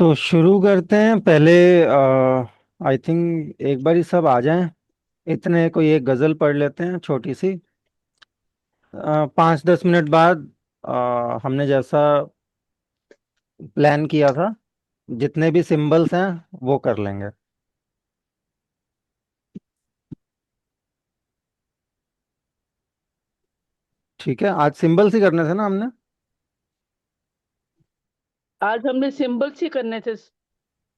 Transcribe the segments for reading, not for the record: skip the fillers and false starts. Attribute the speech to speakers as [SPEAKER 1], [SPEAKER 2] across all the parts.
[SPEAKER 1] तो शुरू करते हैं पहले। आई थिंक एक बार ही सब आ जाएं। इतने कोई एक गजल पढ़ लेते हैं छोटी सी। 5-10 मिनट बाद हमने जैसा प्लान किया था, जितने भी सिंबल्स हैं वो कर लेंगे। ठीक है, आज सिंबल्स ही करने थे ना हमने।
[SPEAKER 2] आज हमने सिंबल्स ही करने थे।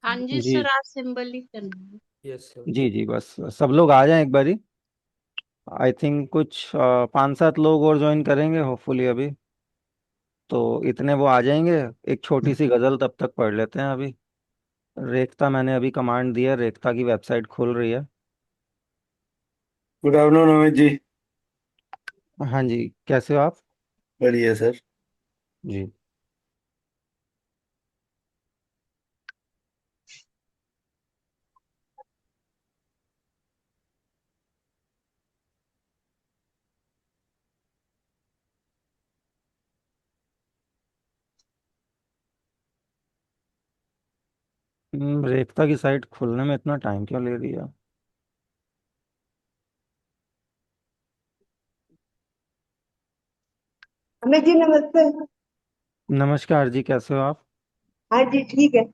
[SPEAKER 3] हाँ जी
[SPEAKER 1] जी
[SPEAKER 3] सर, आज सिंबल ही करना है।
[SPEAKER 4] Yes sir.
[SPEAKER 1] जी जी, बस सब लोग आ जाएं एक बारी। आई थिंक कुछ 5-7 लोग और ज्वाइन करेंगे होपफुली अभी। तो इतने वो आ जाएंगे। एक छोटी सी गजल तब तक पढ़ लेते हैं अभी। रेखता, मैंने अभी कमांड दिया, रेखता की वेबसाइट खुल रही है।
[SPEAKER 4] Good afternoon Amit ji.
[SPEAKER 1] हाँ जी, कैसे हो आप?
[SPEAKER 4] बढ़िया सर।
[SPEAKER 1] जी। रेखता की साइट खुलने में इतना टाइम क्यों ले रही है?
[SPEAKER 5] अमित जी नमस्ते।
[SPEAKER 1] नमस्कार जी, कैसे हो आप?
[SPEAKER 5] हाँ जी ठीक है।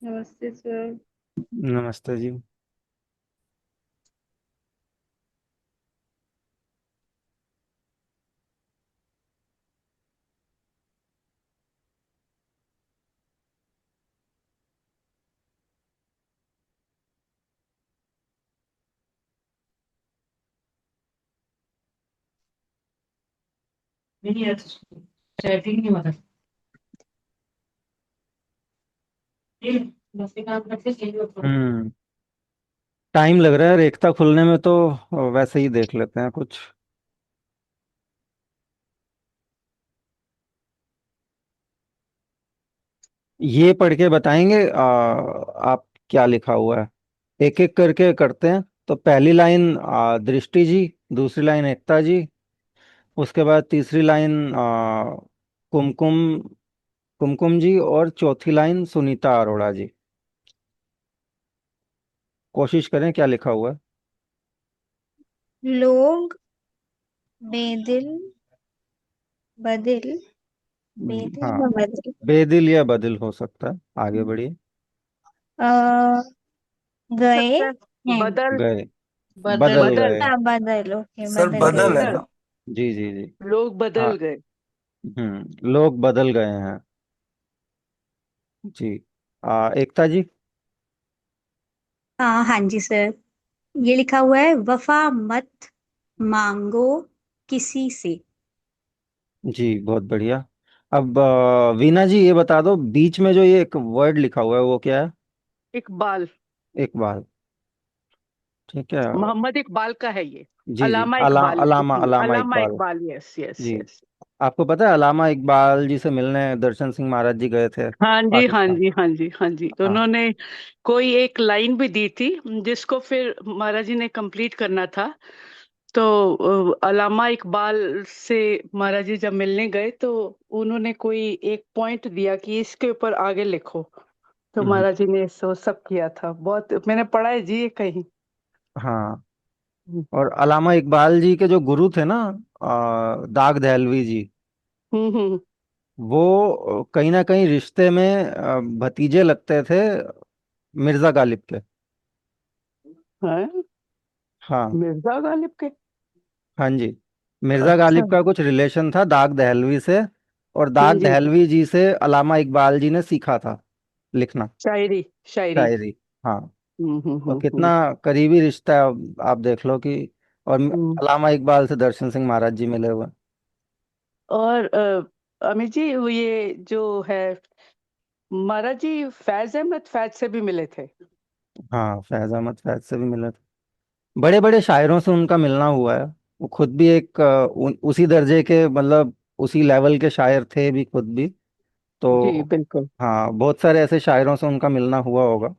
[SPEAKER 3] नमस्ते सर।
[SPEAKER 1] नमस्ते जी।
[SPEAKER 2] नहीं यार, चैटिंग नहीं हो रहा। ये बस ये काम करते चेंज हो।
[SPEAKER 1] हम्म टाइम लग रहा है रेखता खुलने में, तो वैसे ही देख लेते हैं कुछ। ये पढ़ के बताएंगे आप क्या लिखा हुआ है। एक एक करके करते हैं। तो पहली लाइन दृष्टि जी, दूसरी लाइन एकता जी, उसके बाद तीसरी लाइन कुमकुम कुमकुम जी, और चौथी लाइन सुनीता अरोड़ा जी। कोशिश करें, क्या लिखा हुआ है।
[SPEAKER 3] लोग बेदिल बदिल बेदिल
[SPEAKER 1] हाँ,
[SPEAKER 3] बदिल
[SPEAKER 1] बेदिल या बदिल हो सकता है। आगे बढ़िए।
[SPEAKER 3] अ, गए
[SPEAKER 2] सकता है।
[SPEAKER 3] हैं।
[SPEAKER 2] बदल
[SPEAKER 1] गए,
[SPEAKER 2] बदल
[SPEAKER 1] बदल
[SPEAKER 2] बदल
[SPEAKER 1] गए।
[SPEAKER 3] अच्छा बदल, ओके
[SPEAKER 4] सर
[SPEAKER 3] बदल गए।
[SPEAKER 4] बदल है
[SPEAKER 2] बदल।
[SPEAKER 4] ना।
[SPEAKER 1] जी जी जी।
[SPEAKER 2] लोग
[SPEAKER 1] हाँ।
[SPEAKER 2] बदल गए।
[SPEAKER 1] लोग बदल गए हैं। जी। एकता जी।
[SPEAKER 3] हाँ हाँ जी सर, ये लिखा हुआ है वफा मत मांगो किसी से।
[SPEAKER 1] जी, बहुत बढ़िया। अब वीना जी ये बता दो, बीच में जो ये एक वर्ड लिखा हुआ है वो क्या है?
[SPEAKER 2] इकबाल।
[SPEAKER 1] इकबाल। ठीक है।
[SPEAKER 2] मोहम्मद इकबाल का है ये।
[SPEAKER 1] जी जी,
[SPEAKER 2] अलामा इकबाल।
[SPEAKER 1] अलामा
[SPEAKER 2] जी,
[SPEAKER 1] अलामा
[SPEAKER 2] अलामा
[SPEAKER 1] इकबाल।
[SPEAKER 2] इकबाल, यस यस
[SPEAKER 1] जी।
[SPEAKER 2] यस।
[SPEAKER 1] आपको पता है अलामा इकबाल जी से मिलने दर्शन सिंह महाराज जी गए थे
[SPEAKER 2] हाँ जी हाँ
[SPEAKER 1] पाकिस्तान?
[SPEAKER 2] जी हाँ जी हाँ जी, तो
[SPEAKER 1] हाँ।
[SPEAKER 2] उन्होंने कोई एक लाइन भी दी थी जिसको फिर महाराज जी ने कंप्लीट करना था। तो अलामा इकबाल से महाराज जी जब मिलने गए तो उन्होंने कोई एक पॉइंट दिया कि इसके ऊपर आगे लिखो। तो
[SPEAKER 1] हम्म,
[SPEAKER 2] महाराज जी ने सो सब किया था, बहुत मैंने पढ़ा है जी ये कहीं।
[SPEAKER 1] हाँ। और अलामा इकबाल जी के जो गुरु थे ना, दाग दहलवी जी,
[SPEAKER 2] हम्म।
[SPEAKER 1] वो कहीं ना कहीं रिश्ते में भतीजे लगते थे मिर्जा गालिब के।
[SPEAKER 2] हाँ,
[SPEAKER 1] हाँ।
[SPEAKER 2] मिर्जा गालिब के।
[SPEAKER 1] हाँ जी। मिर्जा
[SPEAKER 2] अच्छा।
[SPEAKER 1] गालिब का कुछ रिलेशन था दाग दहलवी से। और दाग
[SPEAKER 2] जी,
[SPEAKER 1] दहलवी जी से अलामा इकबाल जी ने सीखा था लिखना,
[SPEAKER 2] शायरी शायरी।
[SPEAKER 1] शायरी। हाँ। तो
[SPEAKER 2] हम्म।
[SPEAKER 1] कितना करीबी रिश्ता है, आप देख लो कि। और
[SPEAKER 2] हम्म।
[SPEAKER 1] अलामा इकबाल से दर्शन सिंह महाराज जी मिले हुए।
[SPEAKER 2] और अमित जी, वो ये जो है महाराज जी फैज अहमद फैज से भी मिले थे।
[SPEAKER 1] हाँ, फैज अहमद फैज से भी मिले थे। बड़े बड़े शायरों से उनका मिलना हुआ है। वो खुद भी एक उसी दर्जे के, मतलब उसी लेवल के शायर थे भी खुद भी।
[SPEAKER 2] जी
[SPEAKER 1] तो
[SPEAKER 2] बिल्कुल।
[SPEAKER 1] हाँ, बहुत सारे ऐसे शायरों से उनका मिलना हुआ होगा।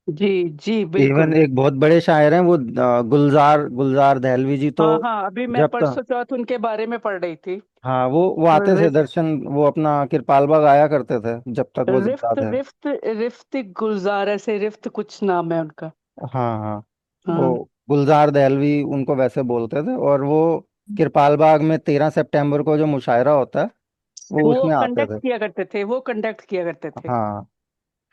[SPEAKER 2] जी जी
[SPEAKER 1] इवन
[SPEAKER 2] बिल्कुल।
[SPEAKER 1] एक बहुत बड़े शायर हैं वो, गुलजार गुलजार दहलवी जी तो।
[SPEAKER 2] हाँ हाँ, अभी मैं
[SPEAKER 1] जब तक,
[SPEAKER 2] परसों चौथ उनके बारे में पढ़ रही थी।
[SPEAKER 1] हाँ वो आते थे
[SPEAKER 2] रिफ्त
[SPEAKER 1] दर्शन, वो अपना किरपाल बाग आया करते थे जब तक वो जिंदा
[SPEAKER 2] रिफ्त
[SPEAKER 1] थे।
[SPEAKER 2] रिफ्त रिफ्त गुलजार, ऐसे रिफ्त कुछ नाम है उनका।
[SPEAKER 1] हाँ हाँ। वो
[SPEAKER 2] हाँ,
[SPEAKER 1] गुलजार दहलवी उनको वैसे बोलते थे, और वो किरपाल बाग में 13 सितंबर को जो मुशायरा होता है वो
[SPEAKER 2] वो
[SPEAKER 1] उसमें आते
[SPEAKER 2] कंडक्ट
[SPEAKER 1] थे।
[SPEAKER 2] किया करते थे, वो कंडक्ट किया करते थे।
[SPEAKER 1] हाँ,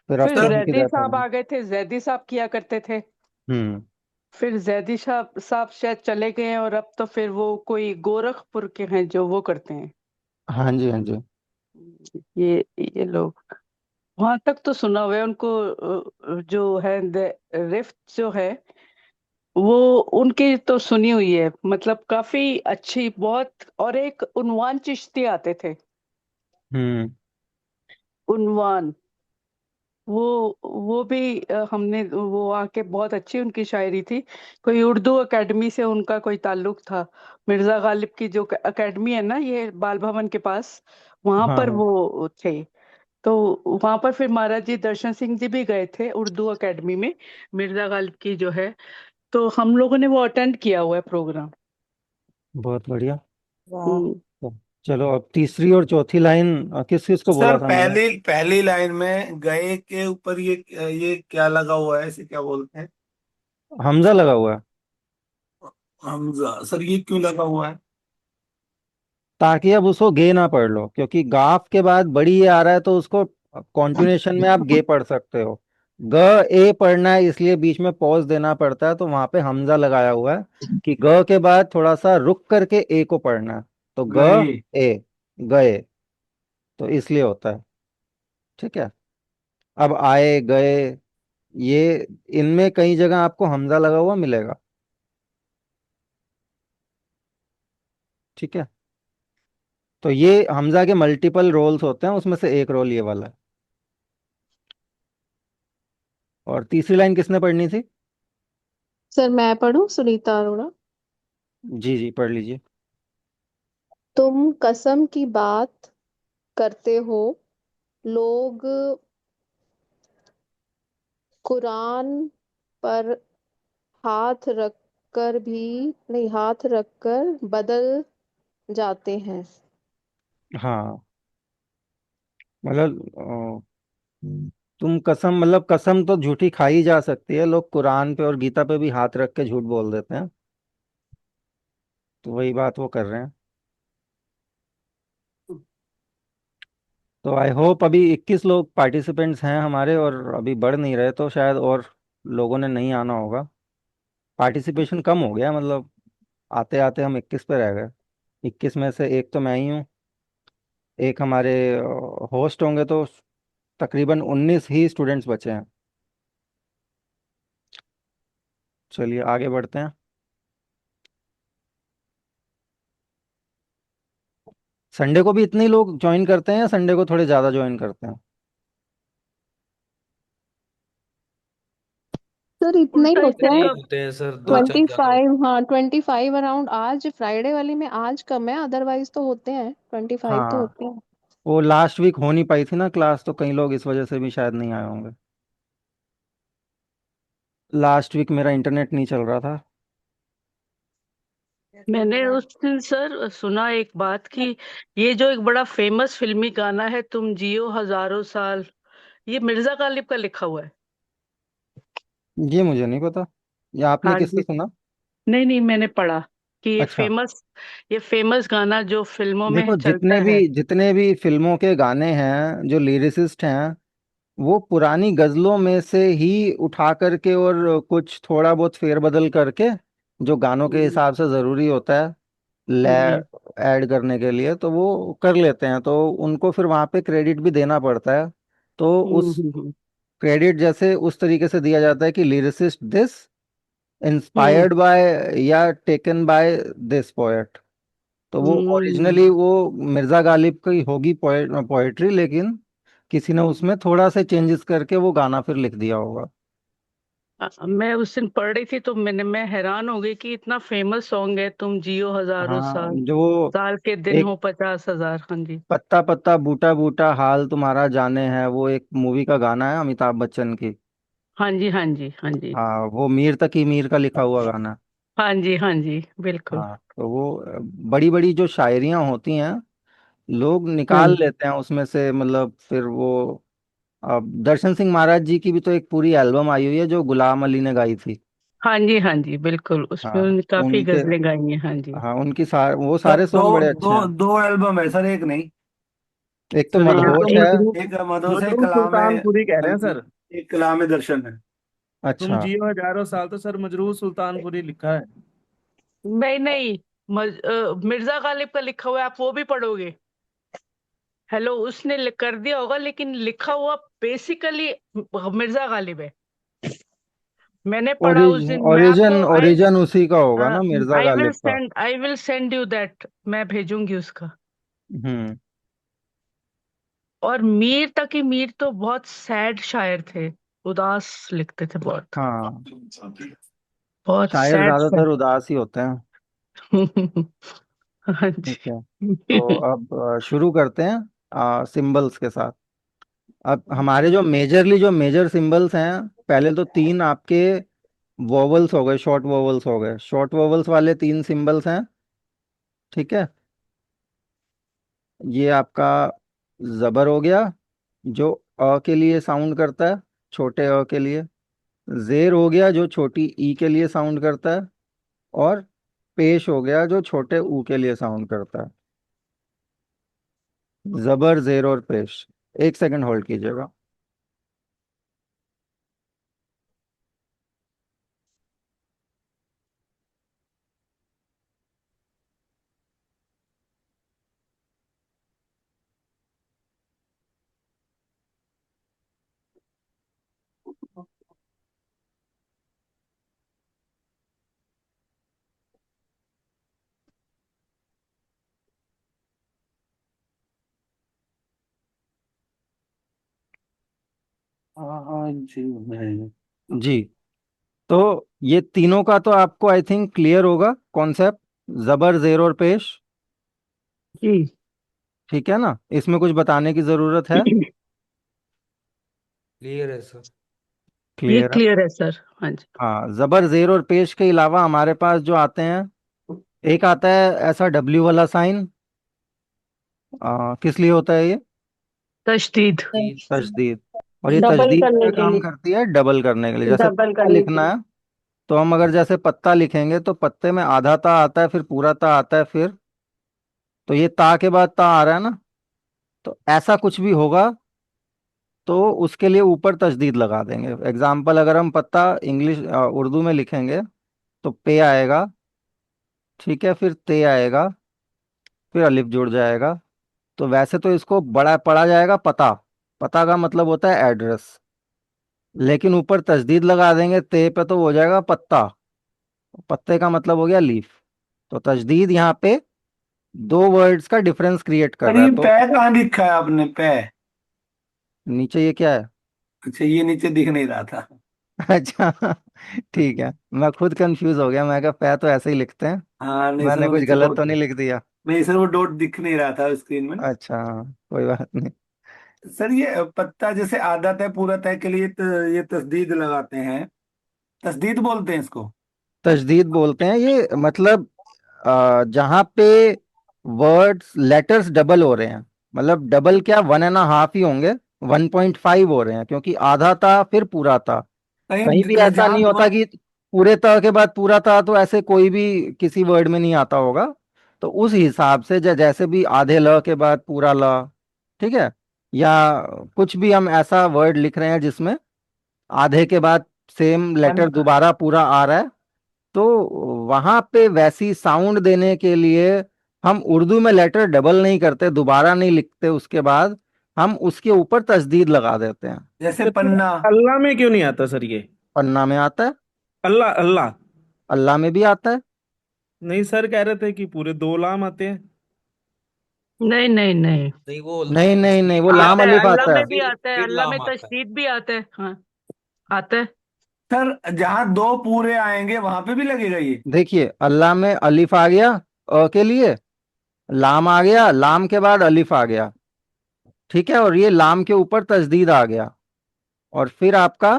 [SPEAKER 1] फिर अब
[SPEAKER 2] फिर
[SPEAKER 1] तो
[SPEAKER 4] सर
[SPEAKER 1] उनकी
[SPEAKER 2] जैदी
[SPEAKER 1] डेथ हो
[SPEAKER 2] साहब
[SPEAKER 1] गई।
[SPEAKER 2] आ गए थे, जैदी साहब किया करते थे।
[SPEAKER 1] हम्म।
[SPEAKER 2] फिर जैदी साहब शायद चले गए हैं, और अब तो फिर वो कोई गोरखपुर के हैं जो वो करते हैं।
[SPEAKER 1] हाँ जी, हाँ जी।
[SPEAKER 2] ये लोग, वहां तक तो सुना हुआ है उनको। जो है रिफ्त जो है, वो उनकी तो सुनी हुई है, मतलब काफी अच्छी बहुत। और एक उन्वान चिश्ती आते थे।
[SPEAKER 1] हम्म।
[SPEAKER 2] उन्वान, वो भी हमने वो आके, बहुत अच्छी उनकी शायरी थी। कोई उर्दू एकेडमी से उनका कोई ताल्लुक था। मिर्जा गालिब की जो एकेडमी है ना, ये बाल भवन के पास, वहां
[SPEAKER 1] हाँ
[SPEAKER 2] पर
[SPEAKER 1] हाँ।
[SPEAKER 2] वो थे। तो वहां पर फिर महाराज जी दर्शन सिंह जी भी गए थे उर्दू एकेडमी में, मिर्जा गालिब की जो है। तो हम लोगों ने वो अटेंड किया हुआ है प्रोग्राम।
[SPEAKER 1] बहुत बढ़िया।
[SPEAKER 5] वाह।
[SPEAKER 2] हम्म।
[SPEAKER 1] तो चलो, अब तीसरी और चौथी लाइन किस किस को
[SPEAKER 4] सर
[SPEAKER 1] बोला था मैंने?
[SPEAKER 4] पहली पहली लाइन में गए के ऊपर ये क्या लगा हुआ है, इसे क्या बोलते हैं?
[SPEAKER 1] हमजा लगा हुआ है।
[SPEAKER 4] हमजा, सर ये क्यों लगा हुआ है?
[SPEAKER 1] ताकि अब उसको गे ना पढ़ लो, क्योंकि गाफ के बाद बड़ी ये आ रहा है तो उसको कॉन्टिन्यूशन में आप गे पढ़ सकते हो। ग ए पढ़ना है, इसलिए बीच में पॉज देना पड़ता है, तो वहां पे हमजा लगाया हुआ है कि ग के बाद थोड़ा सा रुक करके ए को पढ़ना है। तो ग
[SPEAKER 4] गए।
[SPEAKER 1] ए, गए, तो इसलिए होता है। ठीक है। अब आए गए, ये इनमें कई जगह आपको हमजा लगा हुआ मिलेगा। ठीक है। तो ये हमजा के मल्टीपल रोल्स होते हैं, उसमें से एक रोल ये वाला है। और तीसरी लाइन किसने पढ़नी थी?
[SPEAKER 6] सर मैं पढ़ूं, सुनीता अरोड़ा।
[SPEAKER 1] जी जी, पढ़ लीजिए।
[SPEAKER 6] तुम कसम की बात करते हो, लोग कुरान पर हाथ रख कर भी, नहीं, हाथ रख कर बदल जाते हैं।
[SPEAKER 1] हाँ, मतलब तुम कसम, मतलब कसम तो झूठी खाई जा सकती है, लोग कुरान पे और गीता पे भी हाथ रख के झूठ बोल देते हैं। तो वही बात वो कर रहे हैं। तो आई होप अभी 21 लोग पार्टिसिपेंट्स हैं हमारे, और अभी बढ़ नहीं रहे, तो शायद और लोगों ने नहीं आना होगा। पार्टिसिपेशन कम हो गया, मतलब आते आते हम 21 पे रह गए। 21 में से एक तो मैं ही हूँ, एक हमारे होस्ट होंगे, तो तकरीबन 19 ही स्टूडेंट्स बचे हैं। चलिए आगे बढ़ते हैं। संडे को भी इतने ही लोग ज्वाइन करते हैं, या संडे को थोड़े ज़्यादा ज्वाइन करते हैं?
[SPEAKER 6] सर इतना ही
[SPEAKER 2] उल्टा
[SPEAKER 6] होता
[SPEAKER 2] इससे
[SPEAKER 6] है।
[SPEAKER 7] नहीं
[SPEAKER 2] कब।
[SPEAKER 7] होते हैं सर, दो चार
[SPEAKER 6] ट्वेंटी
[SPEAKER 7] ज्यादा होते
[SPEAKER 6] फाइव हाँ 25 अराउंड, आज फ्राइडे वाली में आज कम है, अदरवाइज तो होते हैं, 25 तो
[SPEAKER 1] हाँ,
[SPEAKER 6] होते हैं।
[SPEAKER 1] वो लास्ट वीक हो नहीं पाई थी ना क्लास, तो कई लोग इस वजह से भी शायद नहीं आए होंगे। लास्ट वीक मेरा इंटरनेट नहीं चल रहा था।
[SPEAKER 2] मैंने उस दिन सर सुना एक बात कि ये जो एक बड़ा फेमस फिल्मी गाना है, तुम जियो हजारों साल, ये मिर्जा गालिब का लिखा हुआ है।
[SPEAKER 1] ये मुझे नहीं पता, ये आपने
[SPEAKER 2] हाँ
[SPEAKER 1] किससे
[SPEAKER 2] जी।
[SPEAKER 1] सुना?
[SPEAKER 2] नहीं नहीं, मैंने पढ़ा कि
[SPEAKER 1] अच्छा।
[SPEAKER 2] ये फेमस गाना जो फिल्मों में
[SPEAKER 1] देखो,
[SPEAKER 2] चलता है।
[SPEAKER 1] जितने भी फिल्मों के गाने हैं, जो लिरिसिस्ट हैं, वो पुरानी गजलों में से ही उठा करके और कुछ थोड़ा बहुत फेरबदल करके, जो गानों के
[SPEAKER 2] हम्म।
[SPEAKER 1] हिसाब से ज़रूरी होता है लय
[SPEAKER 2] हम्म।
[SPEAKER 1] ऐड करने के लिए, तो वो कर लेते हैं, तो उनको फिर वहाँ पे क्रेडिट भी देना पड़ता है। तो
[SPEAKER 2] हम्म।
[SPEAKER 1] उस क्रेडिट जैसे उस तरीके से दिया जाता है कि lyricist this,
[SPEAKER 2] hmm.
[SPEAKER 1] Inspired by या टेकन बाय दिस पोएट। तो वो
[SPEAKER 2] हम्म।
[SPEAKER 1] ओरिजिनली वो मिर्जा गालिब की होगी पोएट्री, लेकिन किसी ने उसमें थोड़ा सा चेंजेस करके वो गाना फिर लिख दिया होगा।
[SPEAKER 2] मैं उस दिन पढ़ रही थी तो मैं हैरान हो गई कि इतना फेमस सॉन्ग है, तुम जियो हजारों
[SPEAKER 1] हाँ,
[SPEAKER 2] साल,
[SPEAKER 1] जो
[SPEAKER 2] साल के दिन
[SPEAKER 1] एक
[SPEAKER 2] हो 50,000। हाँ जी।
[SPEAKER 1] पत्ता पत्ता बूटा बूटा हाल तुम्हारा जाने है, वो एक मूवी का गाना है अमिताभ बच्चन की।
[SPEAKER 2] हाँ जी, हाँ जी, हाँ जी,
[SPEAKER 1] हाँ, वो मीर तकी मीर का लिखा हुआ गाना।
[SPEAKER 2] हाँ जी, हाँ जी, बिल्कुल।
[SPEAKER 1] हाँ, तो वो बड़ी बड़ी जो शायरियां होती हैं, लोग निकाल
[SPEAKER 2] हम्म।
[SPEAKER 1] लेते हैं उसमें से, मतलब फिर वो अब दर्शन सिंह महाराज जी की भी तो एक पूरी एल्बम आई हुई है जो गुलाम अली ने गाई थी।
[SPEAKER 2] हाँ जी, हाँ जी, बिल्कुल, उसमें
[SPEAKER 1] हाँ,
[SPEAKER 2] उन्होंने काफी
[SPEAKER 1] उनके,
[SPEAKER 2] गजलें गाई हैं। हाँ जी।
[SPEAKER 1] हाँ उनकी वो
[SPEAKER 4] सर
[SPEAKER 1] सारे
[SPEAKER 4] दो
[SPEAKER 1] सॉन्ग बड़े अच्छे
[SPEAKER 4] दो
[SPEAKER 1] हैं।
[SPEAKER 4] दो एल्बम है सर, एक नहीं।
[SPEAKER 1] एक तो
[SPEAKER 7] सर ये
[SPEAKER 2] हाँ,
[SPEAKER 7] तो
[SPEAKER 1] मदहोश है।
[SPEAKER 2] एक।
[SPEAKER 7] मजरूह,
[SPEAKER 4] एक मधुर से
[SPEAKER 7] मजरूह
[SPEAKER 4] कलाम है,
[SPEAKER 7] सुल्तानपुरी कह रहे हैं सर।
[SPEAKER 4] एक कलाम दर्शन है।
[SPEAKER 7] तुम
[SPEAKER 1] अच्छा।
[SPEAKER 7] जियो हजारों साल, तो सर मजरूह सुल्तानपुरी लिखा है।
[SPEAKER 2] नहीं नहीं, मिर्जा गालिब का लिखा हुआ है, आप वो भी पढ़ोगे? हेलो, उसने कर दिया होगा, लेकिन लिखा हुआ बेसिकली मिर्जा गालिब है। मैंने पढ़ा उस दिन, मैं
[SPEAKER 1] ओरिजिन
[SPEAKER 2] आपको
[SPEAKER 1] ओरिजिन उसी का होगा ना, मिर्जा गालिब का।
[SPEAKER 2] I will send you that, मैं भेजूंगी उसका।
[SPEAKER 1] हम्म।
[SPEAKER 2] और मीर तकी मीर तो बहुत सैड शायर थे, उदास लिखते थे बहुत,
[SPEAKER 1] हाँ,
[SPEAKER 2] बहुत
[SPEAKER 1] शायर
[SPEAKER 2] सैड
[SPEAKER 1] ज्यादातर
[SPEAKER 2] शायर।
[SPEAKER 1] उदास ही होते हैं।
[SPEAKER 2] हाँ
[SPEAKER 1] ठीक है,
[SPEAKER 2] जी।
[SPEAKER 1] तो अब शुरू करते हैं सिंबल्स के साथ। अब हमारे जो मेजर सिंबल्स हैं, पहले तो तीन आपके वोवल्स हो गए, शॉर्ट वोवल्स हो गए। शॉर्ट वोवल्स वाले तीन सिंबल्स हैं, ठीक है। ये आपका जबर हो गया, जो अ के लिए साउंड करता है, छोटे अ के लिए। जेर हो गया, जो छोटी ई के लिए साउंड करता है। और पेश हो गया, जो छोटे ऊ के लिए साउंड करता है। जबर, जेर और पेश। एक सेकंड होल्ड कीजिएगा।
[SPEAKER 4] जी नहीं।
[SPEAKER 1] जी, तो ये तीनों का तो आपको आई थिंक क्लियर होगा कॉन्सेप्ट, जबर, जेर और पेश।
[SPEAKER 2] जी।
[SPEAKER 1] ठीक है ना, इसमें कुछ बताने की जरूरत है?
[SPEAKER 8] क्लियर है सर।
[SPEAKER 2] ये
[SPEAKER 1] क्लियर है।
[SPEAKER 2] क्लियर है सर। हाँ जी।
[SPEAKER 1] हाँ, जबर, जेर और पेश के अलावा हमारे पास जो आते हैं, एक आता है ऐसा डब्ल्यू वाला साइन। किस लिए होता है ये?
[SPEAKER 2] तशदीद।
[SPEAKER 8] तीन।
[SPEAKER 1] तशदीद। और ये
[SPEAKER 3] डबल
[SPEAKER 1] तशदीद
[SPEAKER 3] करने
[SPEAKER 1] क्या
[SPEAKER 3] के
[SPEAKER 1] काम
[SPEAKER 3] लिए,
[SPEAKER 1] करती है? डबल करने के लिए। जैसे
[SPEAKER 3] डबल
[SPEAKER 1] पत्ता
[SPEAKER 3] करने के
[SPEAKER 1] लिखना
[SPEAKER 3] लिए।
[SPEAKER 1] है, तो हम अगर जैसे पत्ता लिखेंगे तो पत्ते में आधा ता आता है, फिर पूरा ता आता है, फिर तो ये ता के बाद ता आ रहा है ना, तो ऐसा कुछ भी होगा तो उसके लिए ऊपर तशदीद लगा देंगे। एग्जाम्पल, अगर हम पत्ता इंग्लिश उर्दू में लिखेंगे तो पे आएगा, ठीक है, फिर ते आएगा, फिर अलिफ जुड़ जाएगा। तो वैसे तो इसको बड़ा पढ़ा जाएगा पता, पता का मतलब होता है एड्रेस, लेकिन ऊपर तशदीद लगा देंगे ते पे तो हो जाएगा पत्ता, पत्ते का मतलब हो गया लीफ। तो तशदीद यहाँ पे दो वर्ड्स का डिफरेंस क्रिएट कर
[SPEAKER 4] सर
[SPEAKER 1] रहा है।
[SPEAKER 4] ये
[SPEAKER 1] तो
[SPEAKER 4] पै कहाँ लिखा है आपने, पै?
[SPEAKER 1] नीचे ये क्या है?
[SPEAKER 4] अच्छा, ये नीचे दिख नहीं रहा था।
[SPEAKER 1] अच्छा, ठीक है, मैं खुद कंफ्यूज हो गया, मैं कहा पै तो ऐसे ही लिखते हैं,
[SPEAKER 4] हाँ नहीं सर,
[SPEAKER 1] मैंने
[SPEAKER 4] वो
[SPEAKER 1] कुछ
[SPEAKER 4] नीचे
[SPEAKER 1] गलत
[SPEAKER 4] डॉट,
[SPEAKER 1] तो नहीं लिख दिया?
[SPEAKER 4] नहीं सर वो डॉट दिख नहीं रहा था स्क्रीन में ना।
[SPEAKER 1] अच्छा, कोई बात नहीं।
[SPEAKER 4] सर ये पत्ता जैसे आधा तय पूरा तय के लिए ये तस्दीद लगाते हैं, तस्दीद बोलते हैं इसको।
[SPEAKER 1] तशदीद बोलते हैं ये, मतलब जहाँ पे वर्ड्स लेटर्स डबल हो रहे हैं, मतलब डबल क्या, 1.5 ही होंगे, 1.5 हो रहे हैं, क्योंकि आधा था फिर पूरा था। कहीं भी
[SPEAKER 4] कहीं
[SPEAKER 1] ऐसा
[SPEAKER 4] जहाँ
[SPEAKER 1] नहीं होता कि पूरे त के बाद पूरा था, तो ऐसे कोई भी किसी वर्ड में नहीं आता होगा। तो उस हिसाब से जैसे भी आधे ल के बाद पूरा ल, ठीक है, या कुछ भी हम ऐसा वर्ड लिख रहे हैं जिसमें आधे के बाद सेम लेटर
[SPEAKER 4] मन,
[SPEAKER 1] दोबारा पूरा आ रहा है, तो वहां पे वैसी साउंड देने के लिए हम उर्दू में लेटर डबल नहीं करते, दोबारा नहीं लिखते, उसके बाद हम उसके ऊपर तशदीद लगा देते हैं।
[SPEAKER 4] जैसे
[SPEAKER 7] तो फिर
[SPEAKER 4] पन्ना।
[SPEAKER 7] अल्लाह में क्यों नहीं आता सर ये?
[SPEAKER 1] पन्ना में आता है,
[SPEAKER 7] अल्लाह, अल्लाह।
[SPEAKER 1] अल्लाह में भी आता है।
[SPEAKER 7] नहीं सर, कह रहे थे कि पूरे दो लाम आते हैं।
[SPEAKER 2] नहीं नहीं नहीं,
[SPEAKER 8] नहीं वो
[SPEAKER 1] नहीं नहीं नहीं, वो लाम
[SPEAKER 2] आता है,
[SPEAKER 1] अलिफ
[SPEAKER 2] अल्लाह
[SPEAKER 1] आता है।
[SPEAKER 2] में भी आता है,
[SPEAKER 8] फिर
[SPEAKER 2] अल्लाह में
[SPEAKER 8] लाम आता है।
[SPEAKER 2] तशदीद भी आता है। हाँ, आता है।
[SPEAKER 4] सर जहाँ दो पूरे आएंगे वहां पे भी लगेगा ये?
[SPEAKER 1] देखिए, अल्लाह में अलिफ आ गया अ के लिए, लाम आ गया, लाम के बाद अलिफ आ गया, ठीक है, और ये लाम के ऊपर तजदीद आ गया, और फिर आपका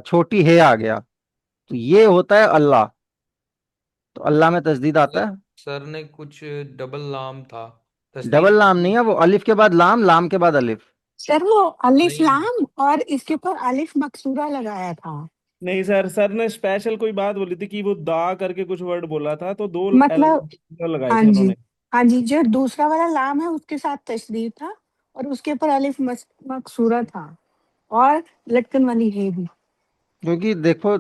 [SPEAKER 1] छोटी हे आ गया, तो ये होता है अल्लाह। तो अल्लाह में तस्दीद आता है।
[SPEAKER 8] सर ने कुछ डबल लाम था,
[SPEAKER 1] डबल
[SPEAKER 8] तस्दीद।
[SPEAKER 1] लाम नहीं है वो, अलिफ के बाद लाम, लाम के बाद अलिफ।
[SPEAKER 9] सर वो अलिफ
[SPEAKER 8] नहीं
[SPEAKER 9] लाम और इसके ऊपर अलिफ मकसूरा लगाया था।
[SPEAKER 7] नहीं सर, सर ने स्पेशल कोई बात बोली थी कि वो दा करके कुछ वर्ड बोला था, तो दो
[SPEAKER 9] मतलब
[SPEAKER 7] लगाए
[SPEAKER 9] हाँ
[SPEAKER 7] थे
[SPEAKER 9] जी,
[SPEAKER 7] उन्होंने।
[SPEAKER 9] हाँ जी, जो दूसरा वाला लाम है उसके साथ तशदीद था और उसके ऊपर अलिफ मकसूरा था और लटकन वाली है भी।
[SPEAKER 1] क्योंकि देखो,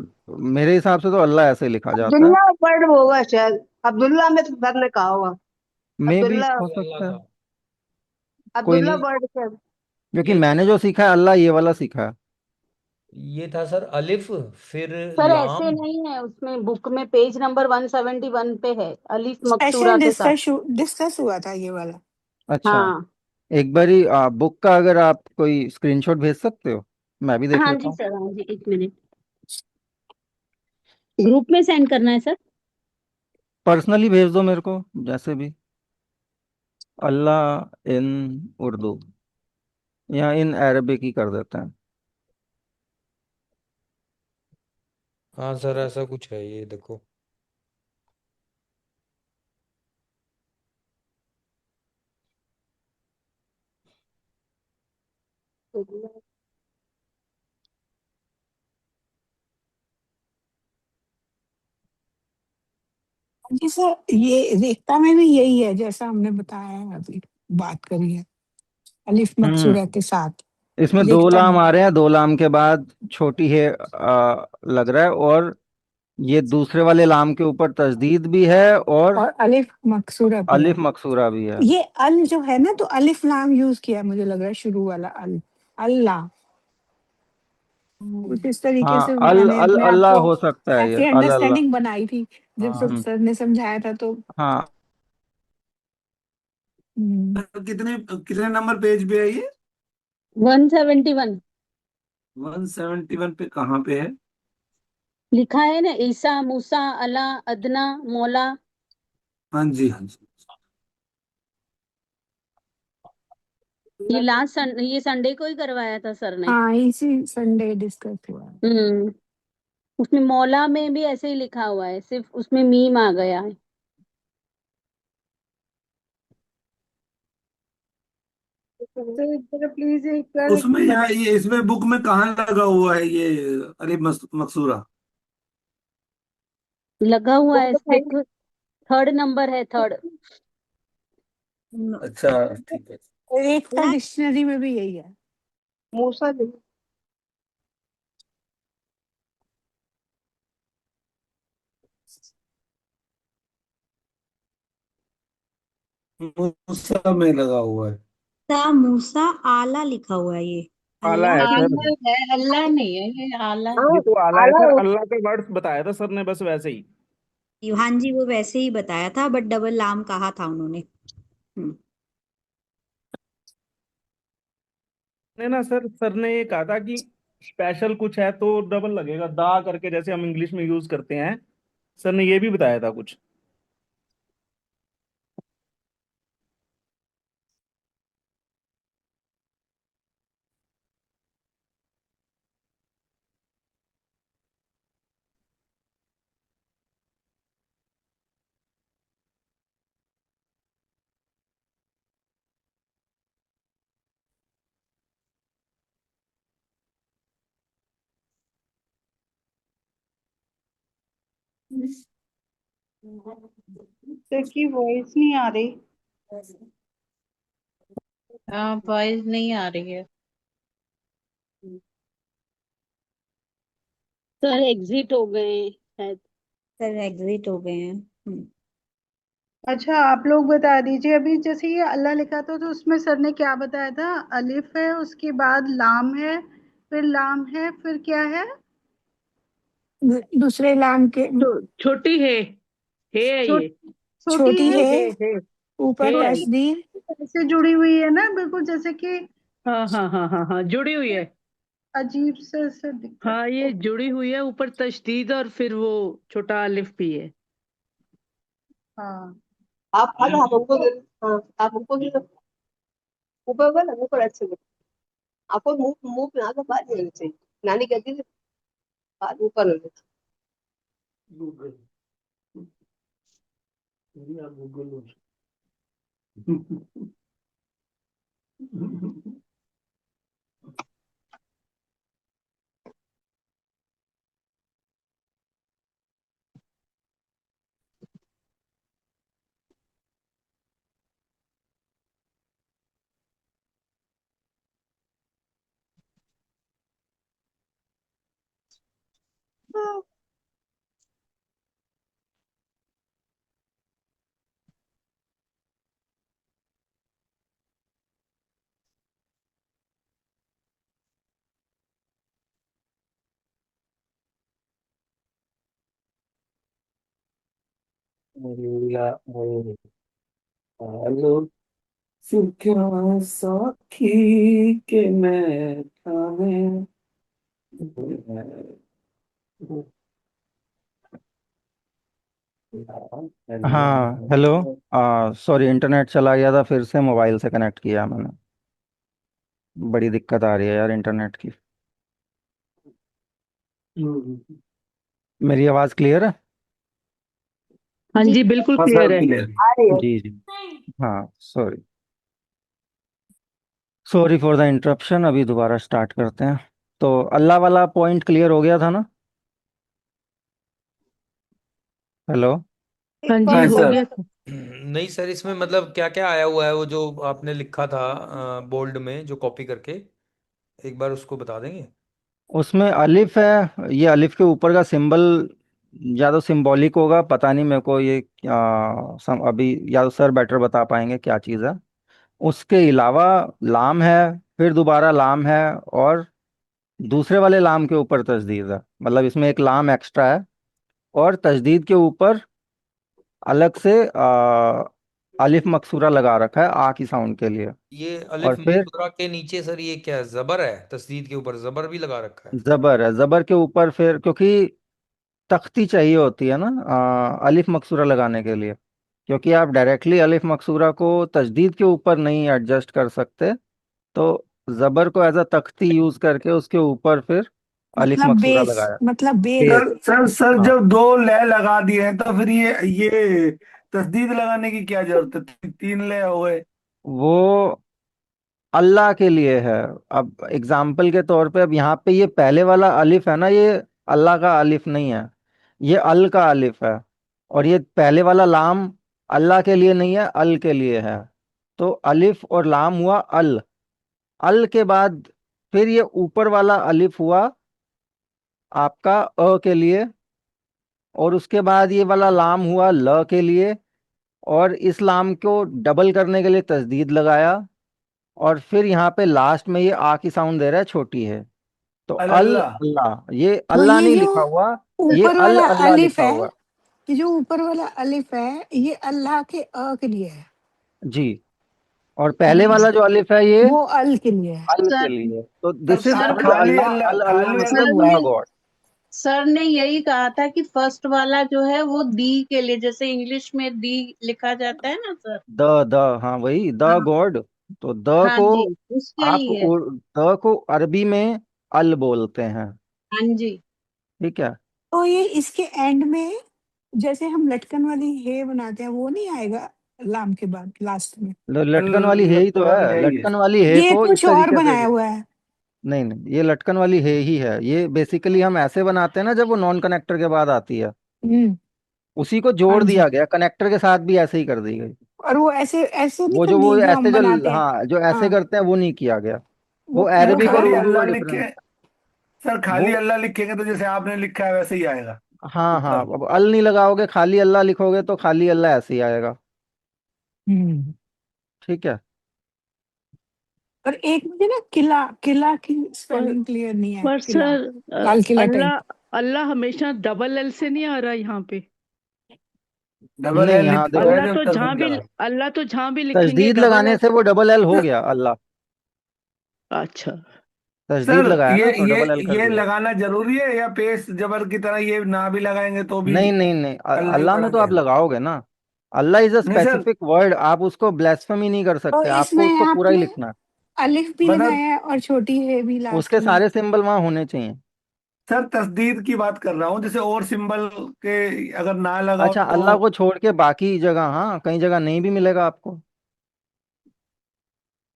[SPEAKER 1] मेरे हिसाब से तो अल्लाह ऐसे लिखा जाता है।
[SPEAKER 5] अब्दुल्ला वर्ड होगा शायद, अब्दुल्ला में तो सर ने कहा होगा।
[SPEAKER 1] मे भी
[SPEAKER 5] अब्दुल्ला,
[SPEAKER 1] हो
[SPEAKER 8] अल्लाह
[SPEAKER 1] सकता है।
[SPEAKER 8] था।
[SPEAKER 1] कोई
[SPEAKER 5] अब्दुल्ला
[SPEAKER 1] नहीं,
[SPEAKER 5] वर्ड शायद।
[SPEAKER 1] क्योंकि मैंने जो सीखा है अल्लाह ये वाला सीखा है।
[SPEAKER 8] ये था सर अलिफ, फिर
[SPEAKER 10] सर ऐसे
[SPEAKER 8] लाम।
[SPEAKER 10] नहीं है, उसमें बुक में पेज नंबर 171 पे है अलीफ
[SPEAKER 9] स्पेशल
[SPEAKER 10] मकसूरा के साथ।
[SPEAKER 9] डिस्कस हुआ था ये वाला।
[SPEAKER 1] अच्छा,
[SPEAKER 10] हाँ
[SPEAKER 1] एक बारी बुक का अगर आप कोई स्क्रीनशॉट भेज सकते हो, मैं भी देख
[SPEAKER 10] हाँ
[SPEAKER 1] लेता
[SPEAKER 10] जी
[SPEAKER 1] हूँ।
[SPEAKER 10] सर, हाँ जी, एक मिनट। ग्रुप में सेंड करना है सर।
[SPEAKER 1] पर्सनली भेज दो मेरे को, जैसे भी। अल्लाह इन उर्दू या इन अरबिक ही कर देते हैं।
[SPEAKER 8] हाँ सर, ऐसा कुछ है, ये देखो।
[SPEAKER 9] जी सर, ये रेख्ता में भी यही है जैसा हमने बताया है अभी, बात करी है अलिफ मकसूरा
[SPEAKER 1] हम्म।
[SPEAKER 9] के साथ।
[SPEAKER 1] इसमें दो
[SPEAKER 9] रेख्ता
[SPEAKER 1] लाम
[SPEAKER 9] में
[SPEAKER 1] आ रहे हैं, दो लाम के बाद छोटी है लग रहा है, और ये दूसरे वाले लाम के ऊपर तजदीद भी है और
[SPEAKER 9] और अलिफ मकसूरा भी है।
[SPEAKER 1] अलिफ मकसूरा भी है।
[SPEAKER 9] ये अल जो है ना, तो अलिफ लाम यूज किया है, मुझे लग रहा है शुरू वाला अल, अल्लाह। कुछ इस तरीके
[SPEAKER 1] हाँ,
[SPEAKER 9] से
[SPEAKER 1] अल
[SPEAKER 9] मैंने
[SPEAKER 1] अल
[SPEAKER 9] अपने आप
[SPEAKER 1] अल्लाह
[SPEAKER 9] को
[SPEAKER 1] हो सकता है, ये
[SPEAKER 9] ऐसी
[SPEAKER 1] अल अल्लाह।
[SPEAKER 9] अंडरस्टैंडिंग बनाई थी जब सब
[SPEAKER 8] हाँ
[SPEAKER 1] हम्म।
[SPEAKER 9] सर ने समझाया था तो।
[SPEAKER 1] हाँ।
[SPEAKER 9] हम्म,
[SPEAKER 4] कितने कितने नंबर पेज पे है ये?
[SPEAKER 10] 171
[SPEAKER 4] 171 पे कहाँ पे है?
[SPEAKER 10] लिखा है ना, ईसा, मूसा, अला, अदना, मौला।
[SPEAKER 4] हाँ जी, हाँ जी।
[SPEAKER 10] ये संडे को ही करवाया था सर ने।
[SPEAKER 9] हाँ इसी संडे डिस्कस हुआ है।
[SPEAKER 10] उसमें मौला में भी ऐसे ही लिखा हुआ है, सिर्फ उसमें मीम आ गया है।
[SPEAKER 5] तो जरा प्लीज एक बार
[SPEAKER 4] उसमें यहाँ ये इसमें बुक में कहाँ लगा हुआ है ये अलिफ मकसूरा?
[SPEAKER 10] लगा हुआ
[SPEAKER 5] वो
[SPEAKER 10] है,
[SPEAKER 5] बताइए।
[SPEAKER 10] देखो, थर्ड नंबर है, थर्ड।
[SPEAKER 4] अच्छा, ठीक है।
[SPEAKER 9] रेख्ता डिक्शनरी में भी यही है।
[SPEAKER 5] मूसा भी।
[SPEAKER 4] मूसा में लगा हुआ है।
[SPEAKER 3] ता मूसा आला लिखा हुआ है ये।
[SPEAKER 7] आला
[SPEAKER 3] अल्लाह
[SPEAKER 7] है
[SPEAKER 3] के।
[SPEAKER 7] सर।
[SPEAKER 6] आला है, अल्लाह नहीं है ये, आला है।
[SPEAKER 7] ये
[SPEAKER 5] हाँ,
[SPEAKER 7] तो आला है
[SPEAKER 5] आला
[SPEAKER 7] सर, अल्लाह का वर्ड बताया था सर ने, बस वैसे ही।
[SPEAKER 3] हाँ जी, वो वैसे ही बताया था बट डबल लाम कहा था उन्होंने। हम्म।
[SPEAKER 7] ने ना सर, सर ने ये कहा था कि स्पेशल कुछ है तो डबल लगेगा, दा करके, जैसे हम इंग्लिश में यूज करते हैं। सर ने ये भी बताया था कुछ।
[SPEAKER 2] सर की वॉइस नहीं आ रही।
[SPEAKER 6] हाँ, वॉइस नहीं आ रही है।
[SPEAKER 10] सर एग्जिट हो गए हैं शायद।
[SPEAKER 3] सर एग्जिट हो गए हैं।
[SPEAKER 2] अच्छा, आप लोग बता दीजिए, अभी जैसे ये अल्लाह लिखा था तो उसमें सर ने क्या बताया था? अलिफ है, उसके बाद लाम है, फिर लाम है, फिर क्या है?
[SPEAKER 9] दूसरे लाम के
[SPEAKER 2] छोटी है
[SPEAKER 5] छोट,
[SPEAKER 2] ये।
[SPEAKER 5] छोटी
[SPEAKER 9] छोटी
[SPEAKER 5] है।
[SPEAKER 9] है,
[SPEAKER 2] है
[SPEAKER 9] ऊपर
[SPEAKER 2] है आई।
[SPEAKER 9] तस्दीर।
[SPEAKER 5] ऐसे जुड़ी हुई है ना, बिल्कुल जैसे कि
[SPEAKER 2] हाँ हाँ हाँ हाँ हाँ, जुड़ी हुई है।
[SPEAKER 5] अजीब से दिखता है।
[SPEAKER 2] हाँ, ये
[SPEAKER 5] ओके।
[SPEAKER 2] जुड़ी हुई है, ऊपर तशदीद और फिर वो छोटा अलिफ भी है।
[SPEAKER 5] हाँ, आप हमको हाँ, आप हमको ऊपर वाला ऊपर अच्छे से आपको मुंह मुंह पे आगे बात नहीं चाहिए। नानी कहती थी बाद ऊपर हो जाता।
[SPEAKER 4] गूगल। गूगल। हेलो सुख्या साखी के मैं थाने।
[SPEAKER 1] हाँ हेलो। सॉरी, इंटरनेट चला गया था, फिर से मोबाइल से कनेक्ट किया मैंने। बड़ी दिक्कत आ रही है यार इंटरनेट की। मेरी आवाज़ क्लियर है?
[SPEAKER 2] हाँ
[SPEAKER 10] जी
[SPEAKER 2] जी, बिल्कुल
[SPEAKER 4] हाँ
[SPEAKER 2] क्लियर
[SPEAKER 4] सर
[SPEAKER 2] है।
[SPEAKER 4] क्लियर।
[SPEAKER 5] आ रही है।
[SPEAKER 1] जी जी। हाँ sorry, sorry for the interruption. अभी दोबारा स्टार्ट करते हैं। तो अल्लाह वाला पॉइंट क्लियर हो गया था ना? हेलो।
[SPEAKER 2] हाँ
[SPEAKER 9] एक
[SPEAKER 2] जी,
[SPEAKER 4] हाँ
[SPEAKER 9] और
[SPEAKER 2] हो
[SPEAKER 4] सर।
[SPEAKER 2] गया था।
[SPEAKER 8] नहीं सर, इसमें मतलब क्या क्या आया हुआ है, वो जो आपने लिखा था बोल्ड में जो कॉपी करके, एक बार उसको बता देंगे?
[SPEAKER 1] उसमें अलिफ है, ये अलिफ के ऊपर का सिंबल या तो सिंबॉलिक होगा, पता नहीं मेरे को ये अभी या तो सर बेटर बता पाएंगे क्या चीज़ है। उसके अलावा लाम है, फिर दोबारा लाम है, और दूसरे वाले लाम के ऊपर तजदीद है, मतलब इसमें एक लाम एक्स्ट्रा है। और तजदीद के ऊपर अलग से अलिफ मकसूरा लगा रखा है आ की साउंड के लिए।
[SPEAKER 8] ये
[SPEAKER 1] और
[SPEAKER 8] अलिफ
[SPEAKER 1] फिर
[SPEAKER 8] मुद्रा के नीचे सर ये क्या है, जबर है? तस्दीद के ऊपर जबर भी लगा रखा है?
[SPEAKER 1] जबर है, जबर के ऊपर फिर क्योंकि तख्ती चाहिए होती है ना अलिफ मकसूरा लगाने के लिए, क्योंकि आप डायरेक्टली अलिफ मकसूरा को तजदीद के ऊपर नहीं एडजस्ट कर सकते। तो जबर को एज अ तख्ती यूज करके उसके ऊपर फिर अलिफ
[SPEAKER 9] मतलब
[SPEAKER 1] मकसूरा
[SPEAKER 9] बेस,
[SPEAKER 1] लगाया।
[SPEAKER 9] मतलब बेस।
[SPEAKER 1] बेस।
[SPEAKER 4] सर
[SPEAKER 1] हाँ,
[SPEAKER 4] जब दो लय लगा दिए हैं तो फिर ये तस्दीद लगाने की क्या जरूरत है? तीन लय हो गए।
[SPEAKER 1] वो अल्लाह के लिए है। अब एग्जाम्पल के तौर पे, अब यहाँ पे ये पहले वाला अलिफ है ना, ये अल्लाह का अलिफ नहीं है, ये अल का अलिफ है। और ये पहले वाला लाम अल्लाह के लिए नहीं है, अल के लिए है। तो अलिफ और लाम हुआ अल। अल के बाद फिर ये ऊपर वाला अलिफ हुआ आपका अ के लिए। और उसके बाद ये वाला लाम हुआ ल के लिए। और इस लाम को डबल करने के लिए तजदीद लगाया। और फिर यहाँ पे लास्ट में ये आ की साउंड दे रहा है, छोटी है। तो अल
[SPEAKER 4] अल्लाह।
[SPEAKER 1] अल्लाह, ये
[SPEAKER 9] तो
[SPEAKER 1] अल्लाह
[SPEAKER 9] ये
[SPEAKER 1] नहीं
[SPEAKER 9] जो
[SPEAKER 1] लिखा हुआ, ये
[SPEAKER 9] ऊपर
[SPEAKER 1] अल
[SPEAKER 9] वाला
[SPEAKER 1] अल्लाह
[SPEAKER 9] अलिफ
[SPEAKER 1] लिखा
[SPEAKER 9] है,
[SPEAKER 1] हुआ।
[SPEAKER 9] ये जो ऊपर वाला अलिफ है, ये अल्लाह के अ के लिए है।
[SPEAKER 1] जी। और पहले
[SPEAKER 9] हम्म,
[SPEAKER 1] वाला जो अलिफ है ये
[SPEAKER 9] वो अल के लिए है।
[SPEAKER 1] अल के
[SPEAKER 10] सर
[SPEAKER 1] लिए। तो
[SPEAKER 4] sir
[SPEAKER 1] this is
[SPEAKER 10] sir
[SPEAKER 1] called
[SPEAKER 4] खाली
[SPEAKER 1] अल्लाह।
[SPEAKER 4] अल्लाह,
[SPEAKER 1] अल अल्लाह
[SPEAKER 4] खाली
[SPEAKER 1] मतलब
[SPEAKER 10] सर
[SPEAKER 4] अल्लाह।
[SPEAKER 1] द
[SPEAKER 10] ने
[SPEAKER 1] गॉड।
[SPEAKER 10] सर ने यही कहा था कि फर्स्ट वाला जो है वो दी के लिए, जैसे इंग्लिश में दी लिखा जाता है ना सर।
[SPEAKER 1] द द हाँ वही द
[SPEAKER 10] हाँ
[SPEAKER 1] गॉड। तो द
[SPEAKER 10] हाँ
[SPEAKER 1] को
[SPEAKER 10] जी, उसके
[SPEAKER 1] आप
[SPEAKER 10] लिए।
[SPEAKER 1] द को अरबी में अल बोलते हैं।
[SPEAKER 10] हाँ जी।
[SPEAKER 1] ठीक है।
[SPEAKER 9] तो ये इसके एंड में जैसे हम लटकन वाली हे बनाते हैं, वो नहीं आएगा लाम के बाद लास्ट में?
[SPEAKER 1] लटकन वाली हे ही तो
[SPEAKER 4] लटकन वाली
[SPEAKER 1] है,
[SPEAKER 4] है ही है।
[SPEAKER 1] लटकन वाली हे
[SPEAKER 9] ये
[SPEAKER 1] को इस
[SPEAKER 9] कुछ और
[SPEAKER 1] तरीके से
[SPEAKER 9] बनाया
[SPEAKER 1] भी।
[SPEAKER 9] हुआ है।
[SPEAKER 1] नहीं नहीं, ये लटकन वाली हे ही है। ये बेसिकली हम ऐसे बनाते हैं ना, जब वो नॉन कनेक्टर के बाद आती है,
[SPEAKER 9] हम्म।
[SPEAKER 1] उसी को
[SPEAKER 9] हाँ
[SPEAKER 1] जोड़
[SPEAKER 9] जी।
[SPEAKER 1] दिया गया, कनेक्टर के साथ भी ऐसे ही कर दी गई।
[SPEAKER 9] और वो ऐसे ऐसे नहीं
[SPEAKER 1] वो जो वो
[SPEAKER 9] करनी जो
[SPEAKER 1] ऐसे
[SPEAKER 9] हम
[SPEAKER 1] जो,
[SPEAKER 9] बनाते हैं।
[SPEAKER 1] हाँ जो ऐसे
[SPEAKER 9] हाँ,
[SPEAKER 1] करते हैं वो नहीं किया गया। वो
[SPEAKER 9] वो
[SPEAKER 4] सर
[SPEAKER 1] अरबिक और
[SPEAKER 4] खाली
[SPEAKER 1] उर्दू का
[SPEAKER 4] अल्लाह लिखे।
[SPEAKER 1] डिफरेंस।
[SPEAKER 4] सर
[SPEAKER 1] वो
[SPEAKER 4] खाली अल्लाह लिखेंगे तो जैसे आपने लिखा है वैसे ही आएगा
[SPEAKER 1] हाँ हाँ,
[SPEAKER 4] ऊपर।
[SPEAKER 1] अब अल नहीं लगाओगे, खाली अल्लाह लिखोगे तो खाली अल्लाह ऐसे ही आएगा।
[SPEAKER 9] हम्म।
[SPEAKER 1] ठीक है।
[SPEAKER 9] और एक मुझे ना किला, किला की
[SPEAKER 2] पर
[SPEAKER 9] स्पेलिंग क्लियर नहीं है।
[SPEAKER 2] पर
[SPEAKER 9] किला,
[SPEAKER 2] सर
[SPEAKER 9] लाल किला टाइप।
[SPEAKER 2] अल्लाह अल्लाह हमेशा डबल एल से नहीं आ रहा यहाँ पे।
[SPEAKER 4] डबल
[SPEAKER 1] नहीं
[SPEAKER 4] एल लिख
[SPEAKER 1] यहाँ
[SPEAKER 4] तो
[SPEAKER 1] देखो,
[SPEAKER 4] रहे थे तस्दीद लगा।
[SPEAKER 2] अल्लाह तो जहाँ भी लिखेंगे
[SPEAKER 1] तजदीद
[SPEAKER 2] डबल
[SPEAKER 1] लगाने
[SPEAKER 2] एल।
[SPEAKER 1] से वो डबल एल हो गया अल्लाह।
[SPEAKER 2] अच्छा।
[SPEAKER 1] तजदीद
[SPEAKER 4] सर
[SPEAKER 1] लगाया
[SPEAKER 4] ये
[SPEAKER 1] ना तो
[SPEAKER 4] ये
[SPEAKER 1] डबल एल कर
[SPEAKER 4] ये
[SPEAKER 1] दिया।
[SPEAKER 4] लगाना जरूरी है या पेश जबर की तरह ये ना भी लगाएंगे तो भी
[SPEAKER 1] नहीं नहीं नहीं,
[SPEAKER 4] अल्लाह ही
[SPEAKER 1] अल्लाह में
[SPEAKER 4] पढ़ा
[SPEAKER 1] तो आप
[SPEAKER 4] जाएगा?
[SPEAKER 1] लगाओगे ना। अल्लाह इज अ
[SPEAKER 4] नहीं सर।
[SPEAKER 1] स्पेसिफिक वर्ड, आप उसको ब्लेस्फेमी नहीं कर
[SPEAKER 9] तो
[SPEAKER 1] सकते, आपको
[SPEAKER 9] इसमें
[SPEAKER 1] उसको पूरा ही
[SPEAKER 9] आपने
[SPEAKER 1] लिखना है।
[SPEAKER 9] अलिफ भी
[SPEAKER 4] मतलब
[SPEAKER 9] लगाया है और छोटी है भी लास्ट
[SPEAKER 1] उसके
[SPEAKER 9] में।
[SPEAKER 1] सारे सिंबल वहां होने चाहिए।
[SPEAKER 4] सर तस्दीद की बात कर रहा हूँ, जैसे और सिंबल के अगर ना लगाओ
[SPEAKER 1] अच्छा,
[SPEAKER 4] तो।
[SPEAKER 1] अल्लाह को छोड़ के बाकी जगह, हाँ कई जगह नहीं भी मिलेगा आपको।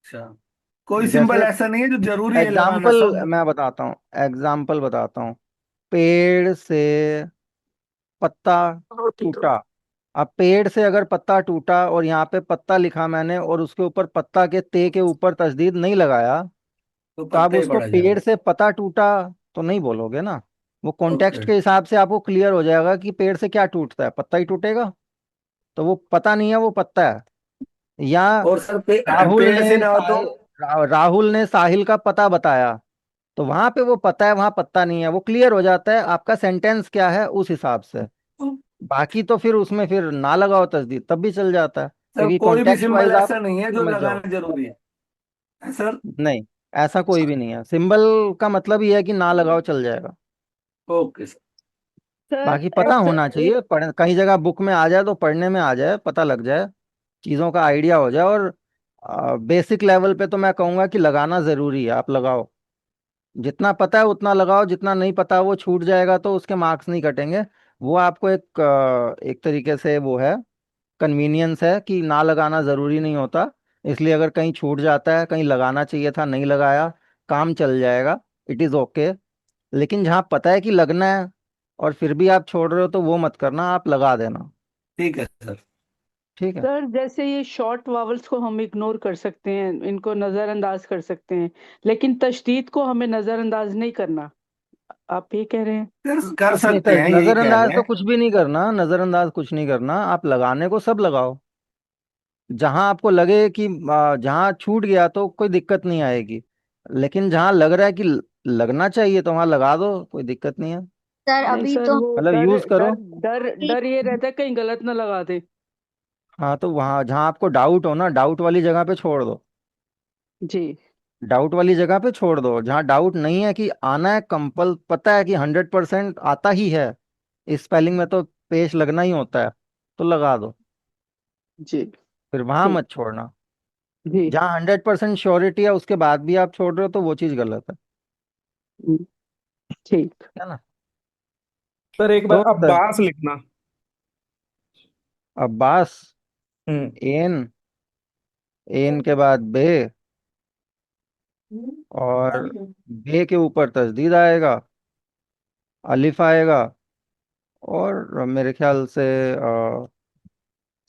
[SPEAKER 4] अच्छा, कोई सिंबल
[SPEAKER 1] जैसे
[SPEAKER 4] ऐसा नहीं है जो जरूरी है लगाना
[SPEAKER 1] एग्जाम्पल
[SPEAKER 4] सब?
[SPEAKER 1] मैं बताता हूँ, एग्जाम्पल बताता हूँ। पेड़ से पत्ता
[SPEAKER 9] रोटी तो
[SPEAKER 1] टूटा। अब पेड़ से अगर पत्ता टूटा और यहाँ पे पत्ता लिखा मैंने और उसके ऊपर पत्ता के ते के ऊपर तशदीद नहीं लगाया,
[SPEAKER 4] तो
[SPEAKER 1] तो आप
[SPEAKER 4] पत्ता ही
[SPEAKER 1] उसको
[SPEAKER 4] पड़ा जाएगा।
[SPEAKER 1] पेड़ से पत्ता टूटा तो नहीं बोलोगे ना। वो कॉन्टेक्स्ट
[SPEAKER 4] ओके।
[SPEAKER 1] के हिसाब से आपको क्लियर हो जाएगा कि पेड़ से क्या टूटता है, पत्ता ही टूटेगा। तो वो पता नहीं है, वो पत्ता है। या
[SPEAKER 4] और सर
[SPEAKER 1] राहुल
[SPEAKER 4] पेड़ से
[SPEAKER 1] ने
[SPEAKER 4] ना हो तो?
[SPEAKER 1] राहुल ने साहिल का पता बताया, तो वहां पे वो पता है, वहां पत्ता नहीं है, वो क्लियर हो जाता है आपका सेंटेंस क्या है उस हिसाब से। बाकी तो फिर उसमें फिर ना लगाओ तसदीद तब भी चल जाता है,
[SPEAKER 4] सर
[SPEAKER 1] क्योंकि
[SPEAKER 4] कोई भी
[SPEAKER 1] कॉन्टेक्स्ट
[SPEAKER 4] सिंबल
[SPEAKER 1] वाइज आप
[SPEAKER 4] ऐसा नहीं है जो
[SPEAKER 1] समझ जाओ।
[SPEAKER 4] लगाना जरूरी है सर?
[SPEAKER 1] नहीं, ऐसा कोई भी नहीं है, सिंबल का मतलब ही है कि ना लगाओ चल जाएगा।
[SPEAKER 4] Okay sir.
[SPEAKER 2] सर
[SPEAKER 1] बाकी पता
[SPEAKER 2] ऐसा
[SPEAKER 1] होना
[SPEAKER 2] एक
[SPEAKER 1] चाहिए, कहीं जगह बुक में आ जाए तो पढ़ने में आ जाए, पता लग जाए, चीज़ों का आइडिया हो जाए। और बेसिक लेवल पे तो मैं कहूँगा कि लगाना ज़रूरी है, आप लगाओ। जितना पता है उतना लगाओ, जितना नहीं पता वो छूट जाएगा तो उसके मार्क्स नहीं कटेंगे। वो आपको एक तरीके से वो है, कन्वीनियंस है कि ना लगाना ज़रूरी नहीं होता। इसलिए अगर कहीं छूट जाता है, कहीं लगाना चाहिए था नहीं लगाया, काम चल जाएगा, इट इज़ ओके। लेकिन जहाँ पता है कि लगना है और फिर भी आप छोड़ रहे हो तो वो मत करना, आप लगा देना।
[SPEAKER 4] ठीक है सर।
[SPEAKER 1] ठीक है।
[SPEAKER 2] सर जैसे ये शॉर्ट वावल्स को हम इग्नोर कर सकते हैं, इनको नजरअंदाज कर सकते हैं, लेकिन तशदीद को हमें नजरअंदाज नहीं करना, आप ये कह रहे हैं?
[SPEAKER 4] कर
[SPEAKER 1] नहीं,
[SPEAKER 4] सकते हैं, यही कह
[SPEAKER 1] नज़रअंदाज
[SPEAKER 4] रहे
[SPEAKER 1] तो
[SPEAKER 4] हैं।
[SPEAKER 1] कुछ भी नहीं करना, नज़रअंदाज कुछ नहीं करना, आप लगाने को सब लगाओ। जहां आपको लगे कि जहां छूट गया तो कोई दिक्कत नहीं आएगी, लेकिन जहां लग रहा है कि लगना चाहिए तो वहां लगा दो, कोई दिक्कत नहीं है।
[SPEAKER 3] सर
[SPEAKER 2] नहीं
[SPEAKER 3] अभी
[SPEAKER 2] सर,
[SPEAKER 3] तो
[SPEAKER 2] वो
[SPEAKER 1] मतलब
[SPEAKER 2] डर
[SPEAKER 1] यूज करो।
[SPEAKER 2] डर डर डर ये रहता है कहीं गलत ना लगा दे।
[SPEAKER 1] हाँ, तो वहां जहां आपको डाउट हो ना, डाउट वाली जगह पे छोड़ दो।
[SPEAKER 2] जी।
[SPEAKER 1] डाउट वाली जगह पे छोड़ दो, जहां डाउट नहीं है कि आना है, कंपल पता है कि 100% आता ही है, इस स्पेलिंग में तो पेश लगना ही होता है, तो लगा दो।
[SPEAKER 2] जी।
[SPEAKER 1] फिर वहां
[SPEAKER 2] ठीक।
[SPEAKER 1] मत छोड़ना।
[SPEAKER 2] जी।
[SPEAKER 1] जहाँ 100% श्योरिटी है उसके बाद भी आप छोड़ रहे हो तो वो चीज़ गलत है।
[SPEAKER 2] हम्म, ठीक।
[SPEAKER 1] है ना।
[SPEAKER 7] सर एक बार
[SPEAKER 1] तो
[SPEAKER 7] अब्बास लिखना।
[SPEAKER 1] अब्बास,
[SPEAKER 7] हम्म।
[SPEAKER 1] एन, एन के बाद बे, और बे के ऊपर तस्दीद आएगा, अलिफ आएगा, और मेरे ख्याल से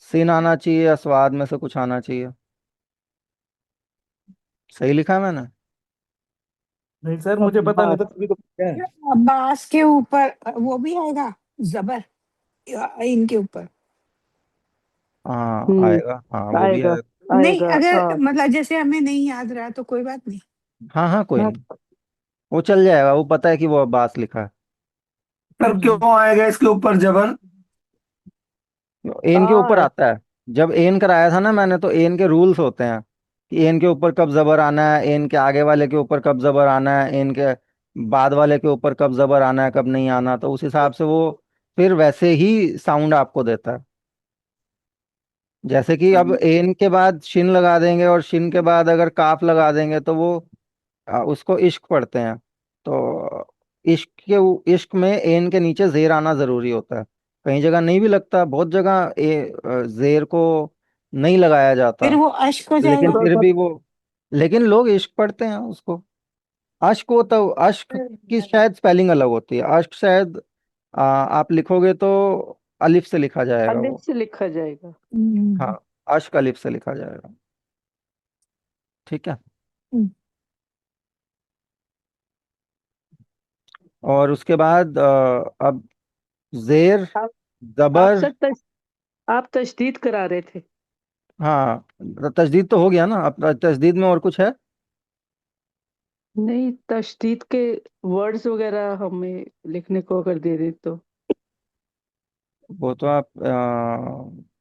[SPEAKER 1] सीन आना चाहिए या स्वाद में से कुछ आना चाहिए। सही लिखा है मैंने?
[SPEAKER 7] नहीं सर, मुझे पता नहीं
[SPEAKER 9] अब्बास
[SPEAKER 7] था, तभी तो क्या है।
[SPEAKER 9] अब्बास के ऊपर वो भी आएगा, जबर इनके ऊपर।
[SPEAKER 1] हाँ
[SPEAKER 2] हम्म।
[SPEAKER 1] आएगा, हाँ वो भी
[SPEAKER 2] आएगा।
[SPEAKER 1] आएगा।
[SPEAKER 9] नहीं,
[SPEAKER 2] आएगा
[SPEAKER 9] अगर मतलब जैसे हमें नहीं याद रहा तो कोई बात नहीं।
[SPEAKER 1] हाँ हाँ, कोई
[SPEAKER 2] हाँ।
[SPEAKER 1] नहीं, वो चल जाएगा, वो पता है कि वो अब्बास लिखा है।
[SPEAKER 4] सर क्यों
[SPEAKER 9] हम्म।
[SPEAKER 4] आएगा इसके ऊपर जबर?
[SPEAKER 1] एन के ऊपर
[SPEAKER 2] आ
[SPEAKER 1] आता है। जब एन कराया था ना मैंने, तो एन के रूल्स होते हैं कि एन के ऊपर कब जबर आना है, एन के आगे वाले के ऊपर कब जबर आना है, एन के बाद वाले के ऊपर कब जबर आना है, कब नहीं आना, तो उस हिसाब से वो फिर वैसे ही साउंड आपको देता है। जैसे कि अब एन के बाद शिन लगा देंगे और शिन के बाद अगर काफ लगा देंगे तो वो उसको इश्क पढ़ते हैं। तो इश्क में एन के नीचे जेर आना जरूरी होता है। कई जगह नहीं भी लगता, बहुत जगह जेर को नहीं लगाया
[SPEAKER 9] फिर
[SPEAKER 1] जाता,
[SPEAKER 9] वो अश्क हो
[SPEAKER 1] लेकिन
[SPEAKER 9] जाएगा।
[SPEAKER 1] फिर भी वो, लेकिन लोग इश्क पढ़ते हैं उसको। अश्क हो तो अश्क की शायद स्पेलिंग अलग होती है, अश्क शायद आप लिखोगे तो अलिफ से लिखा जाएगा
[SPEAKER 2] अलिफ
[SPEAKER 1] वो।
[SPEAKER 2] से लिखा जाएगा।
[SPEAKER 1] हाँ,
[SPEAKER 9] हम्म।
[SPEAKER 1] अश्क अलिफ से लिखा जाएगा। ठीक है।
[SPEAKER 9] हम्म।
[SPEAKER 1] और उसके बाद अब जेर,
[SPEAKER 2] आप आप
[SPEAKER 1] जबर।
[SPEAKER 2] सर आप तशदीद करा रहे थे।
[SPEAKER 1] हाँ, तजदीद तो हो गया ना, अब तजदीद में और कुछ है?
[SPEAKER 2] नहीं, तशदीद के वर्ड्स वगैरह हमें लिखने को अगर दे दे तो।
[SPEAKER 1] वो तो आप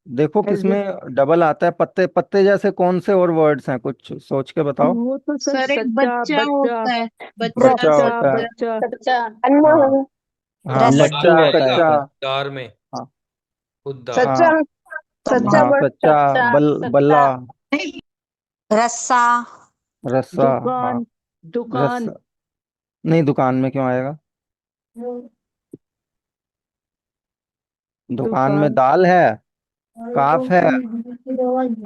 [SPEAKER 1] देखो
[SPEAKER 2] ऐसे
[SPEAKER 1] किसमें डबल आता है, पत्ते पत्ते जैसे कौन से और वर्ड्स हैं, कुछ सोच के बताओ।
[SPEAKER 2] वो तो सर
[SPEAKER 10] सर एक
[SPEAKER 2] सच्चा
[SPEAKER 10] बच्चा
[SPEAKER 2] बच्चा,
[SPEAKER 10] होता है, बच्चा
[SPEAKER 1] बच्चा
[SPEAKER 2] बच्चा
[SPEAKER 1] होता है।
[SPEAKER 2] बच्चा।
[SPEAKER 3] सच्चा,
[SPEAKER 1] हाँ हाँ,
[SPEAKER 3] रस
[SPEAKER 8] दार
[SPEAKER 1] बच्चा
[SPEAKER 8] में आएगा,
[SPEAKER 1] कच्चा।
[SPEAKER 8] दार में,
[SPEAKER 1] हाँ
[SPEAKER 8] खुद दार।
[SPEAKER 5] सच्चा,
[SPEAKER 1] हाँ
[SPEAKER 5] सच्चा
[SPEAKER 1] हाँ,
[SPEAKER 5] वर्ड।
[SPEAKER 1] सच्चा, बल्ला,
[SPEAKER 3] रस्सा,
[SPEAKER 1] रस्सा। हाँ,
[SPEAKER 2] दुकान, दुकान।
[SPEAKER 1] रस्सा नहीं, दुकान में क्यों आएगा? दुकान में
[SPEAKER 2] दुकान।
[SPEAKER 1] दाल है, काफ है,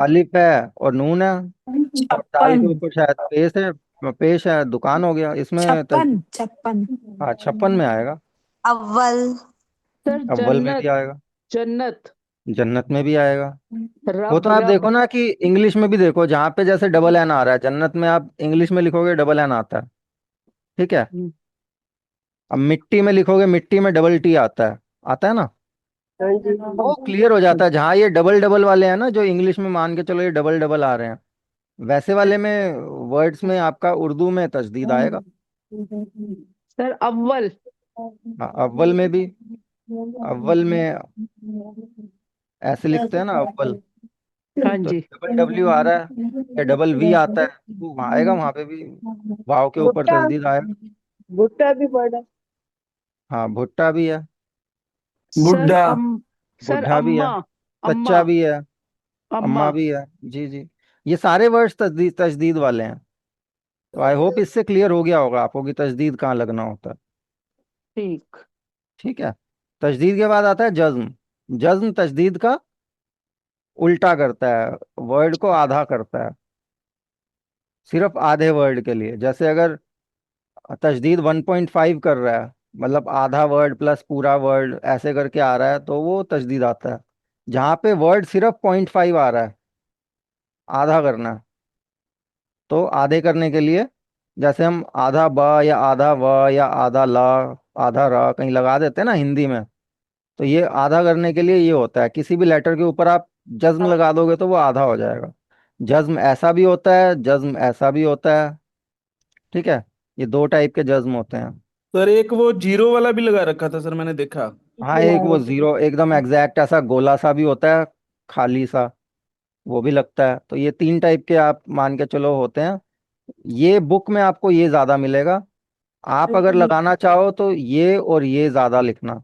[SPEAKER 1] अलिफ है और नून है। और दाल
[SPEAKER 9] छप्पन।
[SPEAKER 1] के ऊपर शायद पेश है, पेश है, दुकान हो गया इसमें
[SPEAKER 9] छप्पन छप्पन।
[SPEAKER 1] हाँ, 56 में आएगा।
[SPEAKER 3] अव्वल।
[SPEAKER 2] सर
[SPEAKER 1] अव्वल में भी
[SPEAKER 2] जन्नत।
[SPEAKER 1] आएगा,
[SPEAKER 2] जन्नत।
[SPEAKER 1] जन्नत में भी आएगा। वो तो
[SPEAKER 2] रब
[SPEAKER 1] आप
[SPEAKER 2] रब।
[SPEAKER 1] देखो ना कि इंग्लिश में भी देखो, जहाँ पे जैसे डबल एन आ रहा है, जन्नत में आप इंग्लिश में लिखोगे डबल एन आता है। ठीक है।
[SPEAKER 2] हम्म,
[SPEAKER 1] अब मिट्टी में लिखोगे, मिट्टी में डबल टी आता है ना।
[SPEAKER 5] हाँ जी।
[SPEAKER 1] वो क्लियर हो जाता है, जहाँ ये डबल डबल वाले हैं ना, जो इंग्लिश में मान के चलो ये डबल डबल आ रहे हैं, वैसे वाले में वर्ड्स में आपका उर्दू में तजदीद आएगा।
[SPEAKER 2] सर अव्वल।
[SPEAKER 1] हाँ, अव्वल में भी, अव्वल में ऐसे लिखते हैं ना अव्वल,
[SPEAKER 2] हाँ
[SPEAKER 1] तो
[SPEAKER 2] जी।
[SPEAKER 1] डबल डब्ल्यू आ रहा है या डबल वी आता है, तो वहाँ आएगा, वहां पे भी वाव के ऊपर
[SPEAKER 5] भुट्टा।
[SPEAKER 1] तजदीद आएगा।
[SPEAKER 5] भुट्टा भी पढ़ा।
[SPEAKER 1] हाँ, भुट्टा भी है,
[SPEAKER 2] सर
[SPEAKER 4] बुड्ढा।
[SPEAKER 2] सर
[SPEAKER 1] बुढ़ा भी है,
[SPEAKER 2] अम्मा। अम्मा।
[SPEAKER 1] सच्चा भी है,
[SPEAKER 2] अम्मा।
[SPEAKER 1] अम्मा भी है। जी जी, ये सारे वर्ड्स तजदीद तजदीद वाले हैं। तो आई होप इससे क्लियर हो गया होगा आपको कि तजदीद कहाँ लगना होता है।
[SPEAKER 2] ठीक।
[SPEAKER 1] ठीक है। तजदीद के बाद आता है जज्म। जज्म तजदीद का उल्टा करता है, वर्ड को आधा करता है, सिर्फ आधे वर्ड के लिए। जैसे अगर तजदीद 1.5 कर रहा है, मतलब आधा वर्ड प्लस पूरा वर्ड ऐसे करके आ रहा है, तो वो तजदीद आता है। जहाँ पे वर्ड सिर्फ 0.5 आ रहा है, आधा करना है, तो आधे करने के लिए जैसे हम आधा ब या आधा व या आधा ला, आधा रा कहीं लगा देते हैं ना हिंदी में, तो ये आधा करने के लिए ये होता है। किसी भी लेटर के ऊपर आप जज्म लगा दोगे तो वो आधा हो जाएगा। जज्म ऐसा भी होता है, जज्म ऐसा भी होता है। ठीक है। ये दो टाइप के जज्म होते हैं।
[SPEAKER 7] सर एक वो जीरो वाला भी लगा रखा था सर, मैंने देखा।
[SPEAKER 1] हाँ, एक वो जीरो एकदम एग्जैक्ट ऐसा गोला सा भी होता है, खाली सा, वो भी लगता है। तो ये तीन टाइप के आप मान के चलो होते हैं। ये बुक में आपको ये ज्यादा मिलेगा। आप अगर लगाना चाहो तो ये और ये ज्यादा लिखना,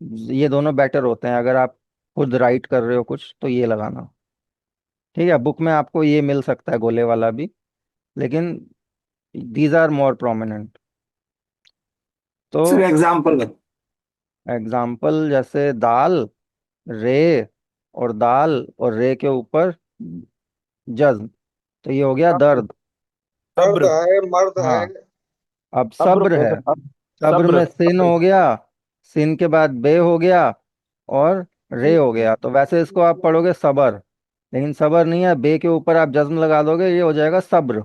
[SPEAKER 1] ये दोनों बेटर होते हैं। अगर आप खुद राइट कर रहे हो कुछ तो ये लगाना। ठीक है, बुक में आपको ये मिल सकता है गोले वाला भी, लेकिन दीज आर मोर प्रोमिनेंट। तो
[SPEAKER 4] सर एग्जाम्पल बता।
[SPEAKER 1] एग्जाम्पल जैसे दाल, रे, और दाल और रे के ऊपर जज्म, तो ये हो गया दर्द।
[SPEAKER 7] सब्र।
[SPEAKER 1] हाँ, अब
[SPEAKER 7] सब्र
[SPEAKER 1] सब्र है।
[SPEAKER 7] होता है।
[SPEAKER 1] सब्र
[SPEAKER 7] सब्र।
[SPEAKER 1] में सिन हो गया, सिन के बाद बे हो गया, और रे हो गया। तो वैसे इसको आप पढ़ोगे सबर, लेकिन सबर नहीं है, बे के ऊपर आप जज्म लगा दोगे, ये हो जाएगा सब्र।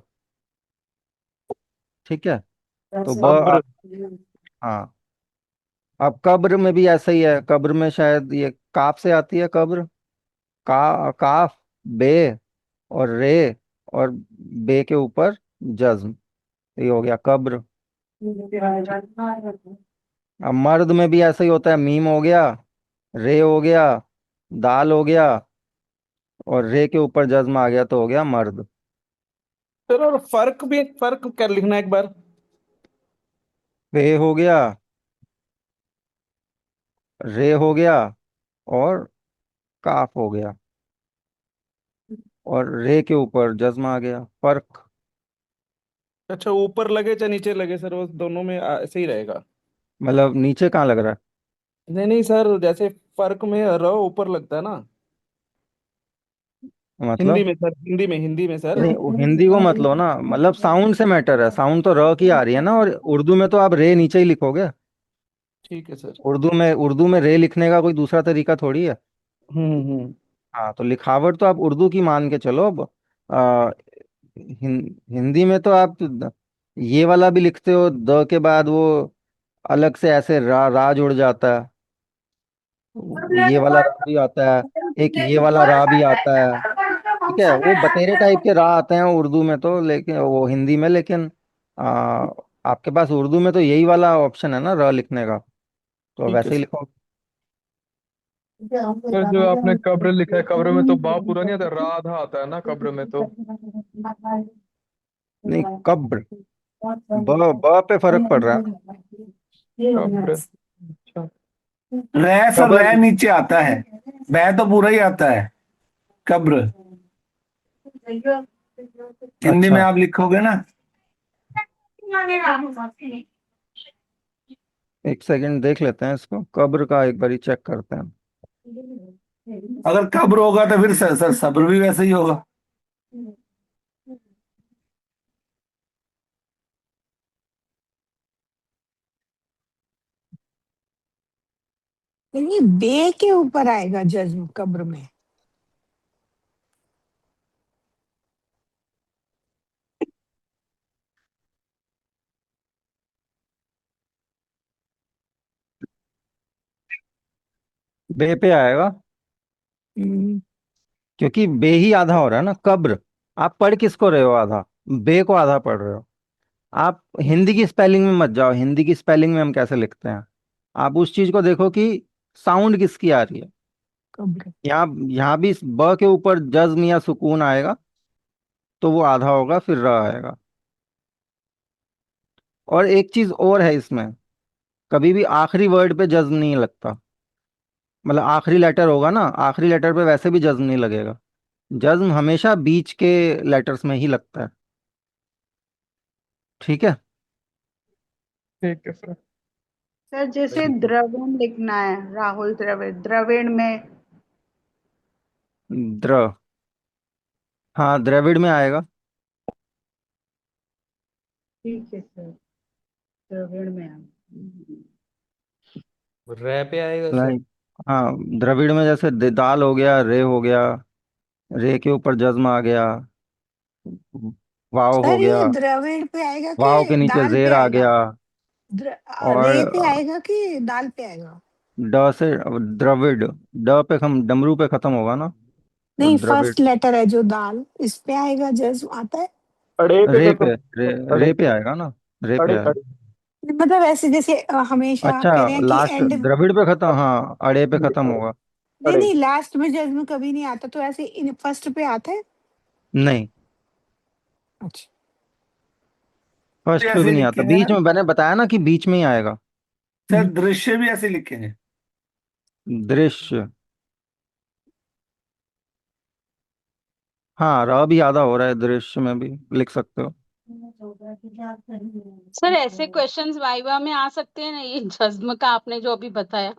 [SPEAKER 1] ठीक है। तो ब
[SPEAKER 7] सब्र।
[SPEAKER 1] आप, हाँ। अब कब्र में भी ऐसा ही है। कब्र में शायद ये काफ से आती है कब्र, काफ, बे और रे, और बे के ऊपर जज्म, तो ये हो गया कब्र। अब मर्द में भी ऐसा ही होता है, मीम हो गया, रे हो गया, दाल हो गया, और रे के ऊपर जज्म आ गया, तो हो गया मर्द।
[SPEAKER 7] सर और फर्क भी, फर्क क्या लिखना है एक बार?
[SPEAKER 1] पे हो गया, रे हो गया, और काफ हो गया, और रे के ऊपर जज्म आ गया, फर्क।
[SPEAKER 7] अच्छा, ऊपर लगे चाहे नीचे लगे सर, वो दोनों में ऐसे ही रहेगा?
[SPEAKER 1] मतलब नीचे कहाँ लग रहा
[SPEAKER 7] नहीं नहीं सर, जैसे फर्क में र ऊपर लगता है ना।
[SPEAKER 1] है
[SPEAKER 7] हिंदी
[SPEAKER 1] मतलब?
[SPEAKER 7] में सर, हिंदी में सर।
[SPEAKER 1] नहीं, वो हिंदी को मत लो ना, मतलब साउंड से मैटर है। साउंड तो र की आ रही है ना, और उर्दू में तो आप रे नीचे ही लिखोगे।
[SPEAKER 7] ठीक है सर।
[SPEAKER 1] उर्दू में रे लिखने का कोई दूसरा तरीका थोड़ी है।
[SPEAKER 7] हम्म।
[SPEAKER 1] हाँ, तो लिखावट तो आप उर्दू की मान के चलो। अब हिंदी में तो आप ये वाला भी लिखते हो, द के बाद वो अलग से ऐसे रा जुड़ जाता है, ये वाला रा भी आता है, एक ये वाला रा भी आता है। ठीक है, वो बतेरे टाइप के रा आते हैं उर्दू में तो, लेकिन वो हिंदी में, लेकिन आ, आपके पास उर्दू में तो यही वाला ऑप्शन है ना र लिखने का, तो
[SPEAKER 7] ठीक है
[SPEAKER 1] वैसे ही
[SPEAKER 7] सर।
[SPEAKER 1] लिखो।
[SPEAKER 11] सर जो आपने कब्र लिखा है, कब्र में तो बा पूरा नहीं आता, रा आधा आता है ना कब्र में तो।
[SPEAKER 1] नहीं, कब्र, ब पे फर्क पड़ रहा है।
[SPEAKER 11] कब्र। अच्छा।
[SPEAKER 4] रह सर,
[SPEAKER 1] कब्र,
[SPEAKER 4] रह नीचे आता है। वह तो पूरा ही आता है। कब्र हिंदी में
[SPEAKER 1] अच्छा,
[SPEAKER 4] आप लिखोगे ना।
[SPEAKER 1] एक सेकंड देख लेते हैं इसको, कब्र का एक बारी चेक करते हैं।
[SPEAKER 4] अगर कब्र होगा तो फिर सर सब्र भी वैसे ही होगा।
[SPEAKER 9] नहीं, बे के ऊपर आएगा जज्म कब्र में।
[SPEAKER 1] बे पे आएगा,
[SPEAKER 9] हम्म,
[SPEAKER 1] क्योंकि बे ही आधा हो रहा है ना, कब्र। आप पढ़ किसको रहे हो आधा? बे को आधा पढ़ रहे हो। आप हिंदी की स्पेलिंग में मत जाओ, हिंदी की स्पेलिंग में हम कैसे लिखते हैं। आप उस चीज को देखो कि साउंड किसकी आ रही है।
[SPEAKER 9] कब्र।
[SPEAKER 1] यहाँ यहाँ भी इस ब के ऊपर जज्म या सुकून आएगा तो वो आधा होगा, फिर र आएगा। और एक चीज और है इसमें, कभी भी आखिरी वर्ड पे जज्म नहीं लगता। मतलब आखिरी लेटर होगा ना, आखिरी लेटर पे वैसे भी जज्म नहीं लगेगा। जज्म हमेशा बीच के लेटर्स में ही लगता है। ठीक है।
[SPEAKER 11] ठीक है सर।
[SPEAKER 5] सर जैसे
[SPEAKER 8] ठीक है।
[SPEAKER 5] द्रविण लिखना है, राहुल द्रविड़, द्रविड़ में।
[SPEAKER 1] द्र, हाँ द्रविड़ में आएगा।
[SPEAKER 5] ठीक है सर, द्रविड़ में
[SPEAKER 8] रै पे आएगा सर।
[SPEAKER 1] लाइक, हाँ द्रविड़ में जैसे दाल हो गया, रे हो गया, रे के ऊपर जज्म आ गया, वाव हो
[SPEAKER 9] सर
[SPEAKER 1] गया,
[SPEAKER 9] ये द्रविड़ पे आएगा
[SPEAKER 1] वाव के
[SPEAKER 9] कि
[SPEAKER 1] नीचे
[SPEAKER 9] दाल पे
[SPEAKER 1] जेर आ
[SPEAKER 9] आएगा?
[SPEAKER 1] गया।
[SPEAKER 9] रे पे
[SPEAKER 1] और
[SPEAKER 9] आएगा कि दाल पे आएगा?
[SPEAKER 1] ड से द्रविड़, ड पे हम डमरू पे खत्म होगा ना, तो
[SPEAKER 9] नहीं,
[SPEAKER 1] द्रविड़।
[SPEAKER 9] फर्स्ट लेटर है जो दाल, इस पे आएगा जज्म आता है?
[SPEAKER 11] अड़े पे
[SPEAKER 1] रे
[SPEAKER 11] खत्म।
[SPEAKER 1] पे, रे
[SPEAKER 11] अड़े
[SPEAKER 1] पे आएगा ना, रे पे
[SPEAKER 11] अड़े
[SPEAKER 1] आएगा।
[SPEAKER 11] अड़े।
[SPEAKER 9] मतलब ऐसे जैसे हमेशा
[SPEAKER 1] अच्छा,
[SPEAKER 9] कह रहे हैं कि
[SPEAKER 1] लास्ट
[SPEAKER 9] एंड।
[SPEAKER 1] द्रविड़ पे खत्म, हाँ अड़े पे खत्म होगा।
[SPEAKER 9] नहीं
[SPEAKER 11] अड़े।
[SPEAKER 9] नहीं, लास्ट में जज्म कभी नहीं आता, तो ऐसे इन फर्स्ट पे आता है?
[SPEAKER 1] नहीं,
[SPEAKER 9] अच्छा।
[SPEAKER 1] फर्स्ट पे
[SPEAKER 4] ऐसे
[SPEAKER 1] भी नहीं आता,
[SPEAKER 4] लिखेंगे
[SPEAKER 1] बीच
[SPEAKER 4] ना
[SPEAKER 1] में, मैंने बताया ना कि बीच में ही आएगा।
[SPEAKER 4] सर, दृश्य भी ऐसे लिखेंगे।
[SPEAKER 1] दृश्य, हाँ र भी आधा हो रहा है, दृश्य में भी लिख सकते हो।
[SPEAKER 10] सर ऐसे क्वेश्चंस वाइवा में आ सकते हैं ना, ये जज्म का आपने जो अभी बताया?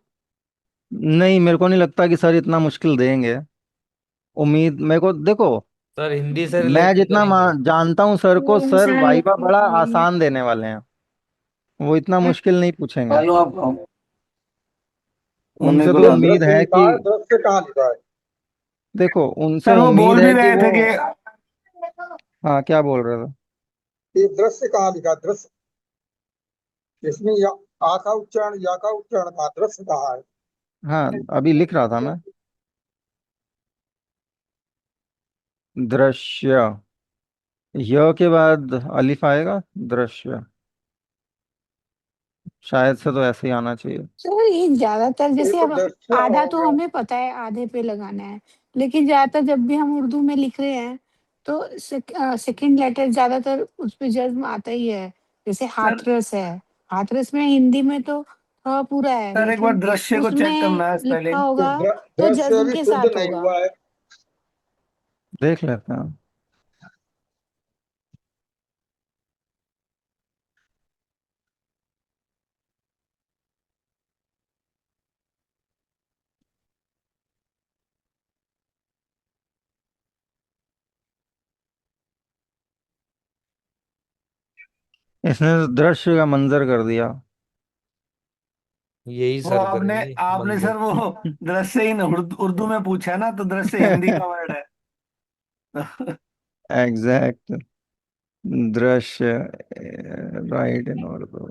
[SPEAKER 1] नहीं, मेरे को नहीं लगता कि सर इतना मुश्किल देंगे। उम्मीद मेरे को, देखो
[SPEAKER 8] सर हिंदी से
[SPEAKER 1] मैं
[SPEAKER 8] रिलेटेड तो
[SPEAKER 1] जितना
[SPEAKER 8] नहीं था।
[SPEAKER 1] जानता हूँ सर को, सर वाइवा बड़ा आसान देने वाले हैं। वो इतना मुश्किल नहीं पूछेंगे।
[SPEAKER 4] हेलो आप मम्मी
[SPEAKER 1] उनसे
[SPEAKER 4] को
[SPEAKER 1] तो
[SPEAKER 4] ला दो।
[SPEAKER 1] उम्मीद है कि,
[SPEAKER 11] दृश्य कहाँ लिखा है?
[SPEAKER 1] देखो उनसे
[SPEAKER 4] सर वो
[SPEAKER 1] उम्मीद
[SPEAKER 4] बोल भी
[SPEAKER 1] है कि
[SPEAKER 4] रहे
[SPEAKER 1] वो,
[SPEAKER 4] थे कि
[SPEAKER 1] हाँ क्या बोल रहे थे?
[SPEAKER 11] ये दृश्य कहाँ लिखा है? दृश्य इसमें या आ का उच्चारण या का उच्चारण था, दृश्य कहाँ है?
[SPEAKER 1] हाँ अभी लिख रहा था मैं। दृश्य, य के बाद अलिफ आएगा, दृश्य। शायद से तो ऐसे ही आना चाहिए।
[SPEAKER 9] सर ये ज्यादातर
[SPEAKER 11] ये
[SPEAKER 9] जैसे
[SPEAKER 11] तो
[SPEAKER 9] अब
[SPEAKER 11] दृश्य
[SPEAKER 9] आधा
[SPEAKER 11] हो
[SPEAKER 9] तो
[SPEAKER 11] गया।
[SPEAKER 9] हमें पता है आधे पे लगाना है, लेकिन ज्यादातर जब भी हम उर्दू में लिख रहे हैं तो सेकंड लेटर ज्यादातर उस पे जज्म आता ही है। जैसे
[SPEAKER 4] सर
[SPEAKER 9] हाथरस है, हाथरस में हिंदी में तो पूरा है,
[SPEAKER 4] सर एक बार
[SPEAKER 9] लेकिन
[SPEAKER 4] दृश्य को चेक
[SPEAKER 9] उसमें
[SPEAKER 4] करना है
[SPEAKER 9] लिखा
[SPEAKER 4] स्पेलिंग।
[SPEAKER 11] ये
[SPEAKER 9] होगा तो
[SPEAKER 11] दृश्य
[SPEAKER 9] जज्म
[SPEAKER 11] भी
[SPEAKER 9] के
[SPEAKER 11] शुद्ध
[SPEAKER 9] साथ
[SPEAKER 11] नहीं
[SPEAKER 9] होगा।
[SPEAKER 11] हुआ है।
[SPEAKER 1] देख लेते हैं। इसने तो दृश्य का मंजर कर दिया।
[SPEAKER 8] यही
[SPEAKER 4] वो
[SPEAKER 8] सर
[SPEAKER 4] आपने
[SPEAKER 8] करेंगे
[SPEAKER 4] आपने
[SPEAKER 8] मंदिर।
[SPEAKER 4] सर वो दृश्य ही उर्दू में पूछा ना, तो दृश्य हिंदी का वर्ड है।
[SPEAKER 1] एग्जैक्ट, दृश्य, write in Urdu.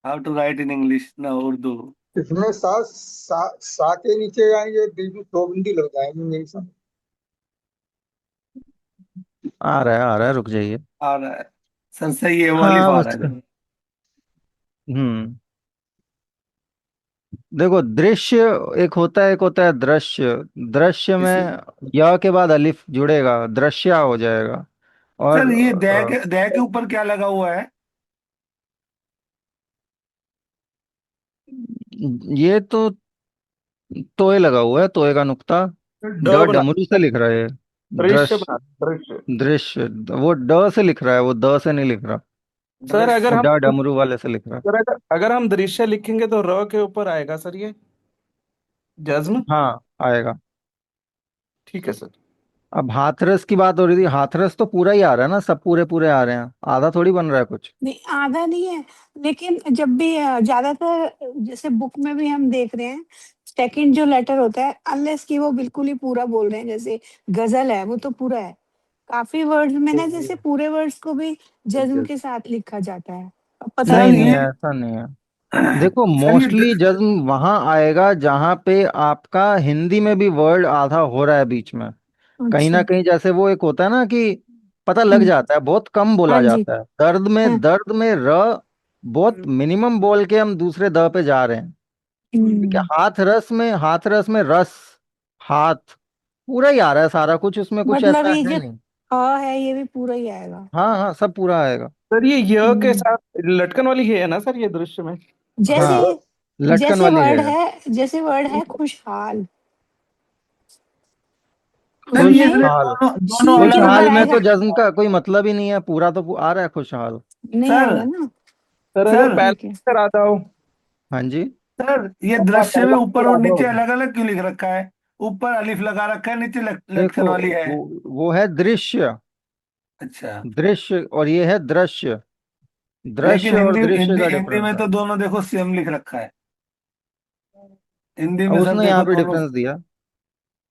[SPEAKER 4] How to write in English ना उर्दू।
[SPEAKER 11] इसमें सा के नीचे आएंगे, बिल्कुल दो बिंदी लग जाएंगे यही सब।
[SPEAKER 1] आ रहा है, रुक जाइए।
[SPEAKER 4] आ रहा है सर, सही है, वो अलिफ
[SPEAKER 1] हाँ
[SPEAKER 4] आ
[SPEAKER 1] उस,
[SPEAKER 4] रहा है सर।
[SPEAKER 1] हम्म, देखो दृश्य एक होता है, एक होता है दृश्य। दृश्य में
[SPEAKER 4] इसी
[SPEAKER 1] य के बाद अलिफ जुड़ेगा, दृश्य हो जाएगा। और
[SPEAKER 4] सर ये दे के ऊपर क्या लगा हुआ है?
[SPEAKER 1] ये तो तोय लगा हुआ है, तोय का नुक्ता।
[SPEAKER 11] ड
[SPEAKER 1] ड
[SPEAKER 11] बना,
[SPEAKER 1] डमरू से लिख रहा है।
[SPEAKER 11] दृश्य
[SPEAKER 1] दृश्य,
[SPEAKER 11] बना, दृश्य।
[SPEAKER 1] दृश्य, वो ड से लिख रहा है, वो द से नहीं लिख रहा।
[SPEAKER 7] सर अगर हम
[SPEAKER 1] हुड्डा डमरू वाले से लिख रहा है।
[SPEAKER 7] सर अगर हम दृश्य लिखेंगे तो र के ऊपर आएगा सर ये जज्म।
[SPEAKER 1] हाँ आएगा।
[SPEAKER 7] ठीक है सर।
[SPEAKER 1] अब हाथरस की बात हो रही थी, हाथरस तो पूरा ही आ रहा है ना, सब पूरे पूरे आ रहे हैं, आधा थोड़ी बन रहा है कुछ।
[SPEAKER 9] नहीं, आधा नहीं है, लेकिन जब भी ज्यादातर जैसे बुक में भी हम देख रहे हैं, सेकंड जो लेटर होता है, अनलेस कि वो बिल्कुल ही पूरा बोल रहे हैं, जैसे गजल है वो तो पूरा है। काफी वर्ड्स में ना जैसे पूरे वर्ड्स को भी जज्म के साथ लिखा जाता है, अब पता
[SPEAKER 1] नहीं
[SPEAKER 4] सर
[SPEAKER 9] नहीं
[SPEAKER 1] नहीं,
[SPEAKER 4] ये
[SPEAKER 9] है।
[SPEAKER 1] ऐसा नहीं है। देखो
[SPEAKER 4] सर ये
[SPEAKER 1] मोस्टली जज्म वहां आएगा जहां पे आपका हिंदी में भी वर्ड आधा हो रहा है बीच में। कहीं
[SPEAKER 9] अच्छा।
[SPEAKER 1] ना कहीं जैसे वो एक होता है ना कि पता लग
[SPEAKER 9] हम्म,
[SPEAKER 1] जाता है, बहुत कम
[SPEAKER 9] हाँ
[SPEAKER 1] बोला
[SPEAKER 9] जी।
[SPEAKER 1] जाता है,
[SPEAKER 9] हाँ।
[SPEAKER 1] दर्द में र बहुत मिनिमम बोल के हम दूसरे द पे जा रहे हैं। ठीक है,
[SPEAKER 9] हम्म,
[SPEAKER 1] हाथ रस में रस, हाथ, पूरा ही आ रहा है सारा कुछ, उसमें कुछ
[SPEAKER 9] मतलब
[SPEAKER 1] ऐसा
[SPEAKER 9] ये
[SPEAKER 1] है
[SPEAKER 9] जो
[SPEAKER 1] नहीं।
[SPEAKER 9] है ये भी पूरा ही आएगा।
[SPEAKER 1] हाँ हाँ, सब पूरा आएगा।
[SPEAKER 7] सर ये य के
[SPEAKER 9] हम्म,
[SPEAKER 7] साथ लटकन वाली है ना सर ये दृश्य में।
[SPEAKER 9] जैसे
[SPEAKER 1] हाँ, लटकन वाली है।
[SPEAKER 9] जैसे वर्ड है खुशहाल,
[SPEAKER 4] सर ये
[SPEAKER 9] उसमें
[SPEAKER 1] खुशहाल,
[SPEAKER 4] दोनों दोनों
[SPEAKER 9] शीन के
[SPEAKER 4] अलग
[SPEAKER 9] ऊपर
[SPEAKER 1] खुशहाल में
[SPEAKER 9] आएगा।
[SPEAKER 1] तो जज्म का कोई मतलब ही नहीं है, पूरा तो आ रहा है खुशहाल।
[SPEAKER 9] नहीं
[SPEAKER 4] सर
[SPEAKER 9] आएगा ना।
[SPEAKER 7] सर अगर
[SPEAKER 4] सर
[SPEAKER 7] पहला
[SPEAKER 9] ठीक है।
[SPEAKER 7] अक्षर आता हो।
[SPEAKER 1] हाँ जी।
[SPEAKER 4] सर ये
[SPEAKER 7] पहला
[SPEAKER 4] दृश्य में
[SPEAKER 7] पहला
[SPEAKER 4] ऊपर
[SPEAKER 7] अक्षर
[SPEAKER 4] और
[SPEAKER 7] आता
[SPEAKER 4] नीचे
[SPEAKER 7] हो।
[SPEAKER 4] अलग अलग क्यों लिख रखा है? ऊपर अलिफ लगा रखा है, नीचे
[SPEAKER 1] देखो
[SPEAKER 4] लटकन वाली है।
[SPEAKER 1] वो है दृश्य,
[SPEAKER 4] अच्छा।
[SPEAKER 1] दृश्य और ये है दृश्य,
[SPEAKER 4] लेकिन
[SPEAKER 1] दृश्य और
[SPEAKER 4] हिंदी
[SPEAKER 1] दृश्य
[SPEAKER 4] हिंदी
[SPEAKER 1] का
[SPEAKER 4] हिंदी
[SPEAKER 1] डिफरेंस
[SPEAKER 4] में
[SPEAKER 1] है।
[SPEAKER 4] तो दोनों देखो सेम लिख रखा है। हिंदी
[SPEAKER 1] अब
[SPEAKER 4] में सर
[SPEAKER 1] उसने यहाँ
[SPEAKER 4] देखो
[SPEAKER 1] पे
[SPEAKER 4] दोनों,
[SPEAKER 1] डिफरेंस दिया।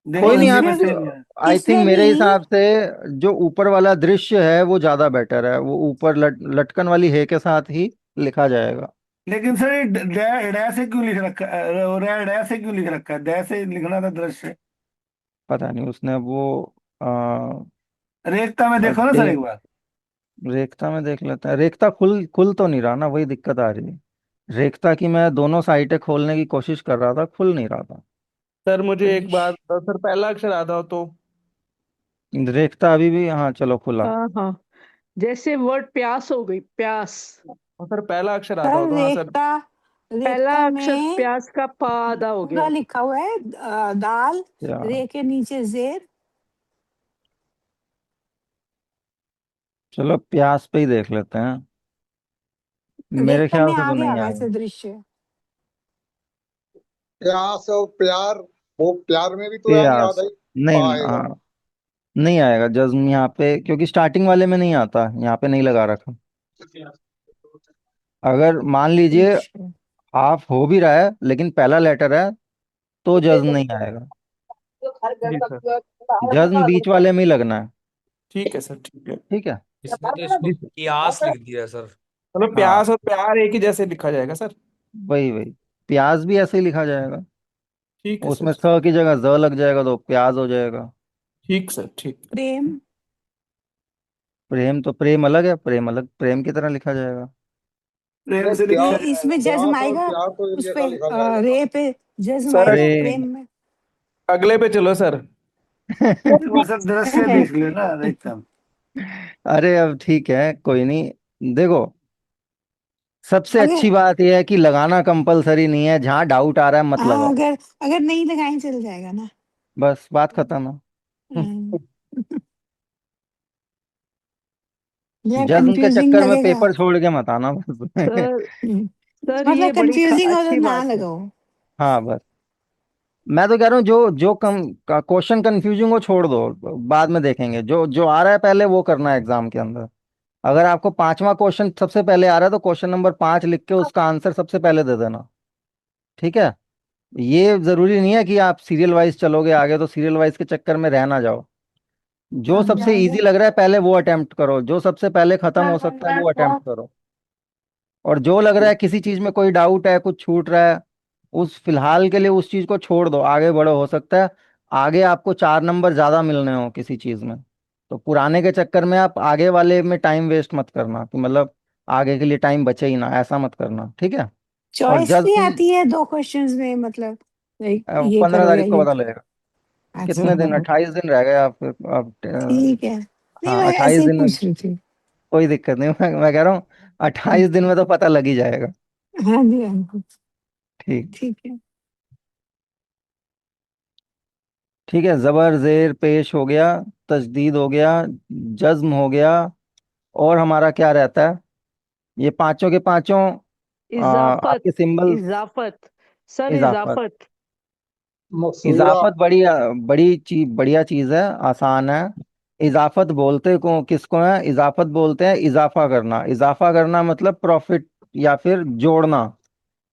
[SPEAKER 4] देखो
[SPEAKER 1] कोई नहीं,
[SPEAKER 4] हिंदी
[SPEAKER 1] आप
[SPEAKER 4] में
[SPEAKER 9] इसमें
[SPEAKER 4] सेम है।
[SPEAKER 1] आई थिंक
[SPEAKER 9] इसमें भी
[SPEAKER 1] मेरे हिसाब से जो ऊपर वाला दृश्य है वो ज्यादा बेटर है, वो ऊपर लटकन वाली है के साथ ही लिखा जाएगा।
[SPEAKER 4] लेकिन सर ये डै से क्यों लिख रखा है? डै से क्यों लिख रखा है? दै से लिखना था दृश्य।
[SPEAKER 1] पता नहीं उसने वो आ,
[SPEAKER 4] रेखता में देखो ना सर एक
[SPEAKER 1] देख,
[SPEAKER 4] बार।
[SPEAKER 1] रेखता में देख लेते हैं, रेखता खुल खुल तो नहीं रहा ना, वही दिक्कत आ रही है। रेखता की मैं दोनों साइटें खोलने की कोशिश कर रहा था, खुल नहीं रहा था।
[SPEAKER 7] सर मुझे एक बात
[SPEAKER 9] दृश्य।
[SPEAKER 7] बताओ, सर पहला अक्षर आता हो तो।
[SPEAKER 1] रेखता अभी भी, हाँ चलो खुला।
[SPEAKER 2] हाँ हाँ, जैसे वर्ड प्यास हो गई, प्यास।
[SPEAKER 7] और सर पहला अक्षर आता
[SPEAKER 9] सर
[SPEAKER 7] हो तो हाँ सर।
[SPEAKER 2] पहला
[SPEAKER 9] रेखता
[SPEAKER 2] अक्षर
[SPEAKER 9] में
[SPEAKER 2] प्यास का पा आधा हो
[SPEAKER 9] पूरा
[SPEAKER 2] गया।
[SPEAKER 9] लिखा हुआ है, दाल,
[SPEAKER 1] या
[SPEAKER 9] रे के नीचे जेर।
[SPEAKER 1] चलो प्यास पे ही देख लेते हैं, मेरे
[SPEAKER 9] रेखता
[SPEAKER 1] ख्याल
[SPEAKER 9] में
[SPEAKER 1] से
[SPEAKER 9] आ
[SPEAKER 1] तो
[SPEAKER 9] गया
[SPEAKER 1] नहीं आएगा।
[SPEAKER 9] वैसे दृश्य।
[SPEAKER 11] प्यास और प्यार, वो प्यार में भी तो यानी
[SPEAKER 1] प्यास,
[SPEAKER 11] आधा ही
[SPEAKER 1] नहीं
[SPEAKER 11] आएगा।
[SPEAKER 1] हाँ, नहीं आएगा जज्म यहाँ पे, क्योंकि स्टार्टिंग वाले में नहीं आता, यहाँ पे नहीं लगा रखा। अगर मान लीजिए
[SPEAKER 9] दृश्य।
[SPEAKER 1] हाफ हो भी रहा है लेकिन पहला लेटर है तो जज्म नहीं आएगा।
[SPEAKER 7] जी सर।
[SPEAKER 1] जज्म बीच वाले में ही लगना है।
[SPEAKER 7] ठीक है सर ठीक है।
[SPEAKER 1] ठीक है।
[SPEAKER 8] इसने तो इसको
[SPEAKER 7] जी सर।
[SPEAKER 8] कियास लिख दिया सर।
[SPEAKER 7] मतलब
[SPEAKER 1] हाँ
[SPEAKER 7] प्यास और प्यार एक ही जैसे लिखा जाएगा सर।
[SPEAKER 1] वही वही, प्याज भी ऐसे ही लिखा जाएगा,
[SPEAKER 7] ठीक है
[SPEAKER 1] उसमें
[SPEAKER 7] सर।
[SPEAKER 1] स की जगह ज लग जाएगा तो प्याज हो जाएगा।
[SPEAKER 7] ठीक सर ठीक।
[SPEAKER 9] प्रेम।
[SPEAKER 1] प्रेम तो प्रेम अलग है, प्रेम अलग प्रेम की तरह लिखा जाएगा।
[SPEAKER 4] प्रेम
[SPEAKER 11] अरे
[SPEAKER 4] से
[SPEAKER 11] प्यार,
[SPEAKER 4] लिखा
[SPEAKER 9] नहीं,
[SPEAKER 4] जाएगा।
[SPEAKER 9] इसमें जज्म
[SPEAKER 11] प्यास और
[SPEAKER 9] आएगा,
[SPEAKER 11] प्यार तो एक
[SPEAKER 9] उस पे
[SPEAKER 11] जैसा लिखा जाएगा ना।
[SPEAKER 9] रे पे जज्म
[SPEAKER 7] सर
[SPEAKER 9] आएगा
[SPEAKER 1] प्रेम।
[SPEAKER 9] प्रेम में।
[SPEAKER 7] अगले पे चलो सर।
[SPEAKER 4] एक बार सर दृश्य देख लेना एकदम।
[SPEAKER 1] अरे अब ठीक है, कोई नहीं, देखो सबसे
[SPEAKER 9] अगर
[SPEAKER 1] अच्छी बात यह है कि लगाना कंपलसरी नहीं है, जहां डाउट आ रहा है मत
[SPEAKER 9] हाँ,
[SPEAKER 1] लगाओ।
[SPEAKER 9] अगर अगर नहीं लगाई चल जाएगा ना।
[SPEAKER 1] बस बात खत्म है।
[SPEAKER 9] हम्म, या
[SPEAKER 1] जज्म के
[SPEAKER 9] कंफ्यूजिंग
[SPEAKER 1] चक्कर में
[SPEAKER 9] लगेगा।
[SPEAKER 1] पेपर छोड़ के मत आना बस।
[SPEAKER 2] सर
[SPEAKER 9] हम्म,
[SPEAKER 2] सर
[SPEAKER 9] मतलब
[SPEAKER 2] ये बड़ी
[SPEAKER 9] कंफ्यूजिंग हो तो
[SPEAKER 2] अच्छी
[SPEAKER 9] ना
[SPEAKER 2] बात है।
[SPEAKER 9] लगाओ।
[SPEAKER 1] हाँ बस, मैं तो कह रहा हूँ जो जो कम क्वेश्चन कंफ्यूजिंग हो छोड़ दो, बाद में देखेंगे, जो जो आ रहा है पहले वो करना है एग्जाम के अंदर। अगर आपको पांचवा क्वेश्चन सबसे पहले आ रहा है तो क्वेश्चन नंबर 5 लिख के उसका आंसर सबसे पहले दे देना। ठीक है, ये जरूरी नहीं है कि आप सीरियल वाइज चलोगे आगे तो सीरियल वाइज के चक्कर में रह ना जाओ। जो सबसे इजी लग रहा है पहले वो अटेम्प्ट करो, जो सबसे पहले खत्म हो सकता है वो अटेम्प्ट करो। और जो लग रहा है किसी चीज में कोई डाउट है, कुछ छूट रहा है, उस फिलहाल के लिए उस चीज को छोड़ दो, आगे बढ़ो, हो सकता है आगे आपको 4 नंबर ज्यादा मिलने हो किसी चीज में। तो पुराने के चक्कर में आप आगे वाले में टाइम वेस्ट मत करना, कि मतलब आगे के लिए टाइम बचे ही ना, ऐसा मत करना। ठीक है। और
[SPEAKER 9] चॉइस भी
[SPEAKER 1] जज्म
[SPEAKER 9] आती है दो क्वेश्चंस में, मतलब like, ये
[SPEAKER 1] 15
[SPEAKER 9] करो या
[SPEAKER 1] तारीख को
[SPEAKER 9] ये
[SPEAKER 1] पता
[SPEAKER 9] करो।
[SPEAKER 1] लगेगा।
[SPEAKER 9] अच्छा।
[SPEAKER 1] कितने दिन, 28 दिन रह गए आप
[SPEAKER 9] ठीक है, नहीं
[SPEAKER 1] हाँ
[SPEAKER 9] मैं ऐसे
[SPEAKER 1] 28
[SPEAKER 9] ही
[SPEAKER 1] दिन में
[SPEAKER 9] पूछ रही थी।
[SPEAKER 1] कोई दिक्कत नहीं, मैं कह रहा हूँ
[SPEAKER 9] हम्म,
[SPEAKER 1] 28 दिन में तो पता लग ही जाएगा।
[SPEAKER 9] हाँ जी हाँ जी।
[SPEAKER 1] ठीक।
[SPEAKER 9] ठीक है।
[SPEAKER 1] ठीक है, जबर जेर पेश हो गया, तजदीद हो गया, जज्म हो गया, और हमारा क्या रहता है? ये पांचों के पांचों
[SPEAKER 2] इजाफत।
[SPEAKER 1] आपके सिंबल्स।
[SPEAKER 2] इजाफत सर,
[SPEAKER 1] इजाफत।
[SPEAKER 2] इजाफत।
[SPEAKER 11] मकसूरा।
[SPEAKER 1] इजाफत बड़ी बड़ी चीज, बढ़िया चीज है, आसान है। इजाफत बोलते को किसको है? इजाफत बोलते हैं इजाफा करना। इजाफा करना मतलब प्रॉफिट या फिर जोड़ना,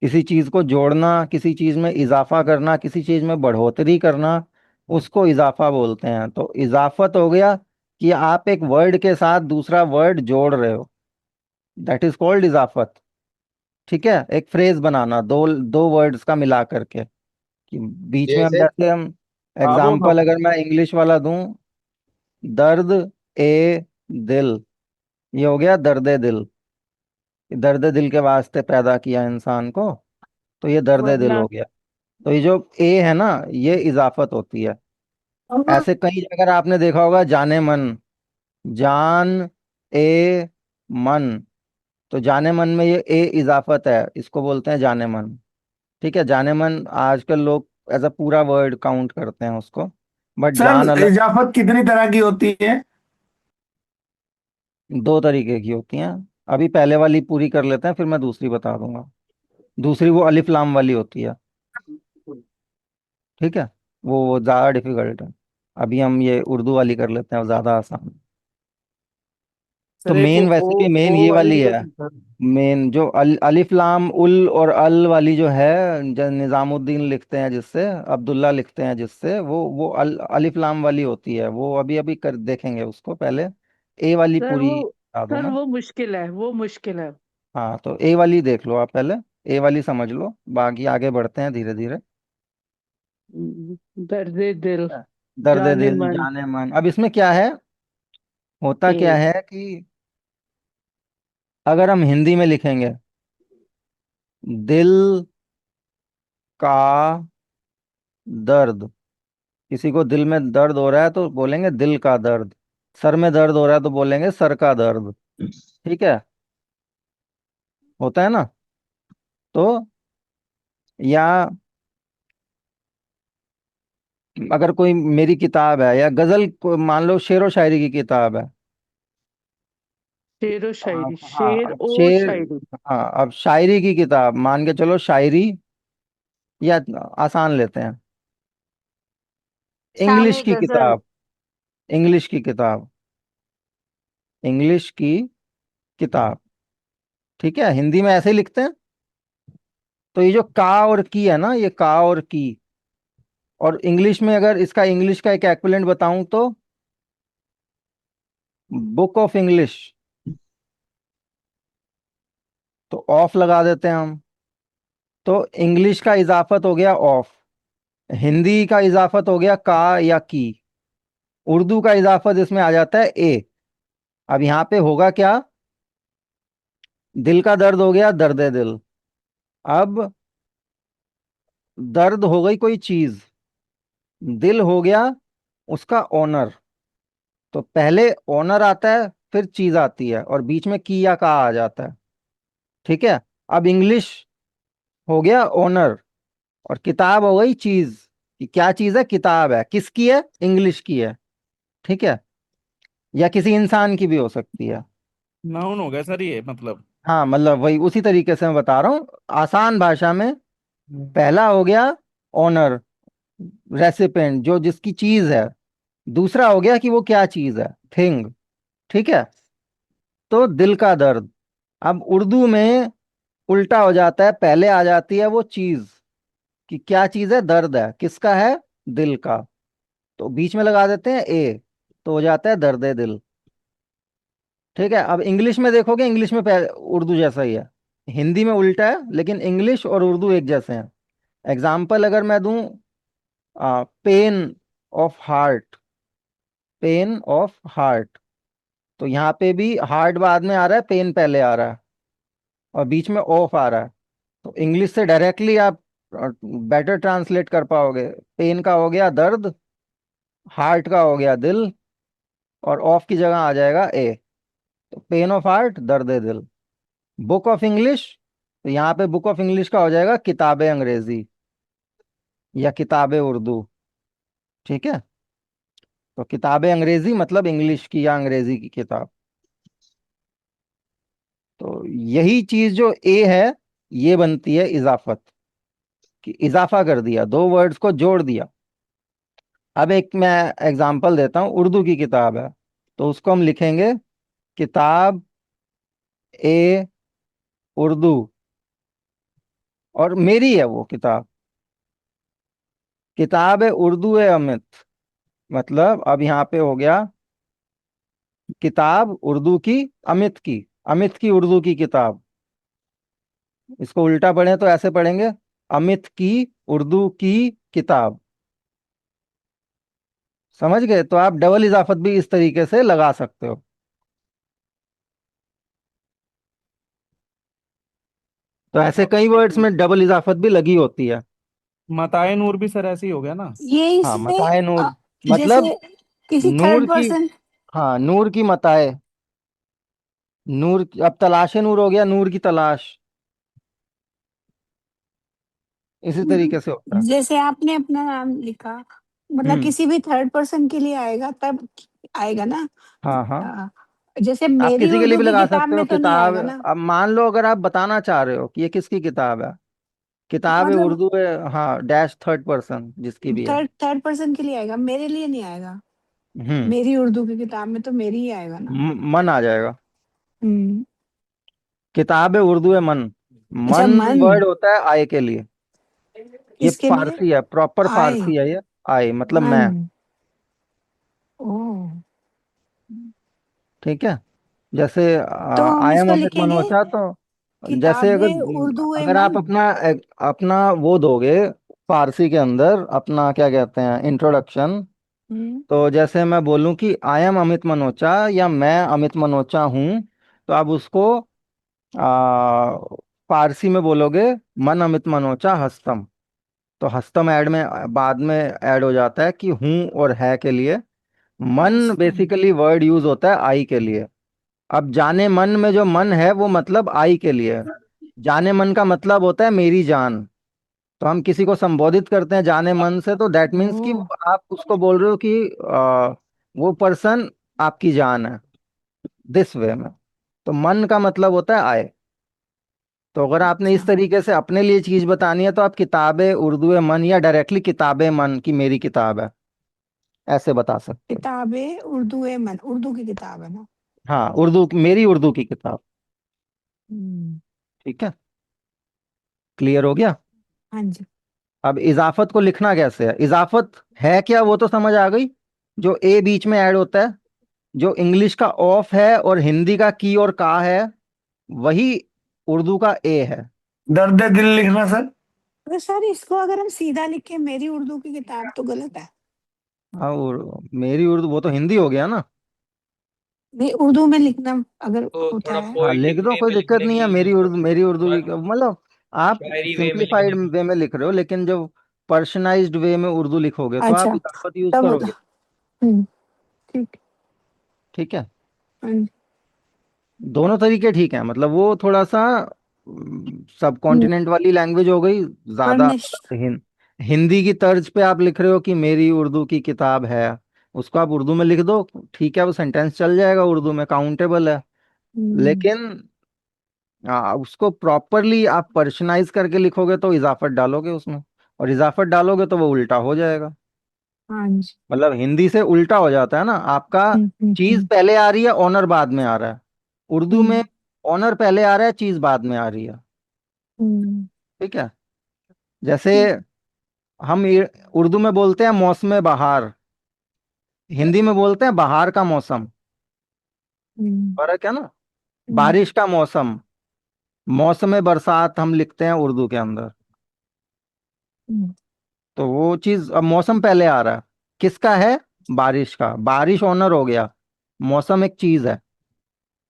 [SPEAKER 1] किसी चीज को जोड़ना, किसी चीज में इजाफा करना, किसी चीज में बढ़ोतरी करना, उसको इजाफा बोलते हैं। तो इजाफत हो गया कि आप एक वर्ड के साथ दूसरा वर्ड जोड़ रहे हो, दैट इज कॉल्ड इजाफत। ठीक है, एक फ्रेज बनाना दो दो वर्ड्स का मिला करके, कि बीच में हम,
[SPEAKER 11] जैसे
[SPEAKER 1] जैसे हम
[SPEAKER 11] हाँ वो
[SPEAKER 1] एग्जाम्पल अगर मैं इंग्लिश वाला दूं, दर्द ए दिल, ये हो गया दर्द दिल। दर्द दिल के वास्ते पैदा किया इंसान को, तो ये दर्द दिल
[SPEAKER 2] वरना
[SPEAKER 1] हो गया। तो ये जो ए है ना, ये इजाफत होती है। ऐसे कई जगह आपने देखा होगा, जाने मन, जान ए मन, तो जाने मन में ये ए इजाफत है, इसको बोलते हैं जाने मन। ठीक है, जाने मन आजकल लोग एज अ पूरा वर्ड काउंट करते हैं उसको, बट जान
[SPEAKER 4] सर
[SPEAKER 1] अलग।
[SPEAKER 4] इजाफत कितनी तरह की होती है?
[SPEAKER 1] दो तरीके की होती हैं। अभी पहले वाली पूरी कर लेते हैं, फिर मैं दूसरी बता दूंगा। दूसरी वो अलिफ लाम वाली होती है। ठीक है, वो ज़्यादा डिफिकल्ट है। अभी हम ये उर्दू वाली कर लेते हैं, वो ज़्यादा आसान है। तो
[SPEAKER 7] सर एक वो
[SPEAKER 1] मेन,
[SPEAKER 7] ओ
[SPEAKER 1] वैसे भी मेन
[SPEAKER 7] ओ
[SPEAKER 1] ये
[SPEAKER 7] वाली
[SPEAKER 1] वाली
[SPEAKER 7] जो
[SPEAKER 1] है।
[SPEAKER 7] थी सर।
[SPEAKER 1] मेन जो अलिफ लाम उल और अल वाली जो है, जो निजामुद्दीन लिखते हैं जिससे, अब्दुल्ला लिखते हैं जिससे, वो अलिफ लाम वाली होती है। वो अभी अभी कर देखेंगे उसको, पहले ए वाली
[SPEAKER 2] सर
[SPEAKER 1] पूरी
[SPEAKER 2] वो
[SPEAKER 1] बता दूं
[SPEAKER 2] सर
[SPEAKER 1] मैं।
[SPEAKER 2] वो मुश्किल है, वो मुश्किल है।
[SPEAKER 1] हाँ, तो ए वाली देख लो आप पहले, ए वाली समझ लो, बाकी आगे बढ़ते हैं धीरे धीरे।
[SPEAKER 2] दर्द दिल,
[SPEAKER 1] दर्द
[SPEAKER 2] जाने
[SPEAKER 1] दिल,
[SPEAKER 2] मन।
[SPEAKER 1] जाने मन। अब इसमें क्या है, होता
[SPEAKER 2] ए।
[SPEAKER 1] क्या है कि अगर हम हिंदी में लिखेंगे, दिल का दर्द, किसी को दिल में दर्द हो रहा है तो बोलेंगे दिल का दर्द। सर में दर्द हो रहा है तो बोलेंगे सर का दर्द। ठीक है, होता है ना? तो या अगर कोई मेरी किताब है, या गजल मान लो शेर व शायरी की किताब है।
[SPEAKER 2] शेरो शायरी,
[SPEAKER 1] हाँ,
[SPEAKER 2] शेर
[SPEAKER 1] अब
[SPEAKER 2] ओ
[SPEAKER 1] शेर,
[SPEAKER 2] शायरी।
[SPEAKER 1] हाँ अब शायरी की किताब मान के चलो, शायरी, या आसान लेते हैं, इंग्लिश
[SPEAKER 2] शामे
[SPEAKER 1] की
[SPEAKER 2] गजल।
[SPEAKER 1] किताब। इंग्लिश की किताब, इंग्लिश की किताब। ठीक है, हिंदी में ऐसे ही लिखते हैं। तो ये जो का और की है ना, ये का और की, और इंग्लिश में अगर इसका इंग्लिश का एक एक्विवेलेंट बताऊं तो बुक ऑफ इंग्लिश। तो ऑफ लगा देते हैं हम। तो इंग्लिश का इजाफत हो गया ऑफ, हिंदी का इजाफत हो गया का या की, उर्दू का इजाफत इसमें आ जाता है ए। अब यहाँ पे होगा क्या, दिल का दर्द हो गया दर्द दिल। अब दर्द हो गई कोई चीज, दिल हो गया उसका ओनर। तो पहले ओनर आता है, फिर चीज आती है, और बीच में की या का आ जाता है। ठीक है, अब इंग्लिश हो गया ओनर, और किताब हो गई चीज। कि क्या चीज है? किताब है, किसकी है? इंग्लिश की है। ठीक है, या किसी इंसान की भी हो सकती है।
[SPEAKER 7] नाउन हो गया सर ये मतलब।
[SPEAKER 1] हाँ, मतलब वही उसी तरीके से मैं बता रहा हूँ आसान भाषा में।
[SPEAKER 7] हम्म।
[SPEAKER 1] पहला हो गया ओनर, रेसिपेंट, जो जिसकी चीज है। दूसरा हो गया कि वो क्या चीज है, थिंग। ठीक है, तो दिल का दर्द। अब उर्दू में उल्टा हो जाता है, पहले आ जाती है वो चीज, कि क्या चीज है? दर्द है, किसका है? दिल का। तो बीच में लगा देते हैं ए, तो हो जाता है दर्द दिल। ठीक है, अब इंग्लिश में देखोगे, इंग्लिश में उर्दू जैसा ही है। हिंदी में उल्टा है, लेकिन इंग्लिश और उर्दू एक जैसे हैं। एग्जाम्पल अगर मैं दूं, pain of heart, pain of heart, तो यहाँ पे भी हार्ट बाद में आ रहा है, पेन पहले आ रहा है, और बीच में ऑफ आ रहा है। तो इंग्लिश से डायरेक्टली आप बेटर ट्रांसलेट कर पाओगे। पेन का हो गया दर्द, हार्ट का हो गया दिल, और ऑफ की जगह आ जाएगा ए। तो पेन ऑफ हार्ट, दर्द दिल। बुक ऑफ इंग्लिश, तो यहाँ पे बुक ऑफ इंग्लिश का हो जाएगा किताबें अंग्रेजी या किताबें उर्दू। ठीक है, तो किताबें अंग्रेजी मतलब इंग्लिश की या अंग्रेजी की किताब। तो यही चीज जो ए है ये बनती है इजाफत, कि इजाफा कर दिया, दो वर्ड्स को जोड़ दिया। अब एक मैं एग्जांपल देता हूँ, उर्दू की किताब है तो उसको हम लिखेंगे किताब ए उर्दू, और मेरी है वो किताब, किताब है उर्दू है अमित। मतलब अब यहाँ पे हो गया किताब उर्दू की, अमित की, अमित की उर्दू की किताब। इसको उल्टा पढ़े तो ऐसे पढ़ेंगे, अमित की उर्दू की किताब। समझ गए? तो आप डबल इजाफत भी इस तरीके से लगा सकते हो। तो ऐसे कई वर्ड्स में डबल इजाफत भी लगी होती है।
[SPEAKER 7] मताए नूर भी सर ऐसे ही हो गया ना?
[SPEAKER 9] ये
[SPEAKER 1] हाँ,
[SPEAKER 9] इसमें
[SPEAKER 1] मताए नूर, मतलब
[SPEAKER 9] जैसे किसी
[SPEAKER 1] नूर
[SPEAKER 9] थर्ड
[SPEAKER 1] की,
[SPEAKER 9] पर्सन।
[SPEAKER 1] हाँ नूर की मताए, अब तलाशे नूर हो गया नूर की तलाश, इसी तरीके से होता है।
[SPEAKER 9] जैसे आपने अपना नाम लिखा, मतलब
[SPEAKER 1] हम्म।
[SPEAKER 9] किसी भी थर्ड पर्सन के लिए आएगा तब आएगा ना?
[SPEAKER 1] हाँ हाँ,
[SPEAKER 9] अ, जैसे
[SPEAKER 1] आप
[SPEAKER 9] मेरी
[SPEAKER 1] किसी के लिए
[SPEAKER 9] उर्दू
[SPEAKER 1] भी
[SPEAKER 9] की
[SPEAKER 1] लगा
[SPEAKER 9] किताब
[SPEAKER 1] सकते हो
[SPEAKER 9] में तो नहीं
[SPEAKER 1] किताब।
[SPEAKER 9] आएगा ना?
[SPEAKER 1] अब मान लो अगर आप बताना चाह रहे हो कि ये किसकी किताब है, किताब है
[SPEAKER 9] मतलब
[SPEAKER 1] उर्दू है, हाँ डैश थर्ड पर्सन जिसकी भी है।
[SPEAKER 9] थर्ड थर्ड पर्सन के लिए आएगा, मेरे लिए नहीं आएगा।
[SPEAKER 1] हम्म।
[SPEAKER 9] मेरी उर्दू की किताब में तो मेरी ही आएगा ना?
[SPEAKER 1] मन आ जाएगा।
[SPEAKER 9] हम्म।
[SPEAKER 1] किताब है उर्दू है मन,
[SPEAKER 9] अच्छा,
[SPEAKER 1] मन
[SPEAKER 9] मन
[SPEAKER 1] वर्ड होता है आय के लिए। ये
[SPEAKER 9] किसके लिए?
[SPEAKER 1] फारसी है, प्रॉपर
[SPEAKER 9] आए,
[SPEAKER 1] फारसी है ये। आय मतलब
[SPEAKER 9] मन।
[SPEAKER 1] मैं।
[SPEAKER 9] ओ,
[SPEAKER 1] ठीक है। जैसे
[SPEAKER 9] तो हम
[SPEAKER 1] आई एम
[SPEAKER 9] इसको
[SPEAKER 1] अमित
[SPEAKER 9] लिखेंगे
[SPEAKER 1] मल्होत्रा, तो जैसे अगर
[SPEAKER 9] किताबें उर्दू ए
[SPEAKER 1] अगर आप
[SPEAKER 9] मन।
[SPEAKER 1] अपना अपना वो दोगे फारसी के अंदर, अपना क्या कहते हैं इंट्रोडक्शन,
[SPEAKER 9] हम्म।
[SPEAKER 1] तो जैसे मैं बोलूं कि आई एम अमित मनोचा या मैं अमित मनोचा हूं, तो आप उसको फारसी में बोलोगे मन अमित मनोचा हस्तम। तो हस्तम ऐड में बाद में ऐड हो जाता है कि हूं और है के लिए। मन
[SPEAKER 9] हम्म।
[SPEAKER 1] बेसिकली वर्ड यूज होता है आई के लिए। अब जाने मन में जो मन है वो मतलब आई के लिए है। जाने मन का मतलब होता है मेरी जान। तो हम किसी को संबोधित करते हैं जाने मन से, तो दैट मीन्स कि
[SPEAKER 9] ओ,
[SPEAKER 1] आप उसको बोल रहे हो कि वो पर्सन आपकी जान है, दिस वे में। तो मन का मतलब होता है आए। तो अगर आपने इस
[SPEAKER 9] अच्छा,
[SPEAKER 1] तरीके से अपने लिए चीज बतानी है तो आप किताबें उर्दू है मन, या डायरेक्टली किताबें मन की मेरी किताब है, ऐसे बता सकते हो।
[SPEAKER 9] किताबें उर्दू ए मन, उर्दू की किताब है ना?
[SPEAKER 1] हाँ उर्दू, मेरी उर्दू की किताब।
[SPEAKER 9] हम्म।
[SPEAKER 1] ठीक है, क्लियर हो गया?
[SPEAKER 9] हाँ जी।
[SPEAKER 1] अब इजाफत को लिखना कैसे है, इजाफत है क्या वो तो समझ आ गई। जो ए बीच में ऐड होता है, जो इंग्लिश का ऑफ है और हिंदी का की और का है, वही उर्दू का ए है।
[SPEAKER 4] दर्द दिल लिखना सर।
[SPEAKER 9] तो सर इसको अगर हम सीधा लिखे मेरी उर्दू की किताब तो गलत है?
[SPEAKER 1] हाँ, मेरी उर्दू वो तो हिंदी हो गया ना।
[SPEAKER 9] नहीं, उर्दू में लिखना अगर
[SPEAKER 8] तो
[SPEAKER 9] होता
[SPEAKER 8] थोड़ा
[SPEAKER 9] है।
[SPEAKER 1] हाँ
[SPEAKER 8] पोइटिक
[SPEAKER 1] लिख दो,
[SPEAKER 8] वे
[SPEAKER 1] कोई
[SPEAKER 8] में
[SPEAKER 1] दिक्कत
[SPEAKER 8] लिखने
[SPEAKER 1] नहीं है,
[SPEAKER 8] की
[SPEAKER 1] मेरी उर्दू, मेरी उर्दू
[SPEAKER 8] थोड़ा
[SPEAKER 1] की मतलब आप
[SPEAKER 8] शायरी वे में
[SPEAKER 1] सिंप्लीफाइड
[SPEAKER 8] लिखने की।
[SPEAKER 1] वे में लिख रहे हो, लेकिन जब पर्सनाइज्ड वे में उर्दू लिखोगे तो आप
[SPEAKER 9] अच्छा,
[SPEAKER 1] इजाफत यूज
[SPEAKER 9] तब होता।
[SPEAKER 1] करोगे।
[SPEAKER 9] ठीक।
[SPEAKER 1] ठीक है,
[SPEAKER 9] हाँ जी।
[SPEAKER 1] दोनों तरीके ठीक है, मतलब वो थोड़ा सा सब
[SPEAKER 9] हम्म,
[SPEAKER 1] कॉन्टिनेंट वाली लैंग्वेज हो गई
[SPEAKER 9] पर
[SPEAKER 1] ज्यादा।
[SPEAKER 9] निश
[SPEAKER 1] हिंदी की तर्ज पे आप लिख रहे हो कि मेरी उर्दू की किताब है, उसको आप उर्दू में लिख दो, ठीक है, वो सेंटेंस चल जाएगा, उर्दू में काउंटेबल है।
[SPEAKER 9] हम्म,
[SPEAKER 1] लेकिन उसको प्रॉपरली आप पर्सनाइज करके लिखोगे तो इजाफत डालोगे उसमें, और इजाफत डालोगे तो वो उल्टा हो जाएगा।
[SPEAKER 9] हाँ जी।
[SPEAKER 1] मतलब हिंदी से उल्टा हो जाता है ना आपका, चीज पहले आ रही है ऑनर बाद में आ रहा है। उर्दू में
[SPEAKER 9] हम्म,
[SPEAKER 1] ऑनर पहले आ रहा है, चीज बाद में आ रही है।
[SPEAKER 9] हम्म,
[SPEAKER 1] ठीक है। जैसे
[SPEAKER 9] ठीक।
[SPEAKER 1] हम उर्दू में बोलते हैं मौसम बहार, हिंदी में बोलते हैं बहार का मौसम।
[SPEAKER 9] हम्म,
[SPEAKER 1] फर्क है ना।
[SPEAKER 9] हम्म,
[SPEAKER 1] बारिश का मौसम, मौसम बरसात हम लिखते हैं उर्दू के अंदर।
[SPEAKER 9] हम्म,
[SPEAKER 1] तो वो चीज, अब मौसम पहले आ रहा है, किसका है, बारिश का, बारिश ऑनर हो गया, मौसम एक चीज है।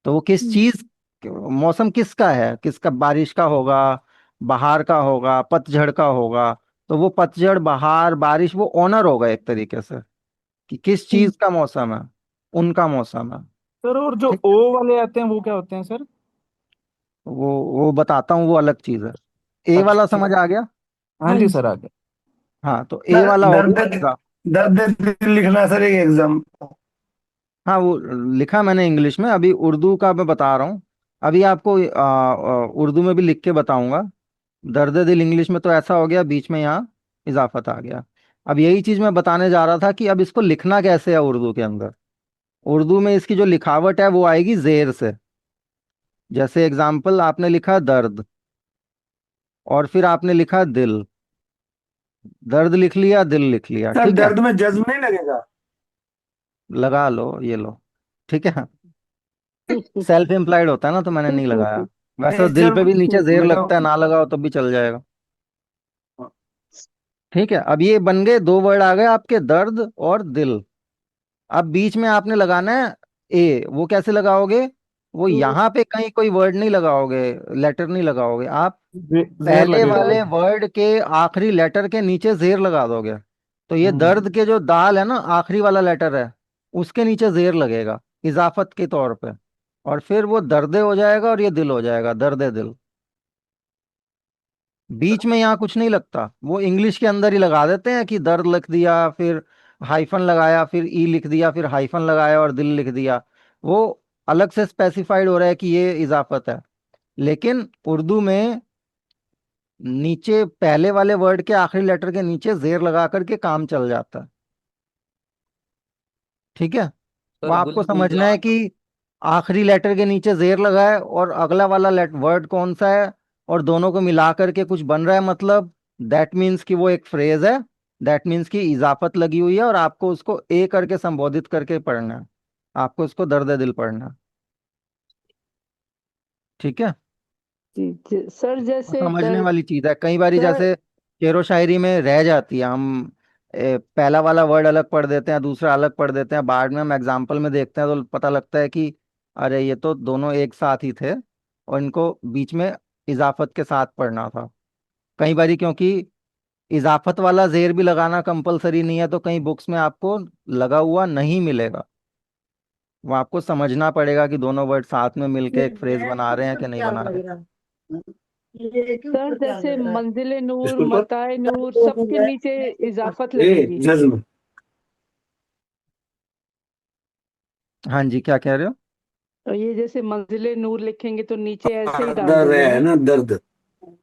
[SPEAKER 1] तो वो किस
[SPEAKER 9] हम्म,
[SPEAKER 1] चीज, मौसम किसका है, किसका, बारिश का होगा, बहार का होगा, पतझड़ का होगा। तो वो पतझड़ बहार बारिश वो ऑनर होगा एक तरीके से, कि किस
[SPEAKER 9] हम्म।
[SPEAKER 1] चीज का मौसम है, उनका मौसम है।
[SPEAKER 7] सर और जो
[SPEAKER 1] ठीक
[SPEAKER 7] ओ
[SPEAKER 1] है,
[SPEAKER 7] वाले आते हैं वो क्या होते हैं सर?
[SPEAKER 1] वो बताता हूँ, वो अलग चीज है। ए वाला
[SPEAKER 7] अच्छा।
[SPEAKER 1] समझ आ गया।
[SPEAKER 7] हाँ
[SPEAKER 9] हाँ
[SPEAKER 7] जी
[SPEAKER 9] जी।
[SPEAKER 7] सर, आगे।
[SPEAKER 1] हाँ तो ए वाला हो
[SPEAKER 4] दर्द
[SPEAKER 1] गया इजाफा।
[SPEAKER 4] दर्द दिल लिखना सर, एक एग्जाम।
[SPEAKER 1] हाँ वो लिखा मैंने इंग्लिश में, अभी उर्दू का मैं बता रहा हूँ। अभी आपको उर्दू में भी लिख के बताऊंगा। दर्द दिल इंग्लिश में तो ऐसा हो गया, बीच में यहाँ इजाफत आ गया। अब यही चीज मैं बताने जा रहा था कि अब इसको लिखना कैसे है उर्दू के अंदर। उर्दू में इसकी जो लिखावट है वो आएगी जेर से। जैसे एग्जाम्पल, आपने लिखा दर्द और फिर आपने लिखा दिल। दर्द लिख लिया, दिल लिख लिया,
[SPEAKER 4] सर
[SPEAKER 1] ठीक है।
[SPEAKER 4] दर्द में जज्म नहीं लगेगा?
[SPEAKER 1] लगा लो, ये लो, ठीक है। सेल्फ एम्प्लॉयड होता है ना, तो मैंने नहीं लगाया। वैसे
[SPEAKER 4] नहीं
[SPEAKER 1] तो दिल
[SPEAKER 4] सर,
[SPEAKER 1] पे भी नीचे जेर लगता है,
[SPEAKER 4] मतलब
[SPEAKER 1] ना लगाओ तब भी चल जाएगा। ठीक है, अब ये बन गए, दो वर्ड आ गए आपके, दर्द और दिल। अब बीच में आपने लगाना है ए। वो कैसे लगाओगे? वो यहाँ पे कहीं कोई वर्ड नहीं लगाओगे, लेटर नहीं लगाओगे आप।
[SPEAKER 7] जेर
[SPEAKER 1] पहले
[SPEAKER 7] लगेगा।
[SPEAKER 1] वाले वर्ड के आखिरी लेटर के नीचे जेर लगा दोगे। तो ये
[SPEAKER 7] हम्म।
[SPEAKER 1] दर्द के जो दाल है ना, आखिरी वाला लेटर है, उसके नीचे जेर लगेगा इजाफत के तौर पे। और फिर वो दर्दे हो जाएगा और ये दिल हो जाएगा, दर्दे दिल। बीच में यहाँ कुछ नहीं लगता। वो इंग्लिश के अंदर ही लगा देते हैं कि दर्द लिख दिया, फिर हाइफन लगाया, फिर ई लिख दिया, फिर हाइफन लगाया और दिल लिख दिया। वो अलग से स्पेसिफाइड हो रहा है कि ये इजाफत है। लेकिन उर्दू में नीचे पहले वाले वर्ड के आखिरी लेटर के नीचे जेर लगा करके काम चल जाता है। ठीक है। वो
[SPEAKER 8] सर
[SPEAKER 1] आपको समझना है
[SPEAKER 8] गुलजार।
[SPEAKER 1] कि आखिरी लेटर के नीचे जेर लगा है और अगला वाला वर्ड कौन सा है, और दोनों को मिला करके कुछ बन रहा है, मतलब दैट मीन्स कि वो एक फ्रेज है। दैट मीन्स कि इजाफत लगी हुई है और आपको उसको ए करके संबोधित करके पढ़ना है। आपको उसको दर्द दिल पढ़ना है। ठीक है।
[SPEAKER 2] सर जैसे
[SPEAKER 1] समझने
[SPEAKER 2] दर्द।
[SPEAKER 1] वाली चीज है। कई बारी
[SPEAKER 2] सर
[SPEAKER 1] जैसे शेरो शायरी में रह जाती है, हम पहला वाला वर्ड अलग पढ़ देते हैं, दूसरा अलग पढ़ देते हैं, बाद में हम एग्जाम्पल में देखते हैं तो पता लगता है कि अरे ये तो दोनों एक साथ ही थे और इनको बीच में इजाफत के साथ पढ़ना था। कई बारी क्योंकि इजाफत वाला जेर भी लगाना कंपलसरी नहीं है, तो कई बुक्स में आपको लगा हुआ नहीं मिलेगा। वो आपको समझना पड़ेगा कि दोनों वर्ड साथ में मिलके एक फ्रेज बना रहे हैं कि नहीं बना रहे।
[SPEAKER 2] सर जैसे मंजिले नूर,
[SPEAKER 4] बिल्कुल पर
[SPEAKER 2] मताए नूर, सबके नीचे इजाफत
[SPEAKER 4] ए
[SPEAKER 2] लगेगी।
[SPEAKER 4] जज्म।
[SPEAKER 1] हाँ जी, क्या कह रहे हो?
[SPEAKER 2] और ये जैसे मंजिले नूर लिखेंगे तो नीचे ऐसे ही डाल
[SPEAKER 4] दर्द
[SPEAKER 2] देंगे
[SPEAKER 4] है
[SPEAKER 2] ना।
[SPEAKER 4] ना, दर्द,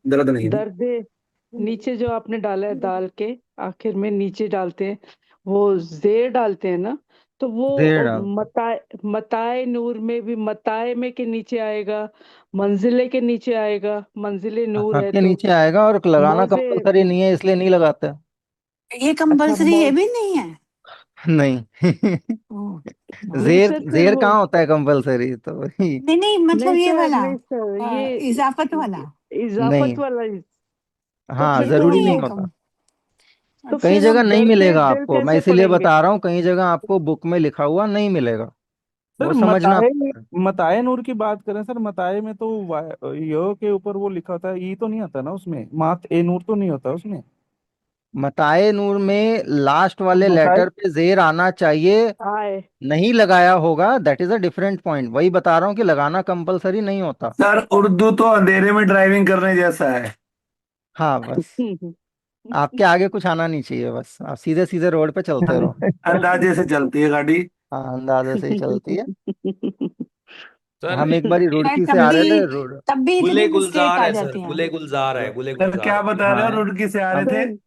[SPEAKER 4] दर्द नहीं है ना।
[SPEAKER 2] दर्द नीचे जो आपने डाला है दाल के आखिर में नीचे डालते हैं, वो जेर डालते हैं ना। तो
[SPEAKER 1] जेर
[SPEAKER 2] वो
[SPEAKER 1] डालते
[SPEAKER 2] मताए मताए नूर में भी मताए में के नीचे आएगा, मंजिले के नीचे आएगा। मंजिले
[SPEAKER 1] हैं,
[SPEAKER 2] नूर है
[SPEAKER 1] सबके
[SPEAKER 2] तो
[SPEAKER 1] नीचे आएगा, और लगाना
[SPEAKER 2] मौजे।
[SPEAKER 1] कंपलसरी नहीं है इसलिए नहीं लगाते।
[SPEAKER 9] ये
[SPEAKER 2] अच्छा
[SPEAKER 9] कंपल्सरी ये भी नहीं है।
[SPEAKER 1] नहीं।
[SPEAKER 9] ओ,
[SPEAKER 2] नहीं
[SPEAKER 1] जेर
[SPEAKER 2] सर फिर
[SPEAKER 1] जेर
[SPEAKER 2] वो।
[SPEAKER 1] कहाँ होता है कंपलसरी, तो वही।
[SPEAKER 9] नहीं नहीं, मतलब
[SPEAKER 2] नहीं
[SPEAKER 9] ये
[SPEAKER 2] सर,
[SPEAKER 9] वाला
[SPEAKER 2] नहीं सर, ये
[SPEAKER 9] इजाफत वाला।
[SPEAKER 2] इजाफत
[SPEAKER 1] नहीं,
[SPEAKER 2] वाला तो
[SPEAKER 1] हाँ
[SPEAKER 2] फिर
[SPEAKER 9] ये भी
[SPEAKER 2] तो
[SPEAKER 1] जरूरी
[SPEAKER 9] नहीं
[SPEAKER 1] नहीं
[SPEAKER 9] है
[SPEAKER 1] होता।
[SPEAKER 9] कम।
[SPEAKER 2] तो
[SPEAKER 1] कई
[SPEAKER 2] फिर
[SPEAKER 1] जगह
[SPEAKER 2] हम
[SPEAKER 1] नहीं
[SPEAKER 2] दर्द
[SPEAKER 1] मिलेगा
[SPEAKER 2] दिल
[SPEAKER 1] आपको, मैं
[SPEAKER 2] कैसे
[SPEAKER 1] इसीलिए
[SPEAKER 2] पढ़ेंगे?
[SPEAKER 1] बता रहा हूँ, कई जगह आपको बुक में लिखा हुआ नहीं मिलेगा।
[SPEAKER 7] सर
[SPEAKER 1] वो समझना
[SPEAKER 7] मताए,
[SPEAKER 1] पड़ता है।
[SPEAKER 7] मताए नूर की बात करें सर, मताए में तो यो के ऊपर वो लिखा होता है, ई तो नहीं आता ना उसमें, मात ए नूर तो नहीं होता उसमें।
[SPEAKER 1] मताए नूर में लास्ट वाले
[SPEAKER 7] मताए।
[SPEAKER 1] लेटर पे जेर आना चाहिए।
[SPEAKER 2] आए।
[SPEAKER 1] नहीं लगाया होगा, that is a different point. वही बता रहा हूँ कि लगाना कंपलसरी नहीं होता।
[SPEAKER 4] सर उर्दू तो अंधेरे में ड्राइविंग करने जैसा है।
[SPEAKER 1] हाँ बस, आपके आगे कुछ आना नहीं चाहिए, बस आप सीधे सीधे रोड पे चलते रहो।
[SPEAKER 4] अंदाजे से चलती है गाड़ी।
[SPEAKER 1] हाँ, अंदाजे से ही चलती है।
[SPEAKER 8] सर
[SPEAKER 1] हम एक बार
[SPEAKER 9] पर
[SPEAKER 1] रुड़की से आ रहे थे, रोड।
[SPEAKER 9] तब भी इतनी
[SPEAKER 8] गुले
[SPEAKER 9] मिस्टेक
[SPEAKER 8] गुलजार
[SPEAKER 9] आ
[SPEAKER 8] है सर,
[SPEAKER 9] जाती हैं।
[SPEAKER 8] गुले गुलजार है, गुले
[SPEAKER 4] सर
[SPEAKER 8] गुलजार
[SPEAKER 4] क्या
[SPEAKER 8] है।
[SPEAKER 4] बता रहे हो,
[SPEAKER 1] हाँ,
[SPEAKER 4] रुड़की से आ रहे
[SPEAKER 1] हम
[SPEAKER 4] थे?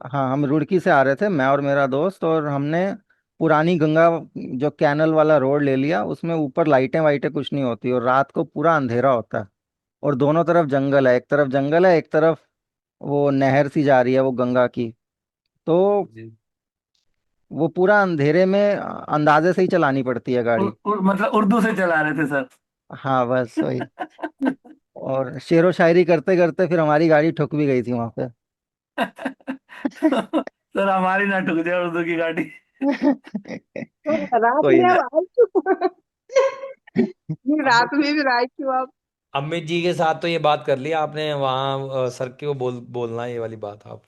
[SPEAKER 1] हाँ हम रुड़की से आ रहे थे, मैं और मेरा दोस्त, और हमने पुरानी गंगा जो कैनल वाला रोड ले लिया। उसमें ऊपर लाइटें वाइटें कुछ नहीं होती और रात को पूरा अंधेरा होता है। और दोनों तरफ जंगल है, एक तरफ जंगल है, एक तरफ वो नहर सी जा रही है वो गंगा की। तो
[SPEAKER 8] जी।
[SPEAKER 1] वो पूरा अंधेरे में अंदाजे से ही चलानी पड़ती है गाड़ी।
[SPEAKER 4] मतलब उर्दू से चला रहे थे सर?
[SPEAKER 1] हाँ बस वही। और शेरो शायरी करते करते फिर हमारी गाड़ी ठुक भी गई थी वहां पे।
[SPEAKER 4] सर हमारी ना ठुक जाए उर्दू की गाड़ी।
[SPEAKER 5] रात
[SPEAKER 1] कोई
[SPEAKER 5] में
[SPEAKER 1] ना।
[SPEAKER 5] अब आई क्यों? ये रात में भी राय क्यों आप?
[SPEAKER 8] अमित जी के साथ तो ये बात कर ली आपने, वहाँ सर के को बोलना ये वाली बात आप।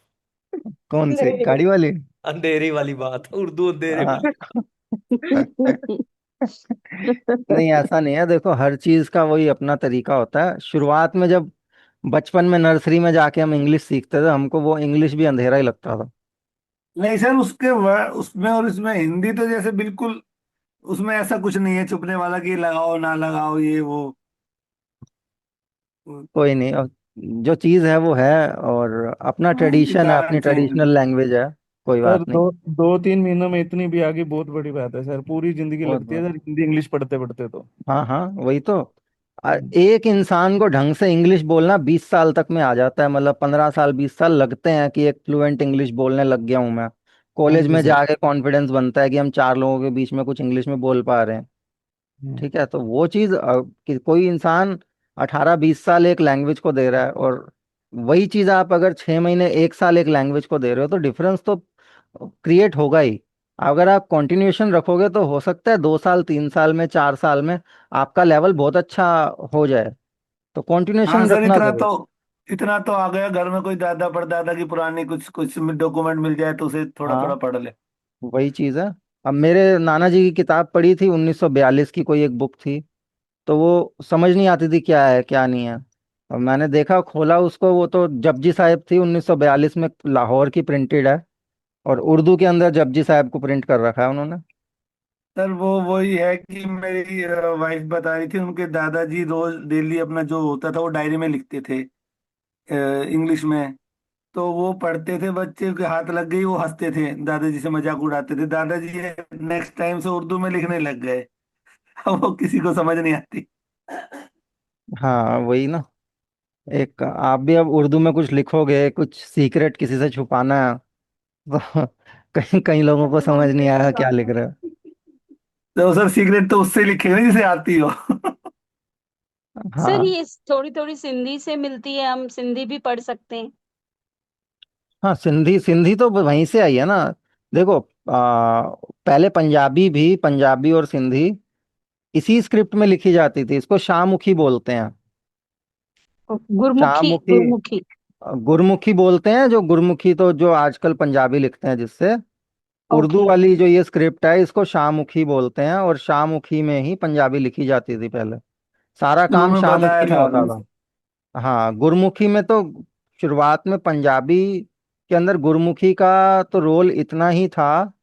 [SPEAKER 1] कौन सी
[SPEAKER 5] नहीं
[SPEAKER 1] गाड़ी वाली?
[SPEAKER 8] अंधेरी वाली बात, उर्दू अंधेरे
[SPEAKER 1] हाँ।
[SPEAKER 8] वाली।
[SPEAKER 1] नहीं, ऐसा नहीं है, देखो हर चीज का वही अपना तरीका होता है। शुरुआत में जब बचपन में नर्सरी में जाके हम इंग्लिश सीखते थे, हमको वो इंग्लिश भी अंधेरा ही लगता था।
[SPEAKER 4] नहीं सर, उसके उसमें और इसमें हिंदी तो जैसे बिल्कुल, उसमें ऐसा कुछ नहीं है छुपने वाला कि लगाओ ना लगाओ ये वो।
[SPEAKER 1] कोई नहीं, अब जो चीज है वो है, और अपना ट्रेडिशन है, अपनी
[SPEAKER 4] निकालते हैं।
[SPEAKER 1] ट्रेडिशनल लैंग्वेज है, कोई
[SPEAKER 7] सर
[SPEAKER 1] बात नहीं।
[SPEAKER 7] दो तीन महीनों में इतनी भी आगे बहुत बड़ी बात है सर, पूरी जिंदगी
[SPEAKER 1] बहुत
[SPEAKER 7] लगती है
[SPEAKER 1] बात।
[SPEAKER 7] सर हिंदी इंग्लिश पढ़ते पढ़ते तो।
[SPEAKER 1] हाँ हाँ, वही तो। एक इंसान को ढंग से इंग्लिश बोलना 20 साल तक में आ जाता है, मतलब 15 साल 20 साल लगते हैं कि एक फ्लुएंट इंग्लिश बोलने लग गया हूं मैं।
[SPEAKER 7] हाँ
[SPEAKER 1] कॉलेज
[SPEAKER 7] जी
[SPEAKER 1] में
[SPEAKER 7] सर।
[SPEAKER 1] जाके कॉन्फिडेंस बनता है कि हम 4 लोगों के बीच में कुछ इंग्लिश में बोल पा रहे हैं।
[SPEAKER 7] हम्म।
[SPEAKER 1] ठीक है, तो वो चीज कि कोई इंसान 18 20 साल एक लैंग्वेज को दे रहा है, और वही चीज आप अगर 6 महीने 1 साल एक लैंग्वेज को दे रहे हो, तो डिफरेंस तो क्रिएट होगा ही। अगर आप कंटिन्यूएशन रखोगे तो हो सकता है 2 साल 3 साल में 4 साल में आपका लेवल बहुत अच्छा हो जाए। तो
[SPEAKER 4] हाँ
[SPEAKER 1] कंटिन्यूएशन
[SPEAKER 4] सर,
[SPEAKER 1] रखना जरूर।
[SPEAKER 4] इतना तो आ गया, घर में कोई दादा परदादा की पुरानी कुछ कुछ डॉक्यूमेंट मिल जाए तो उसे थोड़ा थोड़ा
[SPEAKER 1] हाँ,
[SPEAKER 4] पढ़ ले।
[SPEAKER 1] वही चीज है। अब मेरे नाना जी की किताब पढ़ी थी, 1942 की कोई एक बुक थी, तो वो समझ नहीं आती थी क्या है क्या नहीं है। और मैंने देखा, खोला उसको, वो तो जपजी साहिब थी, 1942 में लाहौर की प्रिंटेड है, और उर्दू के अंदर जपजी साहब को प्रिंट कर रखा है उन्होंने।
[SPEAKER 4] सर वो वही है कि मेरी वाइफ बता रही थी, उनके दादाजी रोज डेली अपना जो होता था वो डायरी में लिखते थे इंग्लिश में। तो वो पढ़ते थे, बच्चे के हाथ लग गई, वो हंसते थे, दादाजी से मजाक उड़ाते थे, दादाजी नेक्स्ट टाइम से उर्दू में लिखने लग गए। अब वो किसी को समझ नहीं आती।
[SPEAKER 1] हाँ, वही ना। एक आप भी अब उर्दू में कुछ लिखोगे, कुछ सीक्रेट किसी से छुपाना है, तो कई कई लोगों को समझ नहीं आया क्या लिख रहे हो।
[SPEAKER 4] तो सर सीक्रेट तो उससे लिखेगा जिसे आती हो।
[SPEAKER 12] सर
[SPEAKER 1] हाँ
[SPEAKER 12] ये थोड़ी थोड़ी सिंधी से मिलती है, हम सिंधी भी पढ़ सकते हैं।
[SPEAKER 1] हाँ, सिंधी सिंधी तो वहीं से आई है ना। देखो, पहले पंजाबी और सिंधी इसी स्क्रिप्ट में लिखी जाती थी। इसको शाहमुखी बोलते हैं।
[SPEAKER 12] गुरमुखी
[SPEAKER 1] शाहमुखी,
[SPEAKER 12] गुरमुखी।
[SPEAKER 1] गुरमुखी बोलते हैं, जो गुरमुखी तो जो आजकल पंजाबी लिखते हैं जिससे। उर्दू
[SPEAKER 12] ओके।
[SPEAKER 1] वाली जो ये स्क्रिप्ट है, इसको शाहमुखी बोलते हैं, और शाहमुखी में ही पंजाबी लिखी जाती थी पहले। सारा काम
[SPEAKER 4] उन्होंने बताया
[SPEAKER 1] शाहमुखी में
[SPEAKER 4] था
[SPEAKER 1] होता
[SPEAKER 4] आपने।
[SPEAKER 1] था। हाँ, गुरमुखी में तो शुरुआत में पंजाबी के अंदर गुरमुखी का तो रोल इतना ही था,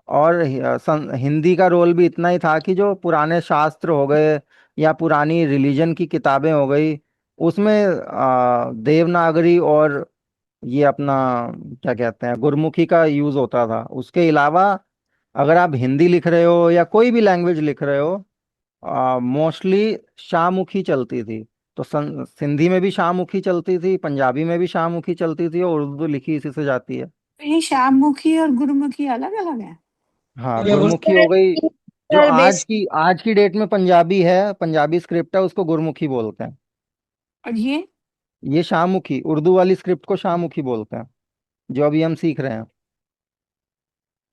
[SPEAKER 1] और हिंदी का रोल भी इतना ही था कि जो पुराने शास्त्र हो गए या पुरानी रिलीजन की किताबें हो गई, उसमें देवनागरी और ये अपना क्या कहते हैं, गुरमुखी का यूज होता था। उसके अलावा अगर आप हिंदी लिख रहे हो या कोई भी लैंग्वेज लिख रहे हो, मोस्टली शाहमुखी चलती थी। तो सिंधी में भी शाहमुखी चलती थी, पंजाबी में भी शाहमुखी चलती थी, और उर्दू लिखी इसी से जाती है।
[SPEAKER 9] तो ये शाहमुखी और गुरुमुखी अलग अलग है?
[SPEAKER 1] हाँ, गुरमुखी हो गई जो
[SPEAKER 12] सर बेस।
[SPEAKER 1] आज की डेट में पंजाबी है, पंजाबी स्क्रिप्ट है, उसको गुरमुखी बोलते हैं।
[SPEAKER 9] और ये?
[SPEAKER 1] ये शाहमुखी, उर्दू वाली स्क्रिप्ट को शाहमुखी बोलते हैं, जो अभी हम सीख रहे हैं।